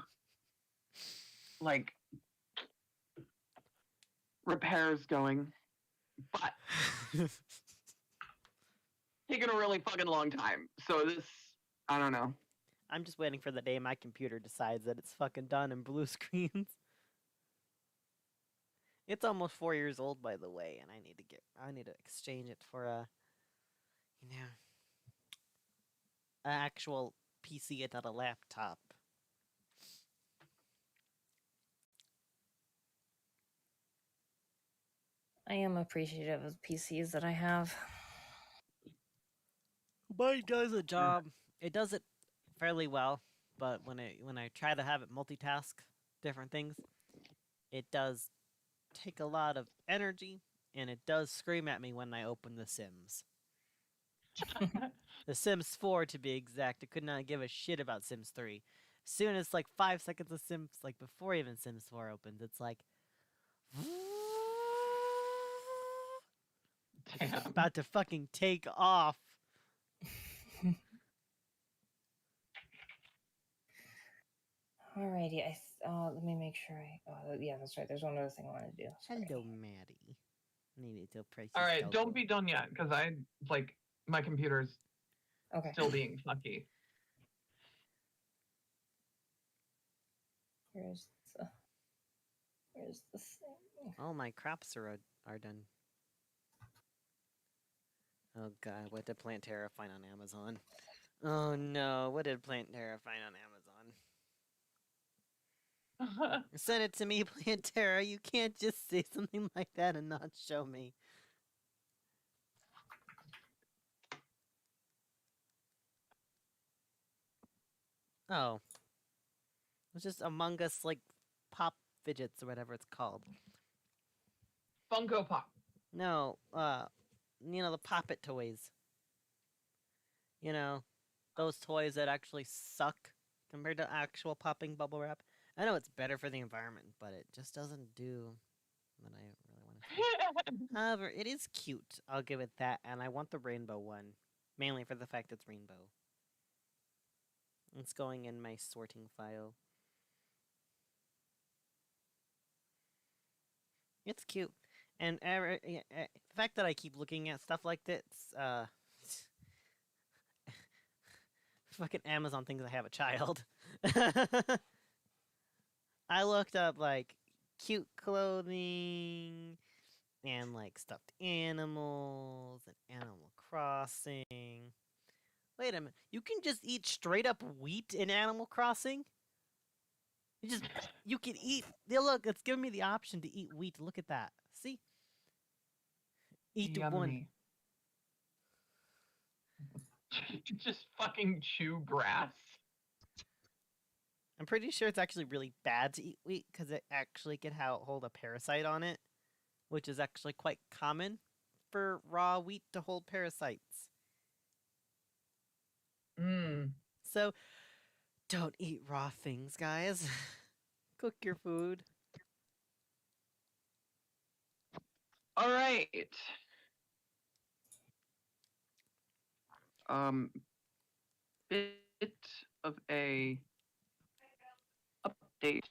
like repairs going, but taking a really fucking long time. So this, I don't know. I'm just waiting for the day my computer decides that it's fucking done and blue screens. It's almost 4 years old, by the way, and I need to exchange it for you know, an actual PC and not a laptop. I am appreciative of PCs that I have. But it does a job. It does it fairly well, but when I try to have it multitask different things, it does take a lot of energy, and it does scream at me when I open The Sims. The Sims 4 to be exact. It could not give a shit about Sims 3. As soon as like 5 seconds of Sims, like before even Sims 4 opens, it's like Damn. about to fucking take off. Alrighty, let me make sure yeah, that's right. There's one other thing I wanted to do. Sorry. Hello, Maddie. Needed to price. All right, don't be done yet, because my computer's Okay. still being fucky. Where's the thing? Oh, my crops are done. Oh god, what did Plant Terra find on Amazon? Oh no, what did Plant Terra find on Amazon? Send it to me, Plant Terra. You can't just say something like that and not show me. Oh. It's just Among Us, like, pop fidgets or whatever it's called. Funko Pop. No, you know, the Pop It toys. You know, those toys that actually suck compared to actual popping bubble wrap. I know it's better for the environment, but it just doesn't do what I really want to see. However, it is cute. I'll give it that, and I want the rainbow one. Mainly for the fact it's rainbow. It's going in my sorting file. It's cute. And the fact that I keep looking at stuff like this, fucking Amazon thinks I have a child. I looked up, like, cute clothing and, like, stuffed animals and Animal Crossing. Wait a minute. You can just eat straight up wheat in Animal Crossing? You can eat. Yeah, look, it's giving me the option to eat wheat. Look at that. See? Eat one. Yummy. Just fucking chew grass. I'm pretty sure it's actually really bad to eat wheat because it actually can hold a parasite on it, which is actually quite common for raw wheat to hold parasites. So, don't eat raw things, guys. Cook your food. All right. Bit of a update.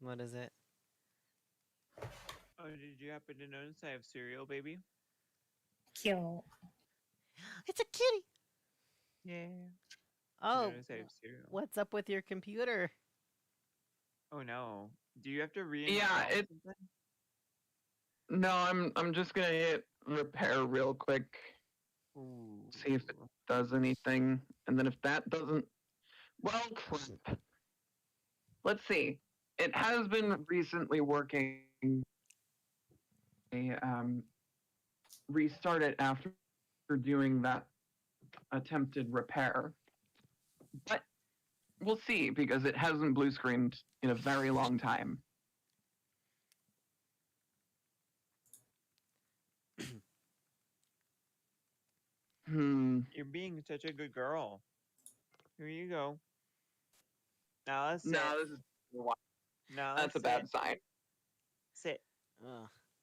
What is it? Oh, did you happen to notice I have cereal, baby? Cute. It's a kitty. Yeah. Oh, Notice I have cereal. what's up with your computer? Oh no. Do you have to reinstall Yeah, something? No, I'm just gonna hit repair real quick. Ooh. See if it does anything, and then if that doesn't, well, crap. Let's see. It has been recently working. Restart it after doing that attempted repair, but we'll see because it hasn't blue screened in a very long time. You're being such a good girl. Here you go. Now let's sit. No, this is Now that's a let's bad sit. sign. Sit.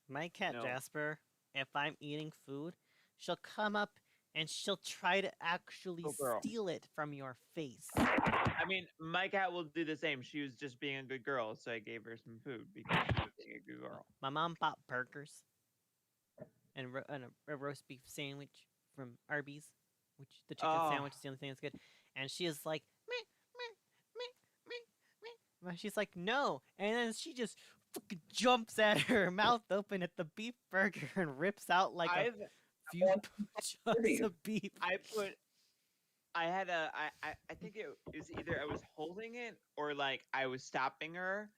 My cat No. Jasper, if I'm eating food, she'll come up and she'll try to actually Good girl. steal it from your face. I mean, my cat will do the same. She was just being a good girl, so I gave her some food because she was being a good girl. My mom bought burgers and a roast beef sandwich from Arby's. which the chicken Oh. sandwich is the only thing that's good. And she is like, meh, meh, meh, meh, meh. And she's like, no. And then she just fucking jumps at her mouth open at the beef burger and rips out like a few chunks of beef. I think it was either I was holding it or like I was stopping her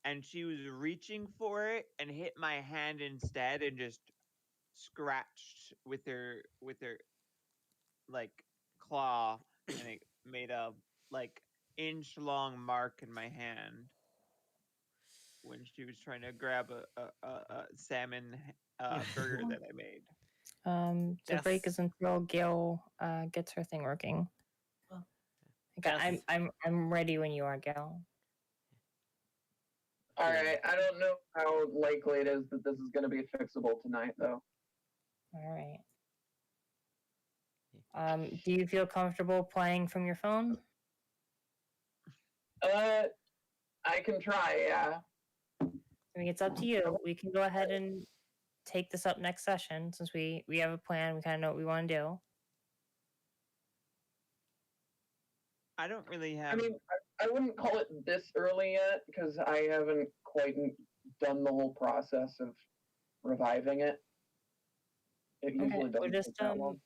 and she was reaching for it and hit my hand instead and just scratched with her like claw and it made a like inch long mark in my hand when she was trying to grab a salmon burger that I made. The break Yes. is until Gail gets her thing working. Oh. Okay, I'm ready when you are, Gail. All right. I don't know how likely it is that this is going to be fixable tonight, though. All right. Do you feel comfortable playing from your phone? I can try. Yeah. I mean, it's up to you. We can go ahead and take this up next session since we have a plan. We kind of know what we want to do. I don't really have. I mean, I wouldn't call it this early yet because I haven't quite done the whole process of reviving it. It usually doesn't take that long.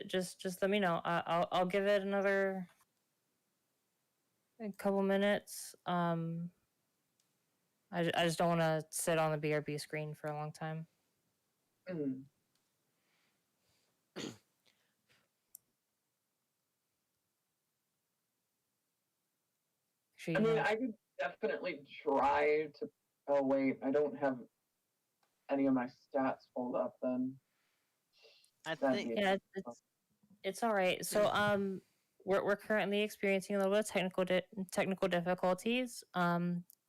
Just let me know. I'll give it another a couple minutes. I just don't want to sit on the BRB screen for a long time. Mm. Sure, I mean, I could definitely try to. Oh wait, I don't have any of my stats pulled up. Then I That'd think be- yeah, it's all right. So we're currently experiencing a little bit of technical difficulties.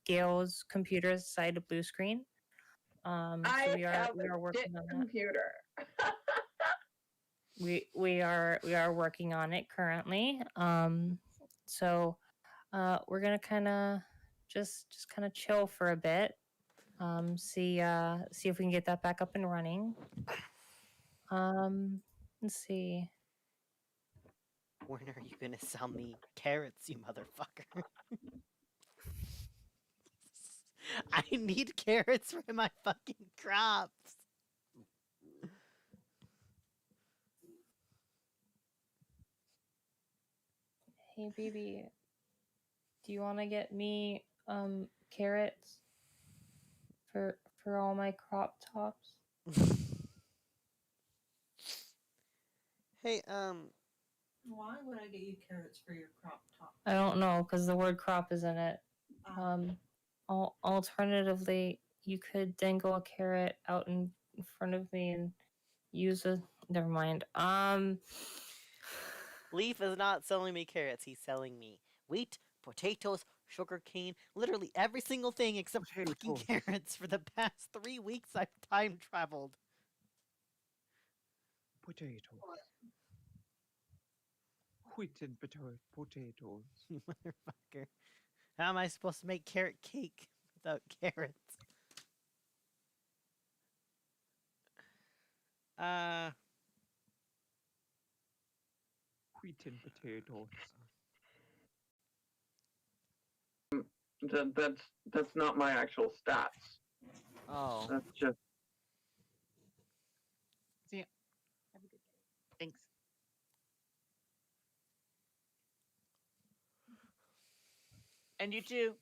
Gail's computer has decided to blue screen. So we are working on that. computer. We are working on it currently. So we're gonna kind of just kind of chill for a bit. See if we can get that back up and running. Let's see. when are you gonna sell me carrots, you motherfucker? I need carrots for my fucking crops. Hey, baby, do you want to get me carrots for all my crop tops? Hey, Why would I get you carrots for your crop top? I don't know because the word crop is in it. Alternatively, you could dangle a carrot out in front of me and use a. Never mind. Leaf is not selling me carrots. He's selling me wheat, potatoes, sugar cane, literally every single thing except fucking Potatoes. carrots. For the past 3 weeks, I've time traveled. Potatoes. Wheat and potatoes. You motherfucker. How am I supposed to make carrot cake without carrots? Wheat and potatoes. That's not my actual stats. Oh. That's just See ya. Have a good day. Thanks. And you too.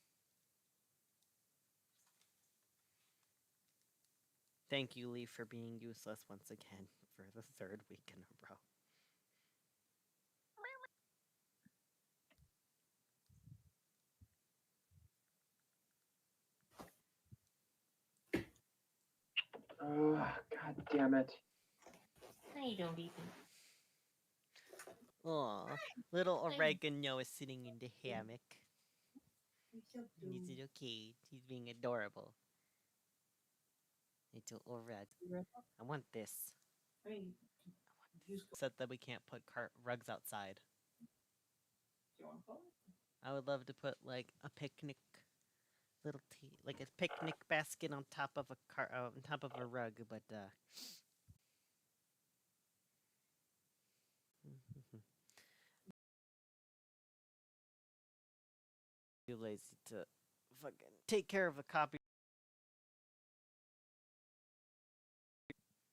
Thank you, Leaf, for being useless once again for the 3rd week in a row. oh god damn it. How you doing, baby? Aw, little oregano is sitting in the hammock. In his little cage. He's being adorable. Little Orad. I want this. Except that we can't put rugs outside. I would love to put like a picnic like a picnic basket on top of a on top of a rug, but Too lazy to fucking take care of a copy